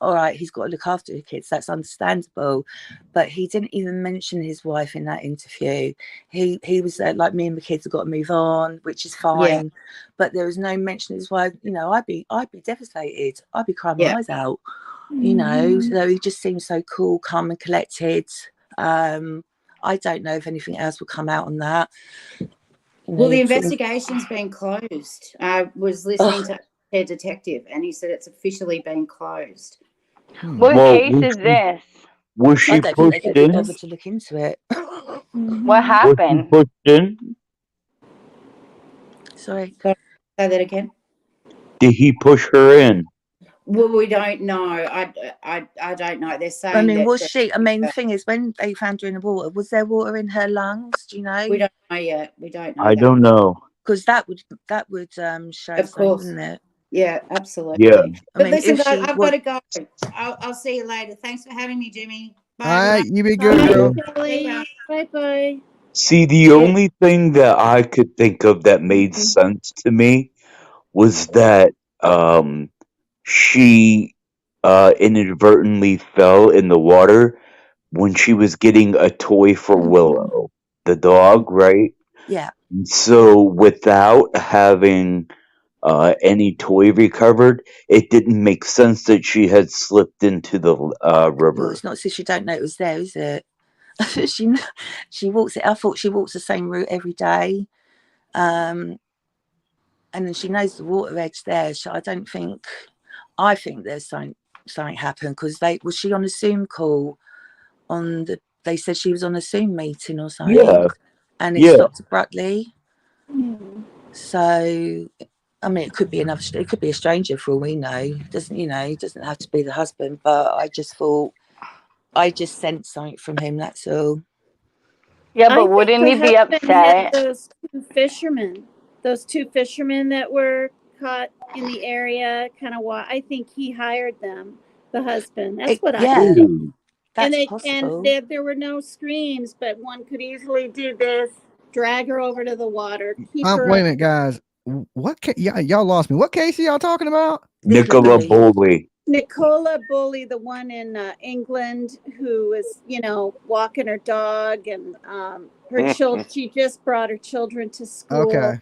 all right, he's got to look after the kids. That's understandable, but he didn't even mention his wife in that interview. He was like, me and the kids have got to move on, which is fine, but there was no mention of his wife. You know, I'd be devastated. I'd be crying my eyes out. You know, so he just seems so cool, calm and collected. I don't know if anything else will come out on that. Well, the investigation's been closed. I was listening to a detective and he said it's officially been closed. What case is this? Was she pushed in? Bother to look into it. What happened? Was she pushed in? Sorry. Say that again. Did he push her in? Well, we don't know. I don't know. They're saying. I mean, was she? I mean, the thing is, when they found her in the water, was there water in her lungs? Do you know? We don't know yet. We don't know. I don't know. Because that would show. Of course, wouldn't it? Yeah, absolutely. Yeah. But listen, guys, I've got to go. I'll see you later. Thanks for having me, Jimmy. Bye. All right, you be good, girl. Bye. See, the only thing that I could think of that made sense to me was that she inadvertently fell in the water when she was getting a toy for Willow, the dog, right? Yeah. So without having any toy recovered, it didn't make sense that she had slipped into the river. Well, it's not as if she don't know it was there, is it? she walks it. I thought she walks the same route every day, and then she knows the water edge there. So I think there's something happened because was she on a Zoom call they said she was on a Zoom meeting or something. Yeah. And it stopped abruptly. So I mean, it could be a stranger for all we know. It doesn't have to be the husband, but I just sensed something from him, that's all. Yeah, but wouldn't he be upset? Those two fishermen that were caught in the area, I think he hired them, the husband. That's what I think. That's possible. And there were no screams, but one could easily do this, drag her over to the water, keep her. Wait a minute, guys. What y'all lost me. What case are y'all talking about? Nicola Bully. Nicola Bully, the one in England who was, walking her dog and her children. She just brought her children to school. Okay.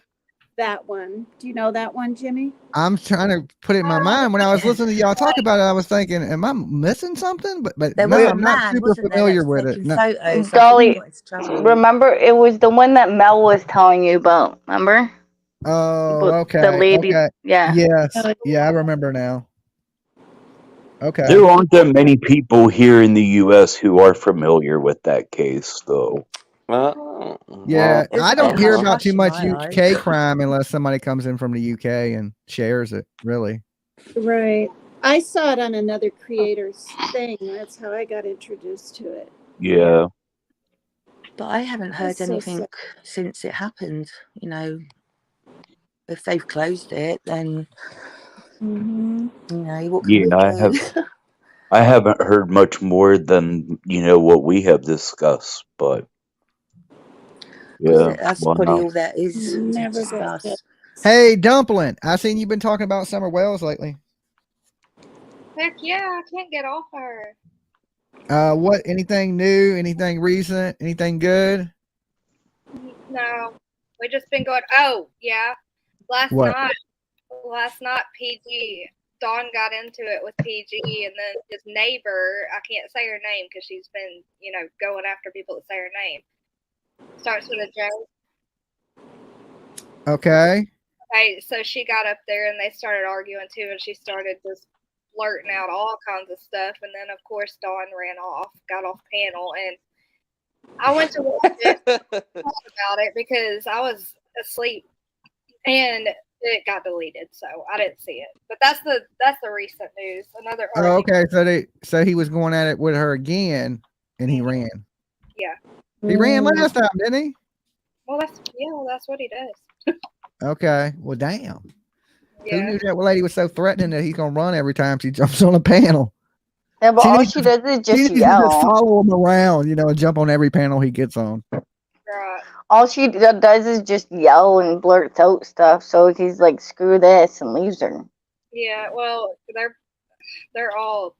That one. Do you know that one, Jimmy? I'm trying to put it in my mind. When I was listening to y'all talk about it, I was thinking, am I missing something? But no, I'm not super familiar with it. No. Dolly, remember it was the one that Mel was telling you about, remember? Oh, okay. The lady, okay. yeah. Yes. Yeah, I remember now. Okay. There aren't that many people here in the U.S. who are familiar with that case, though. Yeah, I don't hear about too much UK crime unless somebody comes in from the UK and shares it, really. Right. I saw it on another creator's thing. That's how I got introduced to it. Yeah. But I haven't heard anything since it happened. If they've closed it, then what can we do? I haven't heard much more than what we have discussed, but yeah, that's probably all that is to discuss. Hey, Dumpling, I seen you've been talking about summer whales lately. Heck yeah, I can't get off her. What? Anything new? Anything recent? Anything good? No, we just been going. Oh yeah, last night PG. Dawn got into it with PG, and then his neighbor, I can't say her name because she's been, going after people that say her name. Starts with a J. Okay. Okay, so she got up there and they started arguing too, and she started just blurting out all kinds of stuff. And then, of course, Dawn got off panel, and I went to watch it, talk about it because I was asleep, and it got deleted, so I didn't see it. But that's the recent news. Another. Oh, okay. So he was going at it with her again, and he ran. Yeah. He ran last time, didn't he? Well, that's what he does. Okay. Well, damn. Who knew that lady was so threatening that he's gonna run every time she jumps on a panel? Yeah, but all she does is just She yell. just follow him around, and jump on every panel he gets on. Right. All she does is just yell and blurts out stuff. So he's like, "Screw this," and leaves her. Yeah, well, they're all.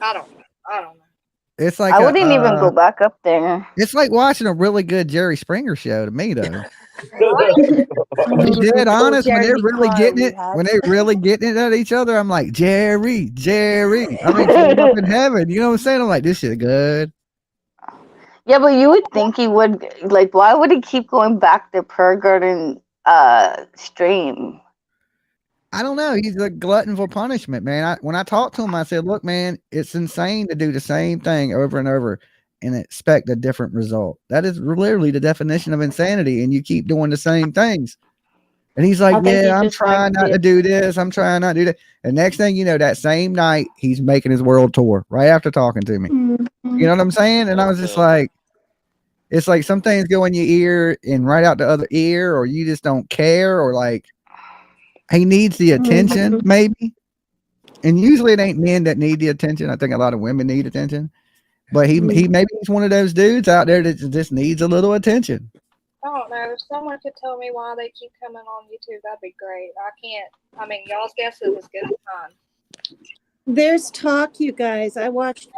I don't know. It's like I wouldn't even go back up there. It's like watching a really good Jerry Springer show to me, though. To be dead honest, when they're really getting it, at each other, I'm like, Jerry. I mean, from up in heaven, you know what I'm saying? I'm like, this shit good. Yeah, but you would think he would, like, why would he keep going back to Prayer Garden stream? I don't know. He's a glutton for punishment, man. When I talked to him, I said, look, man, it's insane to do the same thing over and over and expect a different result. That is literally the definition of insanity, and you keep doing the same things. And he's like, yeah, I'm trying not to do this. I'm trying not to do that. And next thing you know, that same night, he's making his world tour right after talking to me. You know what I'm saying? And I was just like, it's like some things go in your ear and right out the other ear, or you just don't care, or like he needs the attention, maybe. And usually it ain't men that need the attention. I think a lot of women need attention. But he maybe he's one of those dudes out there that just needs a little attention. I don't know. If someone could tell me why they keep coming on YouTube, that'd be great. I can't. I mean, y'all's guess is as good as mine. There's talk, you guys. I watched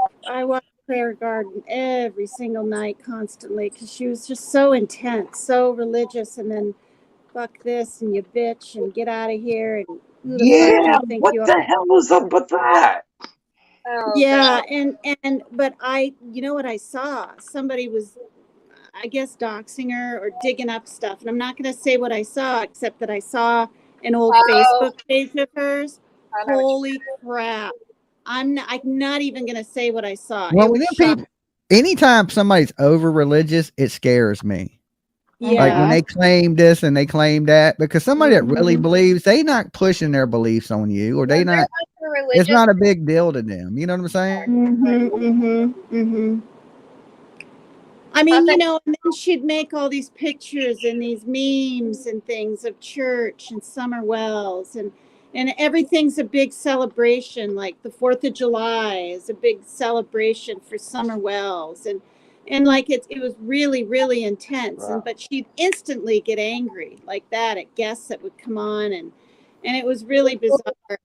Prayer Garden every single night, constantly, because she was just so intense, so religious, and then fuck this and you bitch and get out of here and who the fuck do you think what you the are? hell was up with that? Oh, Yeah, God. but you know what I saw? Somebody was, I guess, doxing her or digging up stuff, and I'm not going to say what I saw, except that I saw an old Facebook page of hers. Holy crap! I'm not even going to say what I saw. Well, anytime somebody's over religious, it scares me. Yeah. Like when they claim this and they claim that, because somebody that really believes, they not pushing their beliefs on you, or they not. It's not a big deal to them. You know what I'm saying? I mean, and then she'd make all these pictures and these memes and things of church and summer wells, and everything's a big celebration. Like the 4th of July is a big celebration for summer wells, and like it was really, really intense. Wow. But she'd instantly get angry like that at guests that would come on, and it was really bizarre. I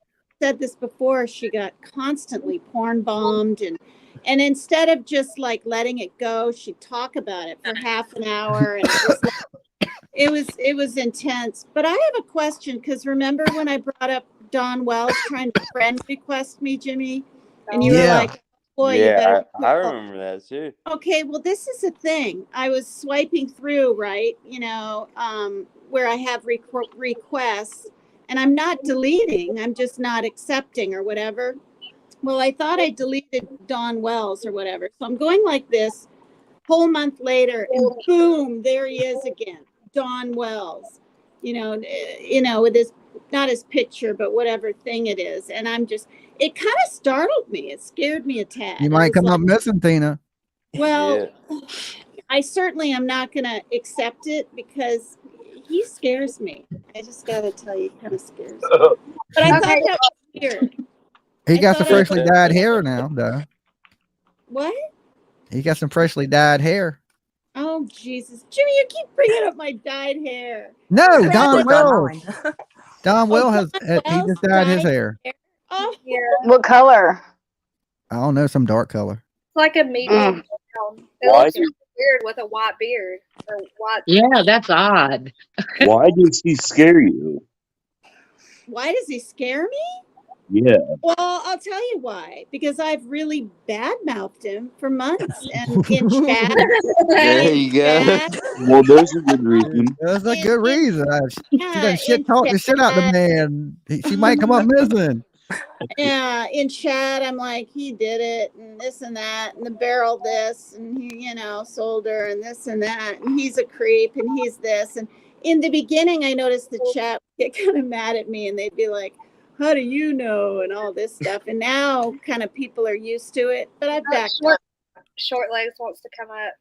said this before, she got constantly porn bombed, and instead of just like letting it go, she'd talk about it for half an hour, and it was intense. But I have a question, because remember when I brought up Don Wells trying to friend request me, Jimmy, and you were like, boy, you better. I remember that too. Okay, well, this is the thing. I was swiping through, right? Where I have requests, and I'm not deleting. I'm just not accepting or whatever. Well, I thought I deleted Don Wells or whatever. So I'm going like this, whole month later, and boom, there he is again, Don Wells. With his, not his picture, but whatever thing it is. And it kind of startled me. It scared me a tad. You might come up missing, Tina. Well, I certainly am not going to accept it, because he scares me. I just got to tell you, he kind of scares me. But I thought that was weird. He got some freshly dyed hair now, though. What? He got some freshly dyed hair. Oh, Jesus. Jimmy, you keep bringing up my dyed hair. No, Don Wells. Don Wells he just dyed his hair. Oh, yeah. What color? I don't know, some dark color. It's like a medium brown. It looks really weird with a white beard. Or white. Yeah, that's odd. Why does he scare you? Why does he scare me? Yeah. Well, I'll tell you why. Because I've really badmouthed him for months, and in chat. There you go. Well, there's a good reason. That's a good reason. She done talk the shit out of the man. She might come up missing. Yeah, in chat, I'm like, he did it, and this and that, and the barrel this, and he, sold her, and this and that, and he's a creep, and he's this. And in the beginning, I noticed the chat would get kind of mad at me, and they'd be like, how do you know, and all this stuff. And now kind of people are used to it, but I've backed up. Short Legs wants to come up.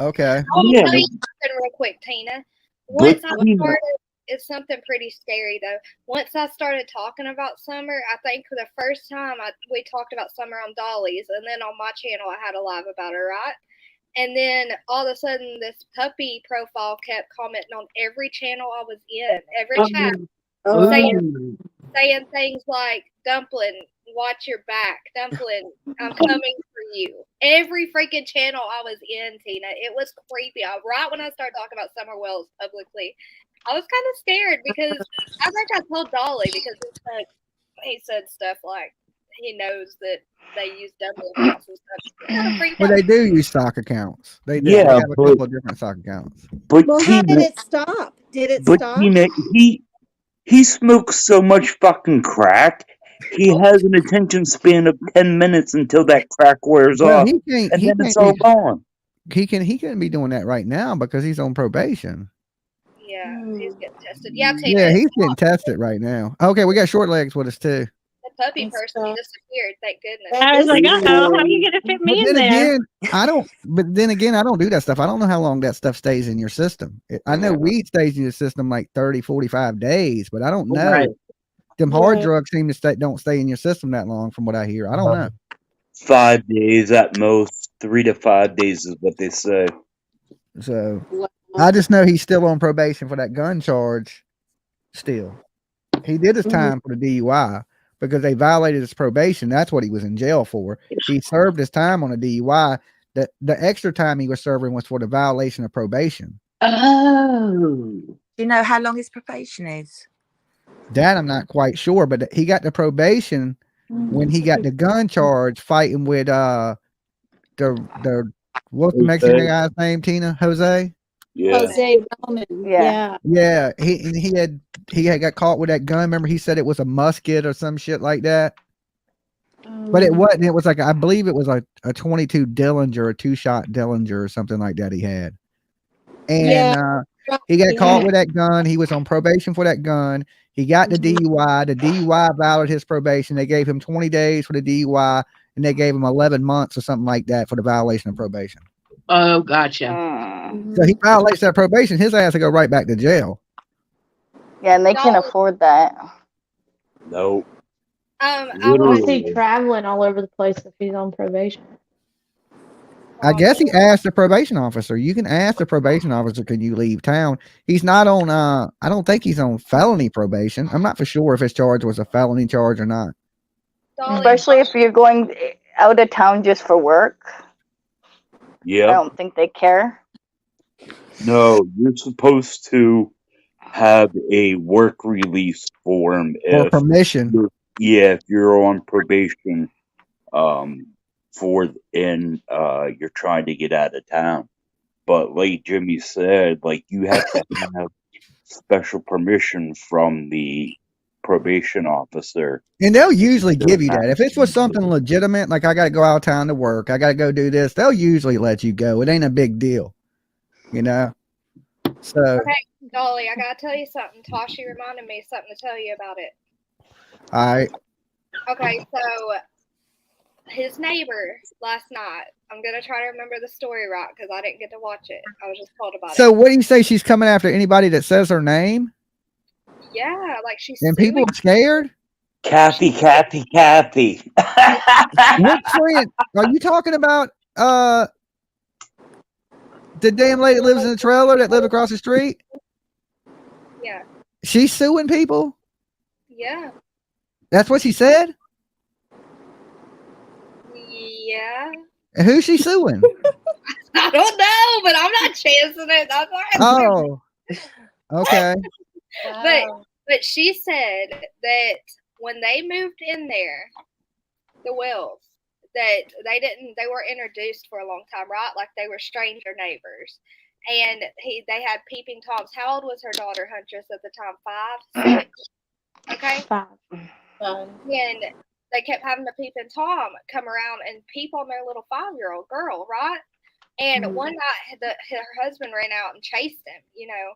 Okay. I'll tell you something real quick, Tina. Once I started it's something pretty scary though. Once I started talking about summer, I think for the first time we talked about summer on Dolly's, and then on my channel I had a live about her, right? And then all of a sudden this puppy profile kept commenting on every channel I was in, every chat, saying things like, Dumpling, watch your back. Dumpling, I'm coming for you. Every freaking channel I was in, Tina. It was creepy. Right when I started talking about Summer Wells publicly, I was kind of scared because I think I told Dolly because he said stuff like he knows that they use double accounts and stuff. Kind of freaked Well, out. they do use stock accounts. They do. Yeah, They have a couple of different stock accounts. But Well, how did it stop? Did it stop? Tina, he smokes so much fucking crack. He has an attention span of 10 minutes until that crack wears Well, off, he can't. and He then can't it's all be. gone. He can't be doing that right now because he's on probation. Yeah, he's getting tested. Yeah, Tina. Yeah, he's getting tested right now. Okay, we got short legs with us too. The puppy person, he disappeared. Thank goodness. I was like, how are you gonna fit But me in then there? again, I don't. But then again, I don't do that stuff. I don't know how long that stuff stays in your system. I know weed stays in your system like 30, 45 days, but I don't know. Right. Them hard drugs seem to don't stay in your system that long, from what I hear. I don't know. 5 days at most. 3 to 5 days is what they say. So I just know he's still on probation for that gun charge. Still, he did his time for the DUI because they violated his probation. That's what he was in jail for. He served his time on a DUI. The extra time he was serving was for the violation of probation. Oh. Do you know how long his probation is? That I'm not quite sure, but he got the probation when he got the gun charge fighting with the what's the Mexican guy's name, Tina? Jose? Yeah. Jose Roman. Yeah. Yeah, he had got caught with that gun. Remember, he said it was a musket or some shit like that. But it wasn't. It was like, I believe it was like a 22 Dillinger, a 2-shot Dillinger or something like that he had. And he got caught with that gun. He was on probation for that gun. He got the DUI. The DUI violated his probation. They gave him 20 days for the DUI, and they gave him 11 months or something like that for the violation of probation. Oh, gotcha. So he violates that probation. His ass will go right back to jail. Yeah, and they can't afford that. No. I want to see traveling all over the place if he's on probation. I guess he asked the probation officer. You can ask the probation officer, can you leave town? He's not on, I don't think he's on felony probation. I'm not for sure if his charge was a felony charge or not. Especially if you're going out of town just for work. Yeah. I don't think they care. No, you're supposed to have a work release form Or permission. If you're on probation, you're trying to get out of town. But like Jimmy said, like you have to have special permission from the probation officer. And they'll usually give you that. If it's for something legitimate, like I got to go out of town to work, I got to go do this, they'll usually let you go. It ain't a big deal, you know? So. Okay, Dolly, I got to tell you something. Tashi reminded me of something to tell you about it. All right. Okay, so his neighbor last night, I'm going to try to remember the story right because I didn't get to watch it. I was just told about it. So what do you say, she's coming after anybody that says her name? Yeah, like she's and people are scared? Kathy. What friend? Are you talking about the damn lady that lives in the trailer that lives across the street? Yeah. She's suing people? Yeah. That's what she said? Yeah. And who's she suing? I don't know, but I'm not chancing it. That's why Oh. Okay. But she said that when they moved in there, the Wells, that they were introduced for a long time, right? Like they were stranger neighbors. And they had peeping toms. How old was her daughter, Huntress, at the time? 5, 6? Okay. 5. And they kept having the peeping Tom come around and peep on their little 5-year-old girl, right? And one night, her husband ran out and chased him, you know,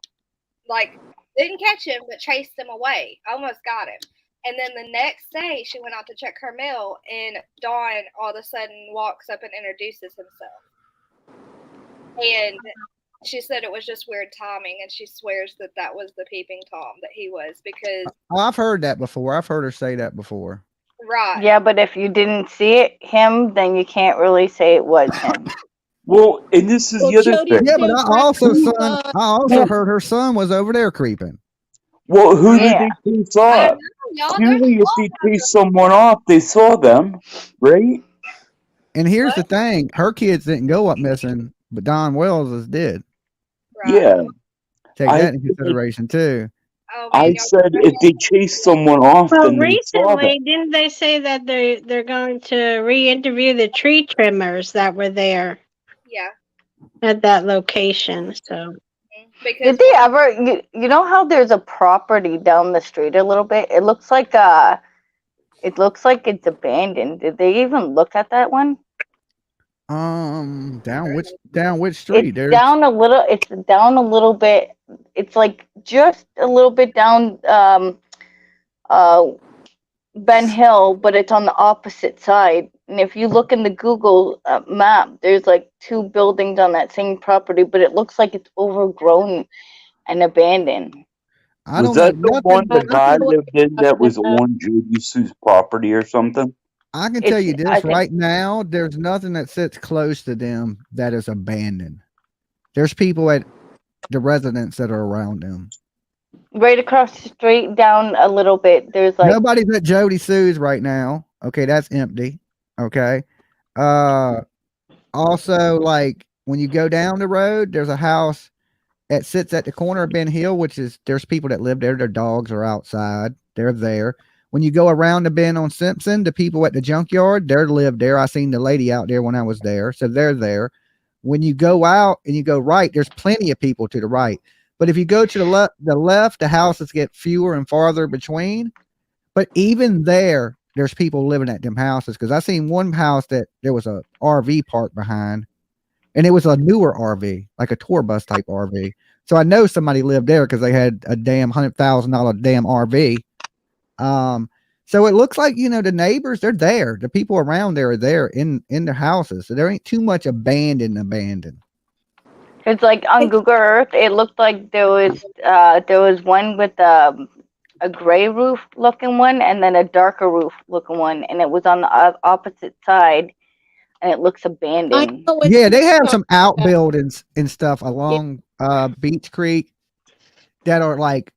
like didn't catch him, but chased him away. Almost got him. And then the next day, she went out to check her mail, and Don all of a sudden walks up and introduces himself. And She said it was just weird timing, and she swears that that was the peeping Tom that he was because. I've heard that before. I've heard her say that before. Right. Yeah, but if you didn't see him, then you can't really say it was him. Well, and this is the other thing. Yeah, but I also heard her son was over there creeping. Well, who did Yeah. they chase off? Usually, if they chase someone off, they saw them, right? And here's the thing: her kids didn't go up missing, but Don Wells did. Yeah. Take that into consideration too. I said if they chase someone off, Well, then they saw them. recently, didn't they say that they're going to re-interview the tree trimmers that were there? Yeah. At that location, so. Did they ever? You know how there's a property down the street a little bit? It looks like it's abandoned. Did they even look at that one? Down which street? It's down a little. It's down a little bit. It's like just a little bit down Ben Hill, but it's on the opposite side. And if you look in the Google map, there's like 2 buildings on that same property, but it looks like it's overgrown and abandoned. Was that the one the guy lived in that was on Jody Sue's property or something? I can tell you this right now: there's nothing that sits close to them that is abandoned. There's people at the residents that are around them. Right across the street, down a little bit, there's like nobody's at Jody Sue's right now. Okay, that's empty. Okay. Also, like when you go down the road, there's a house that sits at the corner of Ben Hill, which is there's people that live there. Their dogs are outside. They're there. When you go around the bend on Simpson, the people at the junkyard, they live there. I seen the lady out there when I was there, so they're there. When you go out and you go right, there's plenty of people to the right. But if you go to the left, the houses get fewer and farther between. But even there, there's people living at them houses. Because I seen one house that there was a RV park behind, and it was a newer RV, like a tour bus type RV. So I know somebody lived there because they had a damn $100,000 damn RV. So it looks like, you know, the neighbors, they're there. The people around there are there in their houses. So there ain't too much abandoned. it's like on Google Earth, it looked like there was one with a gray roof looking one and then a darker roof looking one, and it was on the opposite side, and it looks abandoned. Yeah, they have some outbuildings and stuff along Beach Creek that are like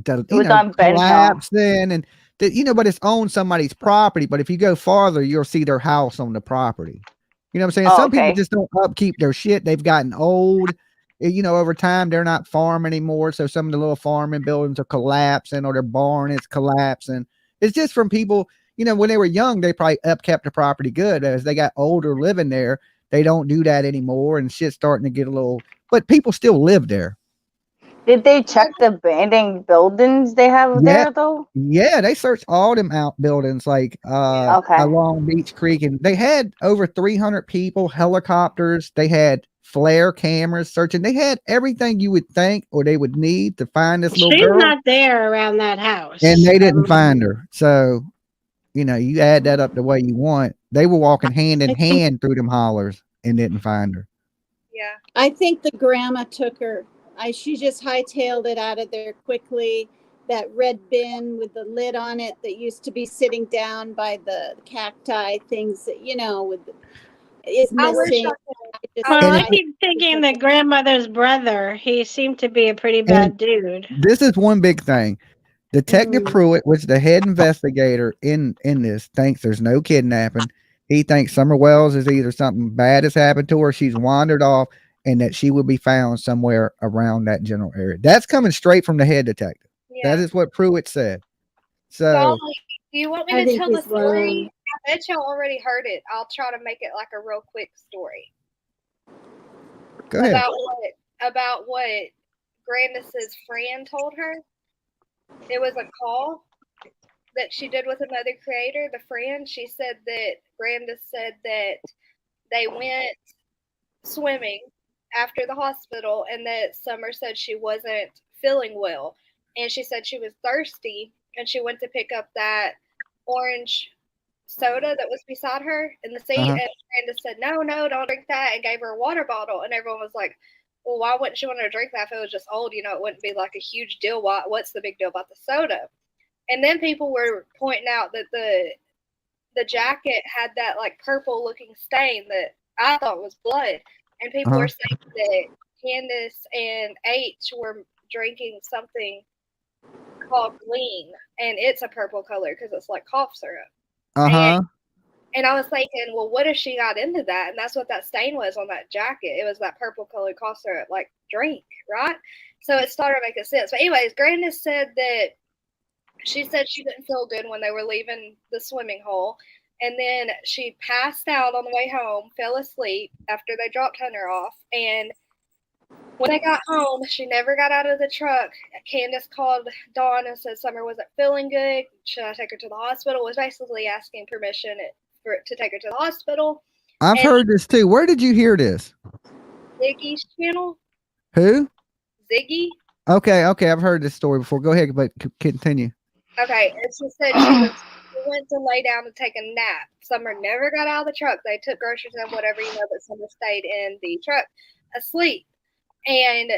on Ben Hill. collapsing and but it's on somebody's property. But if you go farther, you'll see their house on the property. You know what I'm saying? Some people just don't upkeep their shit. They've gotten old. Over time, they're not farming anymore. So some of the little farming buildings are collapsing, or their barn is collapsing. It's just from people, when they were young, they probably upkept the property good. As they got older living there, they don't do that anymore. And shit's starting to get a little, but people still live there. Did they check the abandoned buildings they have there though? Yeah, they searched all them outbuildings like along Beach Creek, and they had over 300 people, helicopters. They had flare cameras searching. They had everything you would think or they would need to find this little girl. She's not there around that house, and they didn't find her. So, you add that up the way you want. They were walking hand in hand through them hollers and didn't find her. Yeah, I think the grandma took her. She just hightailed it out of there quickly. That red bin with the lid on it that used to be sitting down by the cacti things that, is missing. I keep thinking the grandmother's brother. He seemed to be a pretty bad dude. This is one big thing. Detective Pruitt, which is the head investigator in this, thinks there's no kidnapping. He thinks Summer Wells is either something bad has happened to her, she's wandered off, and that she will be found somewhere around that general area. That's coming straight from the head detective. Yeah. That is what Pruitt said. So, do you want me to tell the story? I bet y'all already heard it. I'll try to make it like a real quick story. Go ahead. About what Grandis's friend told her. It was a call that she did with another creator. The friend, she said that Grandis said that they went swimming after the hospital, and that Summer said she wasn't feeling well, and she said she was thirsty, and she went to pick up that orange soda that was beside her in the seat, and Brenda said, no, don't drink that, and gave her a water bottle, and everyone was like, well, why wouldn't she want her to drink that if it was just old? You know, it wouldn't be like a huge deal. What's the big deal about the soda? And then people were pointing out that the jacket had that like purple looking stain that I thought was blood. And people were saying that Candace and H were drinking something called lean, and it's a purple color because it's like cough syrup. And I was thinking, well, what if she got into that? And that's what that stain was on that jacket. It was that purple colored cough syrup like drink, right? So it started making sense. But anyways, Grandis said that she said she didn't feel good when they were leaving the swimming hole. And then she passed out on the way home, fell asleep after they dropped Hunter off. And when they got home, she never got out of the truck. Candace called Dawn and said Summer wasn't feeling good. Should I take her to the hospital? Was basically asking permission to take her to the hospital. I've heard this too. Where did you hear this? Ziggy's channel. Who? Ziggy. Okay. I've heard this story before. Go ahead, but continue. Okay, and she said she went to lay down to take a nap. Summer never got out of the truck. They took groceries and whatever, but Summer stayed in the truck asleep. And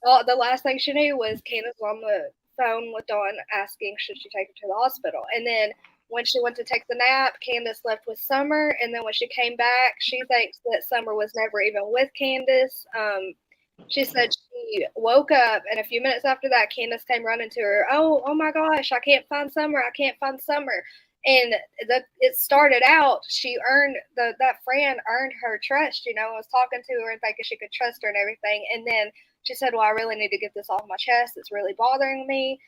the last thing she knew was Candace on the phone with Dawn asking should she take her to the hospital. And then when she went to take the nap, Candace left with Summer. And then when she came back, she thinks that Summer was never even with Candace. She said she woke up, and a few minutes after that, Candace came running to her. Oh my gosh, I can't find Summer. I can't find Summer. And it started out, she earned, that friend earned her trust, and was talking to her and thinking she could trust her and everything. And then she said, well, I really need to get this off my chest. It's really bothering me.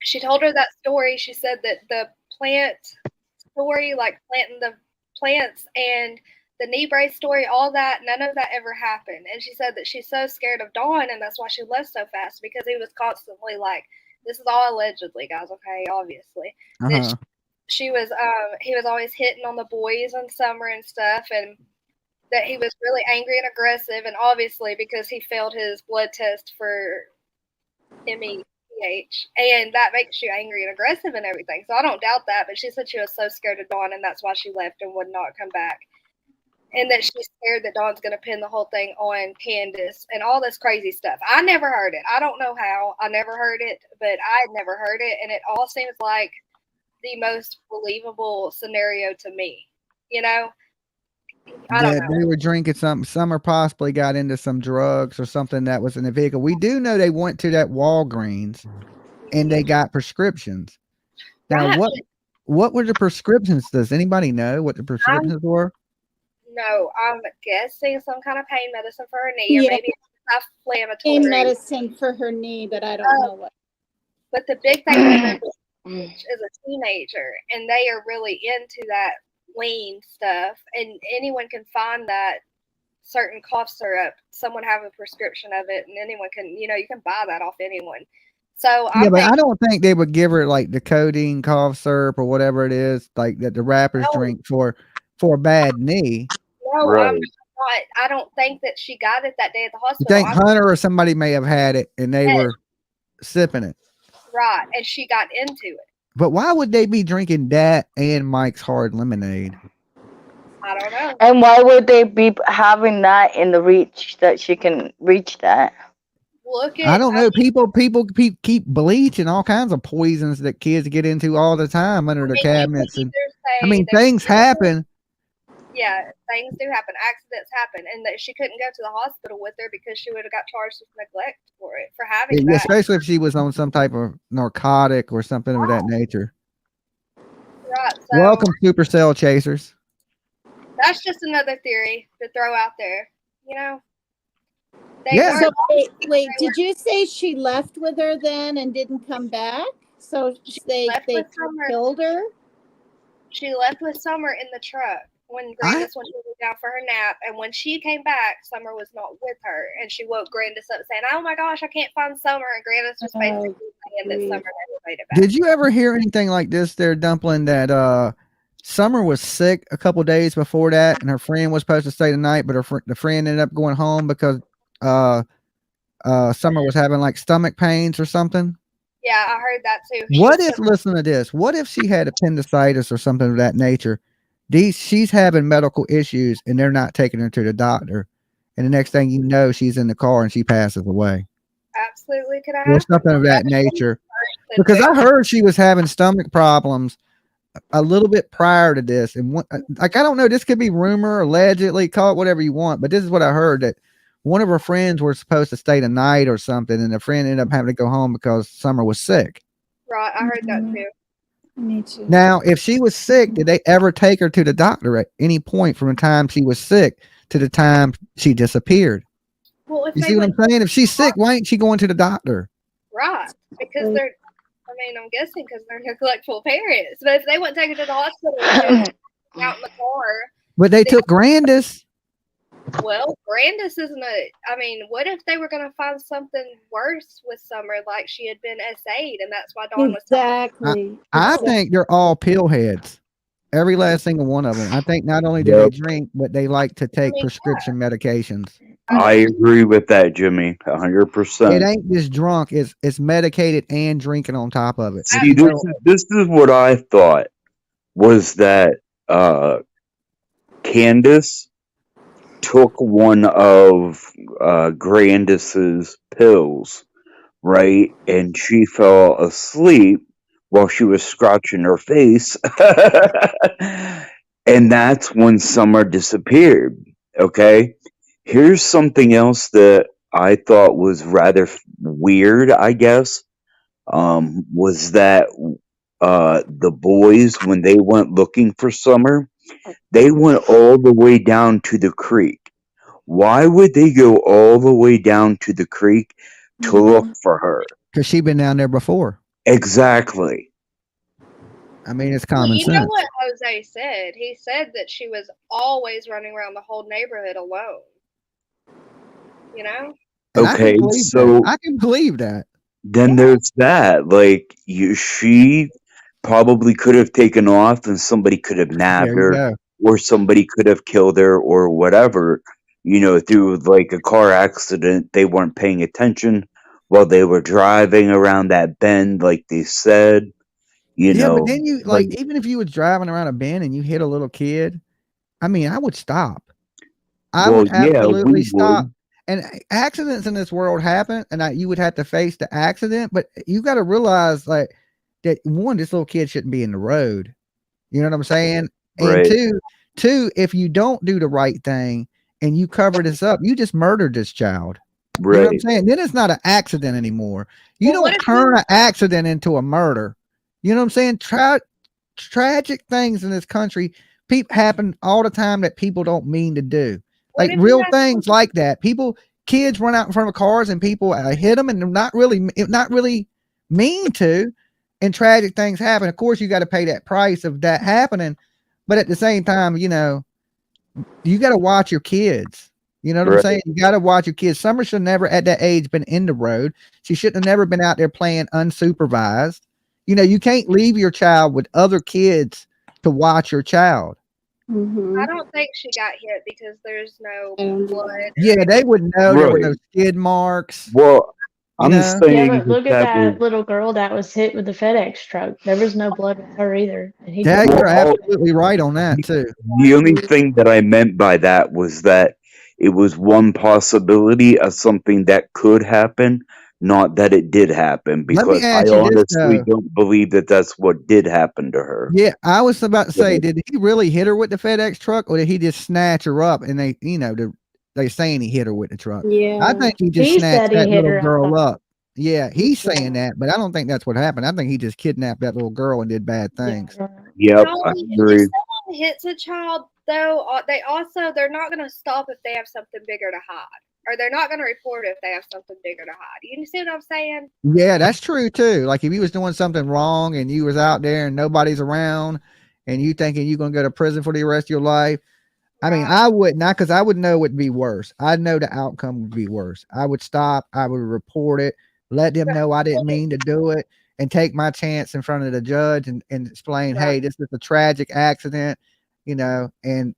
She told her that story. She said that the plant story, like planting the plants and the knee brace story, all that, none of that ever happened. And she said that she's so scared of Dawn, and that's why she left so fast, because he was constantly like, this is all allegedly, guys, okay, obviously. He was always hitting on the boys in Summer and stuff, and that he was really angry and aggressive, and obviously because he failed his blood test for MEPH, and that makes you angry and aggressive and everything. So I don't doubt that, but she said she was so scared of Dawn, and that's why she left and would not come back. And that she's scared that Dawn's going to pin the whole thing on Candace and all this crazy stuff. I never heard it. I don't know how. I never heard it, but I had never heard it. And it all seems like the most believable scenario to me. I don't know. They were drinking something. Summer possibly got into some drugs or something that was in the vehicle. We do know they went to that Walgreens and they got prescriptions. Now, what were the prescriptions? Does anybody know what the prescriptions were? No, I'm guessing some kind of pain medicine for her knee, or maybe inflammatory. Pain medicine for her knee, but I don't know what. But the big thing is a teenager, and they are really into that lean stuff, and anyone can find that certain cough syrup. Someone have a prescription of it, and anyone can, you can buy that off anyone. So but I don't think they would give her like the codeine cough syrup or whatever it is, like that the rappers drink for a bad knee. No, I'm not. I don't think that she got it that day at the hospital. You think Hunter or somebody may have had it and they were sipping it. Right, and she got into it. But why would they be drinking that and Mike's Hard Lemonade? I don't know. And why would they be having that in the reach that she can reach that? I don't know. People keep bleach and all kinds of poisons that kids get into all the time under the cabinets. And things happen. Yeah, things do happen. Accidents happen, and that she couldn't go to the hospital with her because she would have got charged with neglect for having that. Especially if she was on some type of narcotic or something of that nature. Right. So welcome, Supercell Chasers. That's just another theory to throw out there. So wait, did you say she left with her then and didn't come back? So they killed her? She left with Summer in the truck when Grandis went down for her nap, and when she came back, Summer was not with her, and she woke Grandis up saying, "Oh my gosh, I can't find Summer," and Grandis was basically saying that Summer never made it back. Did you ever hear anything like this there, Dumpling, that Summer was sick a couple days before that, and her friend was supposed to stay the night, but the friend ended up going home because Summer was having like stomach pains or something? Yeah, I heard that too. Listen to this, what if she had appendicitis or something of that nature? She's having medical issues and they're not taking her to the doctor, and the next thing you know, she's in the car and she passes away. Absolutely could have Or happened. something of that nature. Because I heard she was having stomach problems a little bit prior to this. And like, I don't know, this could be rumor, allegedly, call it whatever you want, but this is what I heard, that one of her friends were supposed to stay the night or something, and the friend ended up having to go home because Summer was sick. Right, I heard that too. Me too. Now, if she was sick, did they ever take her to the doctor at any point from the time she was sick to the time she disappeared? Well, if You they see what I'm went, saying? If she's sick, why ain't she going to the doctor? right, because they're, I mean, I'm guessing because they're neglectful parents. But if they wouldn't take her to the hospital and she was out in the car, But they took Grandis. well, Grandis isn't a. I mean, what if they were going to find something worse with Summer, like she had been SA'd, and that's why Dawn was Exactly. I think they're all pill heads. Every last single one of them. I think not only do they drink, but they like to take prescription medications. I agree with that, Jimmy. 100%. It ain't just drunk; it's medicated and drinking on top of it. See, this is what I thought was that Candace took one of Grandis's pills, right, and she fell asleep while she was scratching her face, and that's when Summer disappeared. Okay, here's something else that I thought was rather weird, I guess, was that the boys, when they went looking for Summer, they went all the way down to the creek. Why would they go all the way down to the creek to look for her? Because she'd been down there before. Exactly. I mean, it's Well, common you know sense. what Jose said? He said that she was always running around the whole neighborhood alone. You know? And Okay, I can believe that. Then there's that. Like, she probably could have taken off and somebody could have nabbed There you her, go. or somebody could have killed her, or whatever. You know, through like a car accident, they weren't paying attention while they were driving around that bend, like they said. You Yeah, know, but then you like, even if you was driving around a bend and you hit a little kid, I mean, I would stop. I well, would yeah, absolutely we stop. would. And accidents in this world happen, and you would have to face the accident. But you got to realize, like, that one, this little kid shouldn't be in the road. You know what I'm saying? And Right. two, if you don't do the right thing and you cover this up, you just murdered this child. You know what I'm Right. saying? Then it's not an accident anymore. You Well, what don't if turn an accident into a murder. You know what I'm saying? Tragic things in this country happen all the time that people don't mean to do. What Like if you real had things like that. Kids run out in front of cars and people hit them, and they're not really mean to, and tragic things happen. Of course, you got to pay that price of that happening, but at the same time, you know, you got to watch your kids. You know what I'm Right. saying? You got to watch your kids. Summer should never at that age been in the road. She shouldn't have never been out there playing unsupervised. You know, you can't leave your child with other kids to watch your child. I don't think she got hit because there's no blood. Yeah, they would know there were no Right. skid marks. Well, You I'm know? Yeah, saying but look at that was that little girl that was hit with the FedEx truck. There was no blood with her either. And he Yeah, took you're her. absolutely right on that too. the only thing that I meant by that was that it was one possibility of something that could happen, not that it did happen, Let me because I ask you this honestly though. don't believe that that's what did happen to her. Yeah, I was about to say, Yeah. did he really hit her with the FedEx truck, or did he just snatch her up? And they, you know, they saying he hit her with the truck. Yeah. I think he just He snatched said he that hit little her. I girl thought. up. Yeah, he's saying that, but I don't think that's what happened. I think he just kidnapped that little girl and did bad things. Yep, I No, agree. if someone hits a child, though, they're not going to stop if they have something bigger to hide, or they're not going to report it if they have something bigger to hide. You see what I'm saying? Yeah, that's true too. Like if you was doing something wrong and you was out there and nobody's around, and you thinking you're gonna go to prison for the rest of your life. I mean, I would not, because I would know it would be worse. I'd know the outcome would be worse. I would stop. I would report it, let them know I didn't mean to do it, and take my chance in front of the judge and explain, hey, this is a tragic accident, you know, and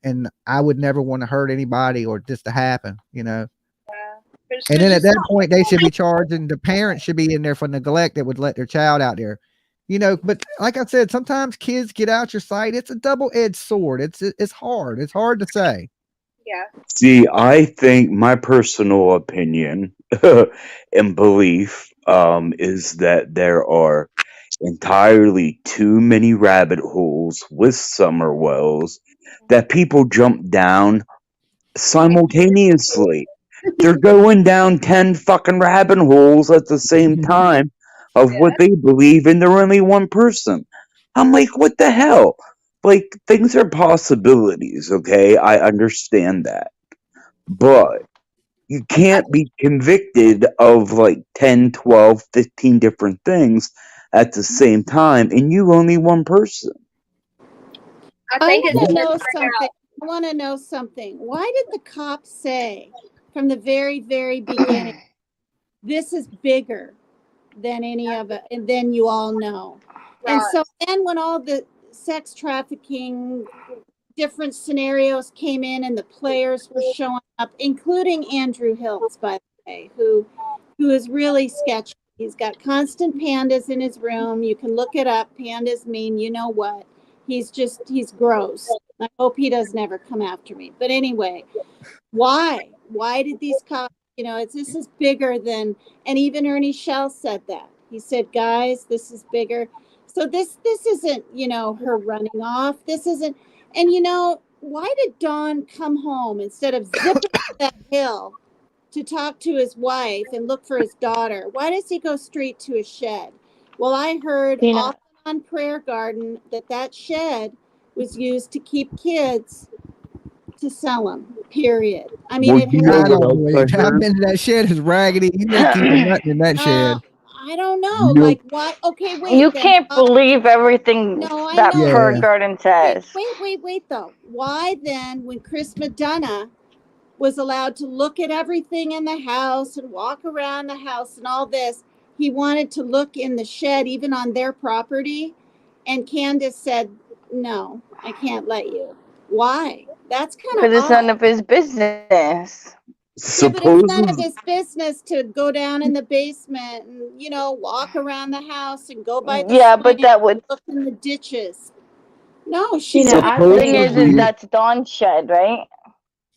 I would never want to hurt anybody or this to happen, you know. And then at that point, they should be charging. The parents should be in there for neglect that would let their child out there, you know. But like I said, sometimes kids get out your sight. It's a double-edged sword. It's hard. It's hard to say. Yeah. See, I think my personal opinion and belief is that there are entirely too many rabbit holes with summer wells that people jump down simultaneously. They're going down 10 fucking rabbit holes at the same time of what they believe, and they're only one person. I'm like, what the hell? Like, things are possibilities, okay? I understand that. But you can't be convicted of like 10, 12, 15 different things at the same time, and you only one person. I think it's want to just know spread something. out. I want to know something. Why did the cops say from the very, very beginning, this is bigger than any of it, and then you all know? And Right. so then when all the sex trafficking different scenarios came in and the players were showing up, including Andrew Hiltz, by the way, who is really sketchy. He's got constant pandas in his room. You can look it up. Pandas mean you know what. He's gross. I hope he doesn't ever come after me. But anyway, why? Why did these cops, this is bigger than, and even Ernie Shell said that. He said, guys, this is bigger. So this isn't, her running off. This isn't, and why did Don come home instead of zipping up that hill to talk to his wife and look for his daughter? Why does he go straight to a shed? Well, I heard Tina, often on Prayer Garden that shed was used to keep kids to sell them, period. I mean, Well, it you had, know I what don't else I believe that. I've heard? been to that shed. It's raggedy. You ain't keeping nothing in that shed. I don't know. You know, Like, why? Okay, You wait, then. can't believe everything No, I that know. Prayer Yeah. Garden Wait, says. wait, though. Why then, when Chris McDonough was allowed to look at everything in the house and walk around the house and all this, he wanted to look in the shed, even on their property? And Candace said, no, I can't let you. Why? That's kind of Because it's none odd. of his business. Yeah, but it's none of supposedly, his business to go down in the basement and, walk around the house and go by the Yeah, but swing, that would. look in the ditches. No, she's Tina, not I going Thing think down is there. supposedly, that's Dawn's shed, right?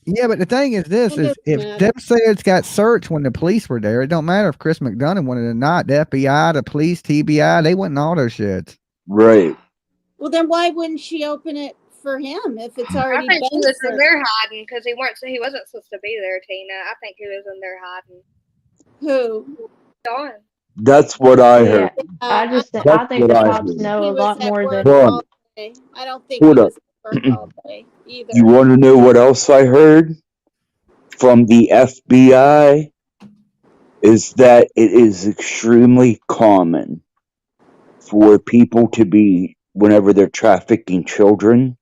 Yeah, but the thing is this Well, is doesn't if matter. them sheds got searched when the police were there, it don't matter if Chris McDonough wanted it or not. The FBI, the police, TBI, they went in all those sheds. right. Well, then why wouldn't she open it for him if it's I already think he been was in searched? there hiding because he wasn't supposed to be there, Tina. I think he was in there hiding. Who? Dawn. That's what I yeah, heard. I That's I think what the I cops heard. know he a was lot at more work than But all day. I don't think hold he up. was at work all day either. You want to know what else I heard from the FBI? Is that it is extremely common for people to be, whenever they're trafficking children,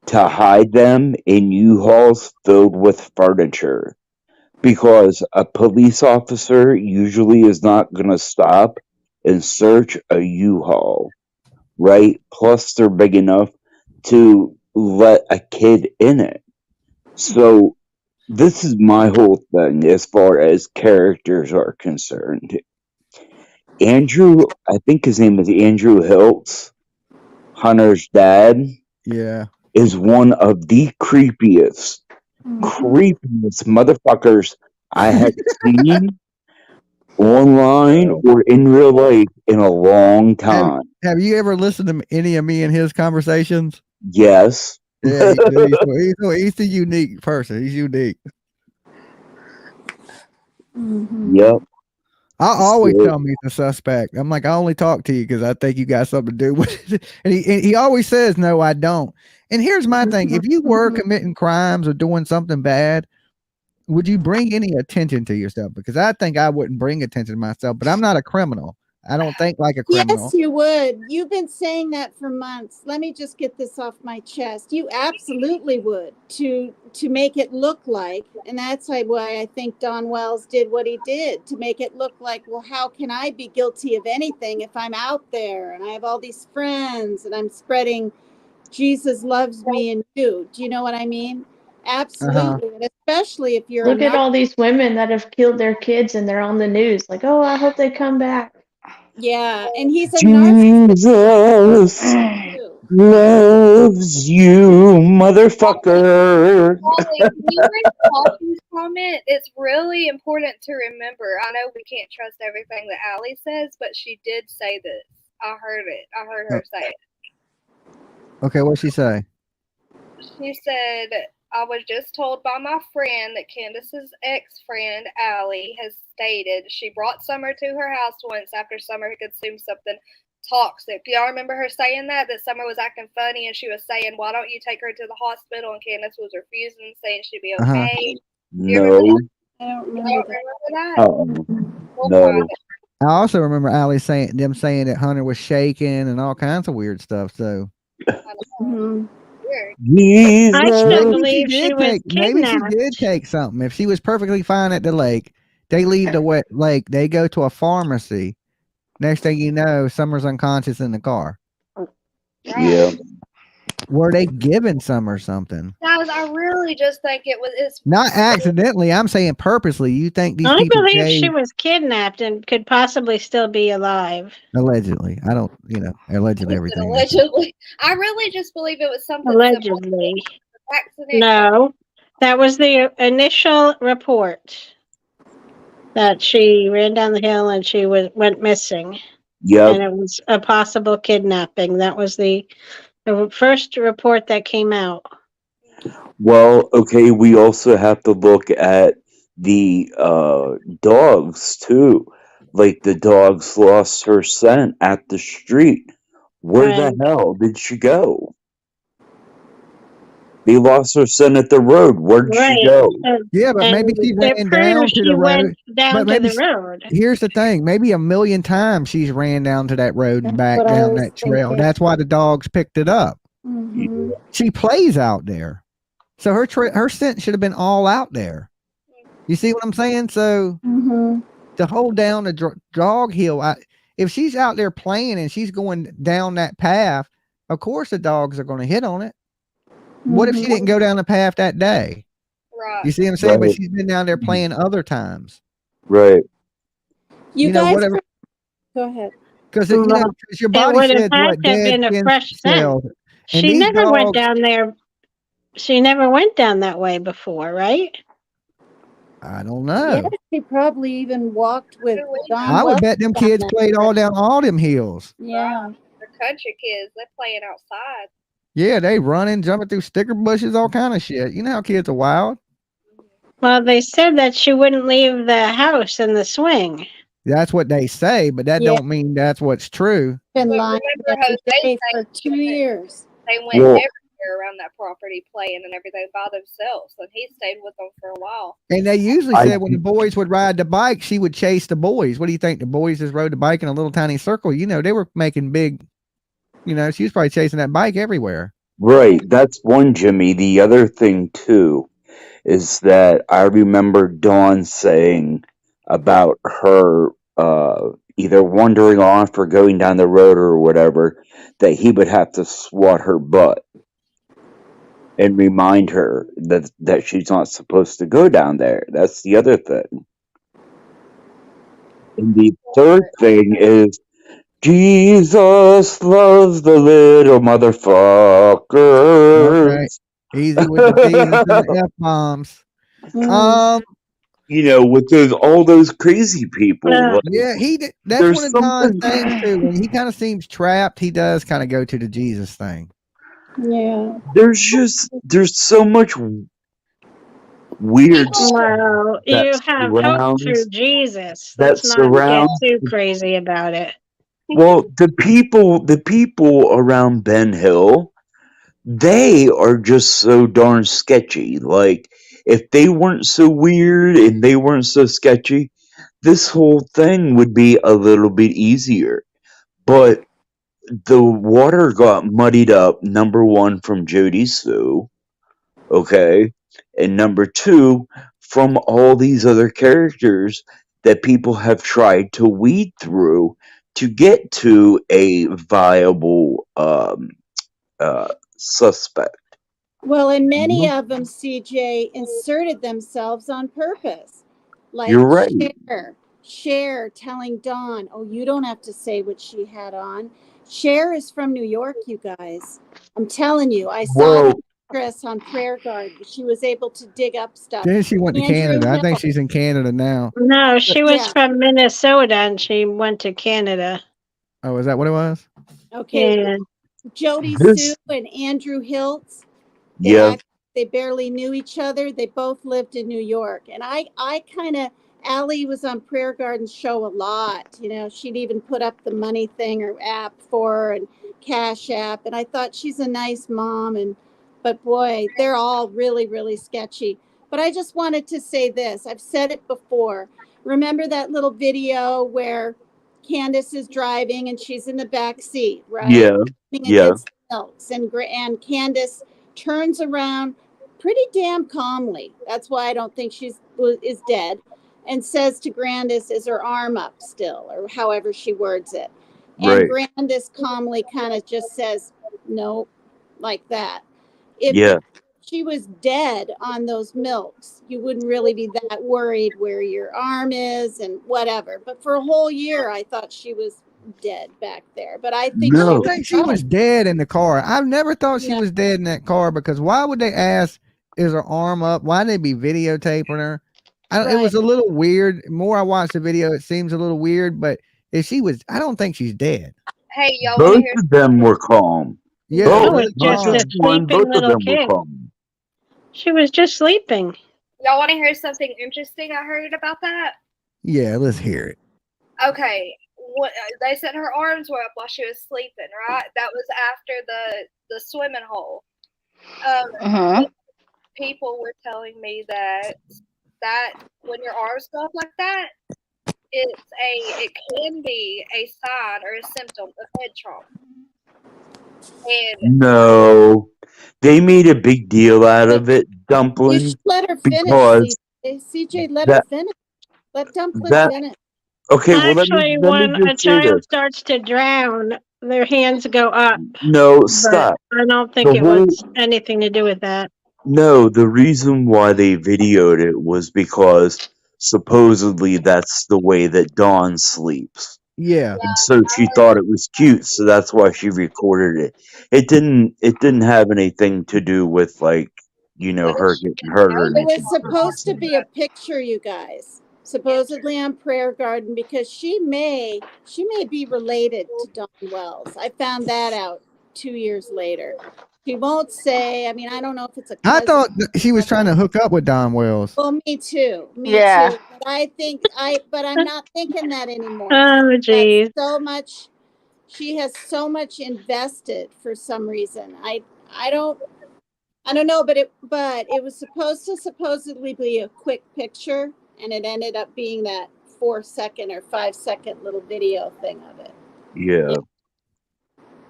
to hide them in U-Hauls filled with furniture. Because a police officer usually is not going to stop and search a U-Haul, right? Plus, they're big enough to let a kid in it. So, this is my whole thing as far as characters are concerned. Andrew, I think his name is Andrew Hiltz, Hunter's dad, Yeah. is one of the creepiest motherfuckers I have seen online or in real life in a long Have time. Have you ever listened to any of me and his conversations? Yes. Yeah, he's a unique person. He's unique. Yep. I always So, tell him he's a suspect. I'm like, I only talk to you because I think you got something to do with it. And he always says, no, I don't. And here's my thing: if you were committing crimes or doing something bad, would you bring any attention to yourself? Because I think I wouldn't bring attention to myself, but I'm not a criminal. I don't think like a Yes, criminal. you would. You've been saying that for months. Let me just get this off my chest. You absolutely would to make it look like, and that's why I think Don Wells did what he did, to make it look like, well, how can I be guilty of anything if I'm out there and I have all these friends and I'm spreading Jesus loves me and you. Do you know what I mean? Absolutely. And especially if you're a look at narc. all these women that have killed their kids and they're on the news. Like, oh, I hope they come back. Yeah, and he's a narcissist Jesus. too. loves you, motherfucker. Holly, when you read Coffee's comment, it's really important to remember. I know we can't trust everything that Allie says, but she did say this. I heard it. I heard her say it. Okay, what'd she say? She said, I was just told by my friend that Candace's ex-friend, Allie, has stated she brought Summer to her house once after Summer had consumed something toxic. Y'all remember her saying that Summer was acting funny and she was saying, why don't you take her to the hospital? And Candace was refusing, saying she'd be okay. No. I don't You remember don't that. remember that? We'll No. find it. I also remember Allie saying that Hunter was shaking and all kinds of weird stuff. So Mhm. I still maybe she believe she did was kidnapped. take something. If she was perfectly fine at the lake, they leave the lake. They go to a pharmacy. Next thing you know, Summer's unconscious in the car. Yeah. Were they giving Summer something? Guys, I really just think it's Not accidentally. I'm saying purposely. You think these I people believe gave she was kidnapped and could possibly still be alive. allegedly? I don't. Allegedly everything. they say. allegedly. I really just believe it was something Allegedly. accident. No, that was the initial report that she ran down the hill and she went missing. Yep. And it was a possible kidnapping. That was the first report that came out. Well, okay, we also have to look at the dogs too. Like the dogs lost her scent at the street. Where the Right. hell did she go? They lost her scent at the road. Where'd she Right. go? Yeah, but maybe And she it ran down proves to she the road. went down But to maybe the road. here's the thing: maybe a million times she's ran down to that road and back what I down was that trail. thinking. That's why the dogs picked it up. Mhm. She plays out there, so her scent should have been all out there. You see what I'm saying? So Mhm. to hold down the dog hill, if she's out there playing and she's going down that path, of course the dogs are going to hit on it. What if she didn't go down the path that day? Right. You see what I'm saying? But Right. she's been down there playing other times. Right. You guys, whatever. go ahead. Because Well, your it body would have sheds had what to have dead been a skin fresh scent. cells, and She these never went dogs. down there. She never went down that way before, right? I don't Yeah, know. she probably even walked with Don. I would bet them West on kids that played trip. all down all them hills. Yeah. The country kids, they're playing outside. Yeah, they running, jumping through sticker bushes, all kind of shit. You know how kids are wild. Well, they said that she wouldn't leave the house in the swing. That's what they say, but that Yeah. don't mean that's what's true. Been But lying remember every Jose day for saying 2 years. they went Well- everywhere around that property playing and everything by themselves, and he stayed with them for a while. And they usually I- said when the boys would ride the bike, she would chase the boys. What do you think? The boys just rode the bike in a little tiny circle. They were making big. She was probably chasing that bike everywhere. Right. That's one, Jimmy. The other thing too is that I remember Dawn saying about her either wandering off or going down the road or whatever, that he would have to swat her butt and remind her that she's not supposed to go down there. That's the other thing. And the third thing is Jesus loves the little motherfuckers. Okay. Easy with the Jesus and the F bombs. With all those crazy people. Like, Yeah, that's there's one of Don's something. things too. When he kind of seems trapped, he does kind of go to the Jesus thing. Yeah. There's so much weird stuff Well, that you have hope through Jesus. that Let's not get surrounds. too crazy about it. Well, the people around Ben Hill, they are just so darn sketchy. Like, if they weren't so weird and they weren't so sketchy, this whole thing would be a little bit easier. But the water got muddied up, number one, from Jody Sue, okay? And number two, from all these other characters that people have tried to weed through to get to a viable suspect. Well, and many of them, CJ, inserted themselves on purpose. Like You're right. Cher telling Dawn, oh, you don't have to say what she had on. Cher is from New York, you guys. I'm telling you, I saw Whoa. the actress on Prayer Garden. She was able to dig up stuff. Then she went to Andrew Canada. I think Hill. she's in Canada now. No, she was Yeah. from Minnesota and she went to Canada. Oh, is that what it was? Okay. Yeah. Jody Sue This, and Andrew Hiltz. They yeah, they barely knew each other. They both lived in New York. And I kind of, Allie was on Prayer Garden's show a lot. You know, she'd even put up the money thing or app for her and Cash App. And I thought she's a nice mom. But boy, they're all really, really sketchy. But I just wanted to say this. I've said it before. Remember that little video where Candace is driving and she's in the back seat, right? yeah, yeah, Against the milks. And Candace turns around pretty damn calmly. That's why I don't think is dead. And says to Grandis, "Is her arm up still?" Or however she words it. And right, Grandis calmly kind of just says, "Nope," like that. If yeah, she was dead on those milks, you wouldn't really be that worried where your arm is and whatever. But for a whole year, I thought she was dead back there. But I think I she don't no, was think she was dead in the car. I've never thought she no, was dead in that car because why would they ask, is her arm up? Why'd they be videotaping her? It right. was a little weird. The more I watch the video, it seems a little weird, but if she was, I don't think she's dead. Hey, y'all want to both hear? of them were calm. Yeah, She Both, was really not just just a calm. one, sleeping both of little them were kid. calm. She was just sleeping. Y'all want to hear something interesting I heard about that? Yeah, let's hear it. Okay, they said her arms were up while she was sleeping, right? That was after the swimming hole. People were telling me that when your arms go up like that, it can be a sign or a symptom of head trauma. And No, they made a big deal out of it, You Dumpling, should let her finish, because CJ. Let her that finish. Let Dumpling that finish. okay. Well, Actually, let me when a just say child this. starts to drown, their hands go up. No, But stop. I don't think The it whole was anything to do with that. No, the reason why they videoed it was because supposedly that's the way that Dawn sleeps. Yeah. And so she thought it was cute, so that's why she recorded it. It didn't have anything to do with like, her getting hurt or It was anything. supposed to be a picture, you guys. Supposedly on Prayer Garden, because she may be related to Dawn Wells. I found that out 2 years later. She won't say. I mean, I don't know if it's a I cousin. thought she was trying to hook up with Don Wells. Well, me too. Me Yeah. too. But but I'm not thinking that anymore. Oh, She's got geez. so much. She has so much invested for some reason. I don't know, but it was supposed to supposedly be a quick picture, and it ended up being that 4-second or 5-second little video thing of it. Yeah.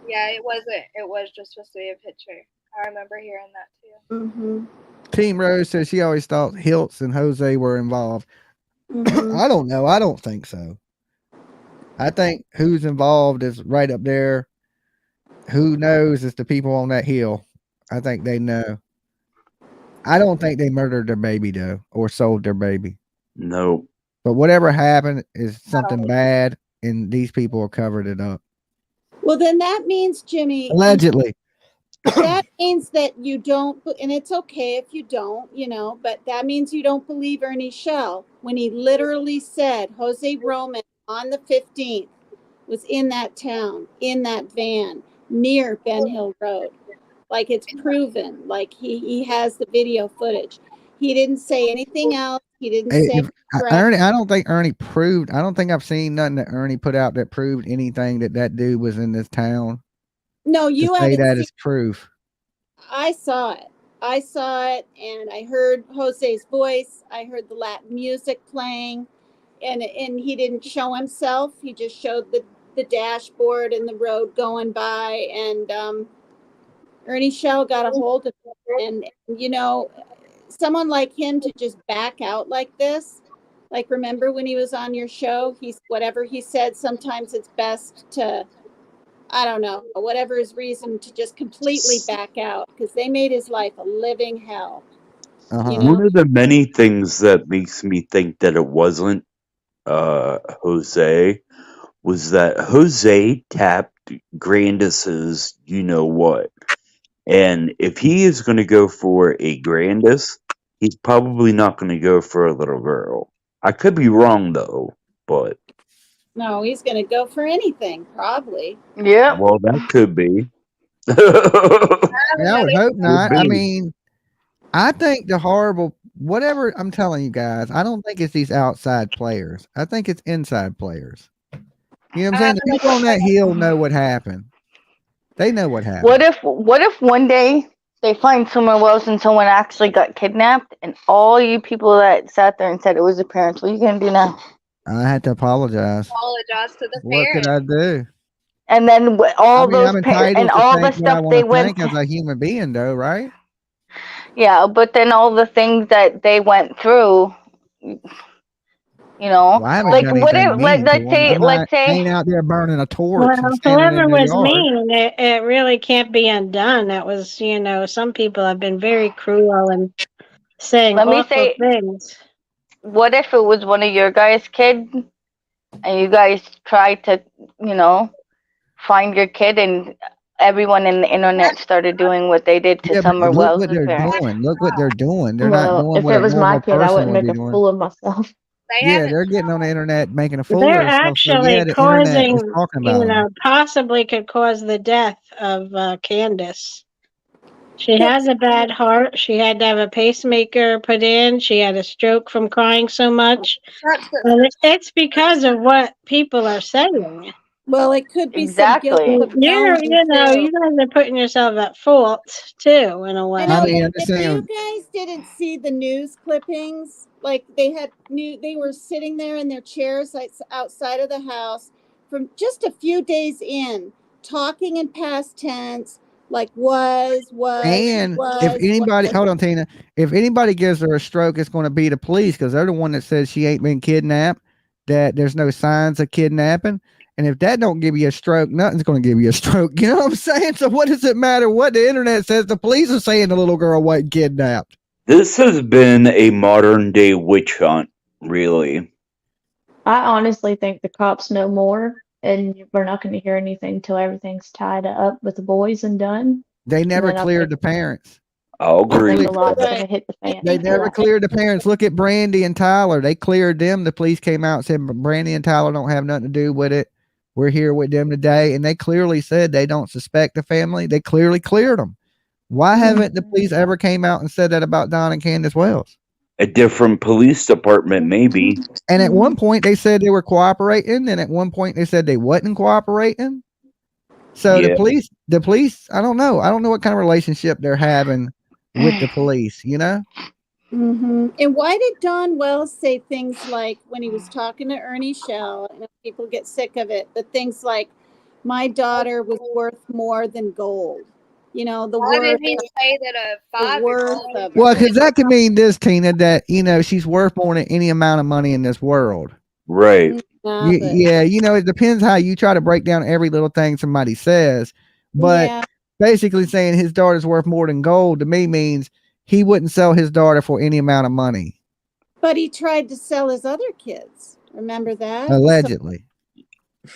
Yeah, it wasn't. It was just supposed to be a picture. I remember hearing that too. Mm-hmm. Team Rose says she always thought Hiltz and Jose were involved. Mm-hmm. I don't know. I don't think so. I think who's involved is right up there. Who knows is the people on that hill. I think they know. I don't think they murdered their baby though, or sold their baby. No. But whatever happened is something bad, and these people covered it up. Well, then that means, Jimmy, Allegedly. that means that you don't, and it's okay if you don't, but that means you don't believe Ernie Shell when he literally said Jose Roman on the 15th was in that town, in that van, near Ben Hill Road. Like it's proven, like he has the video footage. He didn't say anything else. He didn't say Ernie, I don't think Ernie proved. I don't think I've seen nothing that Ernie put out that proved anything that dude was in this town. No, you say haven't that seen. as proof. I saw it. And I heard Jose's voice. I heard the Latin music playing, and he didn't show himself. He just showed the dashboard and the road going by, and Ernie Shell got a hold of it. And someone like him to just back out like this. Like, remember when he was on your show? Whatever he said, sometimes it's best to, I don't know, whatever his reason, to just completely back out, because they made his life a living hell. One of the many things that makes me think that it wasn't Jose was that Jose tapped Grandis's you know what. And if he is going to go for a Grandis, he's probably not going to go for a little girl. I could be wrong though, but No, he's going to go for anything, probably. Yep. well, that could be. I would hope Could not. I be. mean, I think the horrible whatever I'm telling you guys, I don't think it's these outside players. I think it's inside players. You know what I'm saying? The people on that hill know what happened. They know what happened. What if one day they find somewhere else and someone actually got kidnapped, and all you people that sat there and said it was the parents, what are you gonna do now? I had to apologize. Apologize to the What could parents. I do? And then I all mean, those I'm entitled and to all the think what I stuff want they to went think as a human being, though, right? yeah, but then all the things that they went through, you know, Well, I haven't like done what anything if mean to them. I'm not let's say ain't out there burning a Well, torch and standing in whoever their was yard. mean, it really can't be undone. That was, some people have been very cruel and saying let me awful say, things. what if it was one of your guys' kids and you guys tried to, you know, find your kid and everyone in the internet started doing what they did to Yeah, but Summer look what Wells' they're parents? doing. Look what they're doing. They're not Well, doing if what it a was my normal kid, I person wouldn't would make be a doing. fool of myself. They Yeah, haven't. they're getting on the internet making a fool of They're themselves. So yeah, actually the internet is causing, talking about them. possibly could cause the death of Candace. She has a bad heart. She had to have a pacemaker put in. She had a stroke from crying so much. And it's because of what people are saying. Well, it could be some guilt Exactly. compounding too. You guys are putting yourself at fault too, in a way. I know, mean, I'm but just if you saying. guys didn't see the news clippings, like they were sitting there in their chairs outside of the house from just a few days in, talking in past tense, like And if anybody, was. hold on, Tina, if anybody gives her a stroke, it's going to be the police because they're the one that says she ain't been kidnapped, that there's no signs of kidnapping. And if that don't give you a stroke, nothing's going to give you a stroke. You know what I'm saying? So what does it matter what the internet says? The police are saying the little girl wasn't kidnapped. This has been a modern day witch hunt, really. I honestly think the cops know more, and we're not going to hear anything till everything's tied up with the boys and done. They never then I cleared think the parents. I'll I think agree. a lot's going to hit the fan. They for never that. cleared the parents. Look at Brandy and Tyler. They cleared them. The police came out and said Brandy and Tyler don't have nothing to do with it. We're here with them today. And they clearly said they don't suspect the family. They clearly cleared them. Why haven't the police ever came out and said that about Don and Candace Wells? A different police department, maybe. And at one point they said they were cooperating, and at one point they said they wasn't cooperating. So Yeah. the police, I don't know. I don't know what kind of relationship they're having with the police, you know? And why did Don Wells say things like when he was talking to Ernie Shell, and people get sick of it, the things like, my daughter was worth more than gold. You know, the Why worth did he say that a the worth 5-year-old? of Well, it. because that could mean this, Tina, that, you know, she's worth more than any amount of money in this world. Right. Yeah, you know, it depends how you try to break down every little thing somebody says. But Yeah. basically saying his daughter's worth more than gold to me means he wouldn't sell his daughter for any amount of money. But he tried to sell his other kids. Remember that? Allegedly.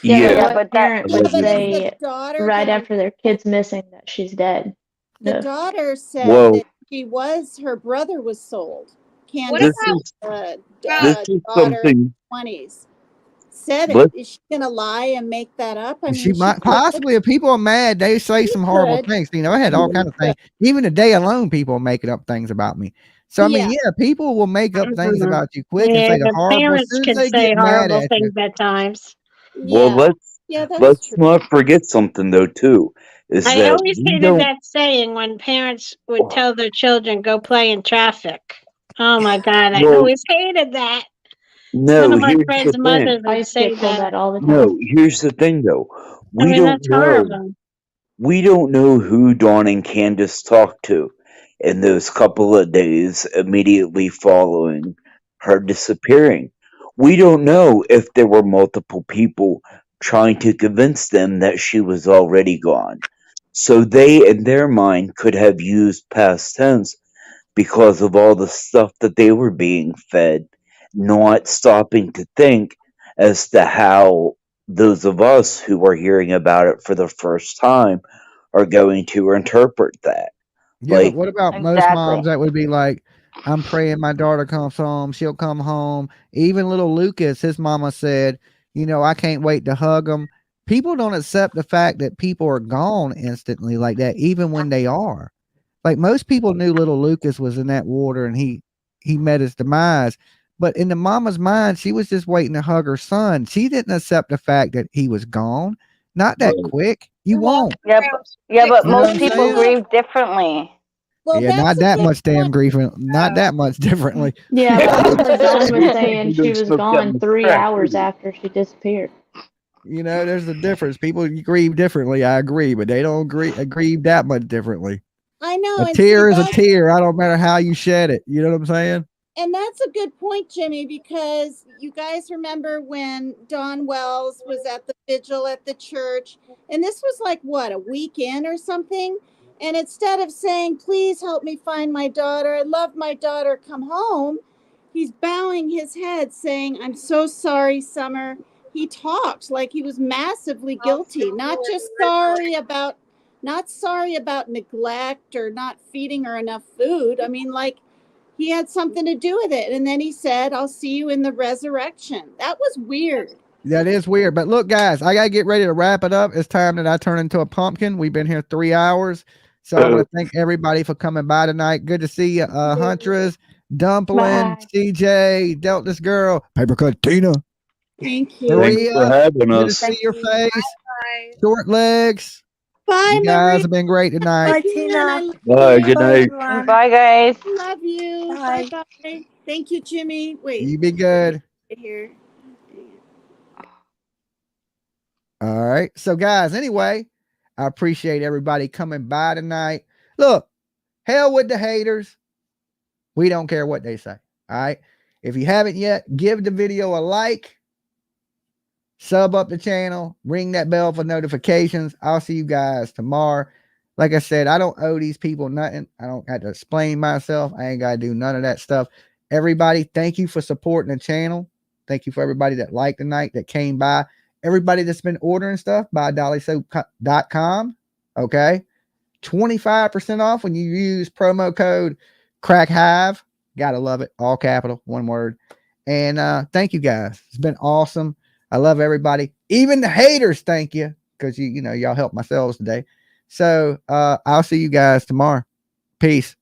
Yeah, but what parent Yeah, would but is say the daughter right gonna? after their kid's missing that she's dead? The No. daughter said Well, that her brother was sold. What Candace, about this is daughter something. 20s, said it. Let Is she gonna lie and make that up? I She mean, might possibly, if people are mad, they say some horrible could. things. You know, I had all kinds of things. Even today alone, people are making up things about me. So I mean, yeah, people will make up things about you quick and Yeah, say the the horrible. As parents soon as can they say get mad horrible at you, things at times. Well, Yeah, that's let's true. not forget something though too, is I that always we hated don't. that saying when parents would tell their children, go play in traffic. Oh my God, I Well, always hated that. One no. of my Here's the friends' mothers thing. I would used to say get told that. that all the time. No, here's the thing though. I We mean, don't that's know. horrible. We don't know who Dawn and Candace talked to in those couple of days immediately following her disappearing. We don't know if there were multiple people trying to convince them that she was already gone. So they, in their mind, could have used past tense because of all the stuff that they were being fed, not stopping to think as to how those of us who are hearing about it for the first time are going to interpret that. Yeah, Like, but what about most moms that would be like, I'm praying my daughter comes home, she'll come home. Even little Lucas, his mama said, you know, I can't wait to hug him. People don't accept the fact that people are gone instantly like that, even when they are. Like most people knew little Lucas was in that water and he met his demise. But in the mama's mind, she was just waiting to hug her son. She didn't accept the fact that he was gone. Not that quick. You won't. Yeah, but You know what most I'm people saying? grieve differently. Well, Yeah, not that much damn grief. Not that much differently. Yeah, but I heard Dawn was saying People she don't was smoke that gone much 3 crack hours either. after she disappeared. You know, there's a difference. People grieve differently. I agree, but they don't grieve that much differently. I know. A And tear is a tear. I don't matter how you shed it. You know what I'm saying? And that's a good point, Jimmy, because you guys remember when Don Wells was at the vigil at the church, and this was like what, a weekend or something? And instead of saying, please help me find my daughter, I love my daughter, come home, he's bowing his head saying, I'm so sorry, Summer. He talked like he was massively guilty, not sorry about neglect or not feeding her enough food. I mean, like, he had something to do with it. And then he said, I'll see you in the resurrection. That was weird. That is weird. But look, guys, I got to get ready to wrap it up. It's time that I turn into a pumpkin. We've been here 3 hours. So I want to thank everybody for coming by tonight. Good to see you, Huntress, Dumpling, Bye. CJ, Delta's Girl, Paper Cut Tina, Thank you. Thanks Maria. for having Good to us. see your face. Bye. Short legs. Bye, You guys Maria. have been great tonight. Bye, Tina. Tina. I love Bye. you. Good Bye, night. everyone. Bye, guys. Love you. Bye. Bye bye. Thank you, Jimmy. Wait. You be good. Here. All right. So, guys, anyway, I appreciate everybody coming by tonight. Look, hell with the haters. We don't care what they say. All right. If you haven't yet, give the video a like, sub up the channel, ring that bell for notifications. I'll see you guys tomorrow. Like I said, I don't owe these people nothing. I don't have to explain myself. I ain't got to do none of that stuff. Everybody, thank you for supporting the channel. Thank you for everybody that liked tonight, that came by. Everybody that's been ordering stuff by dollysoap.com. Okay. 25% off when you use promo code CrackHive. Gotta love it. All capital, one word. And thank you guys. It's been awesome. I love everybody. Even the haters, thank you. Because you know, y'all helped myself today. So I'll see you guys tomorrow. Peace.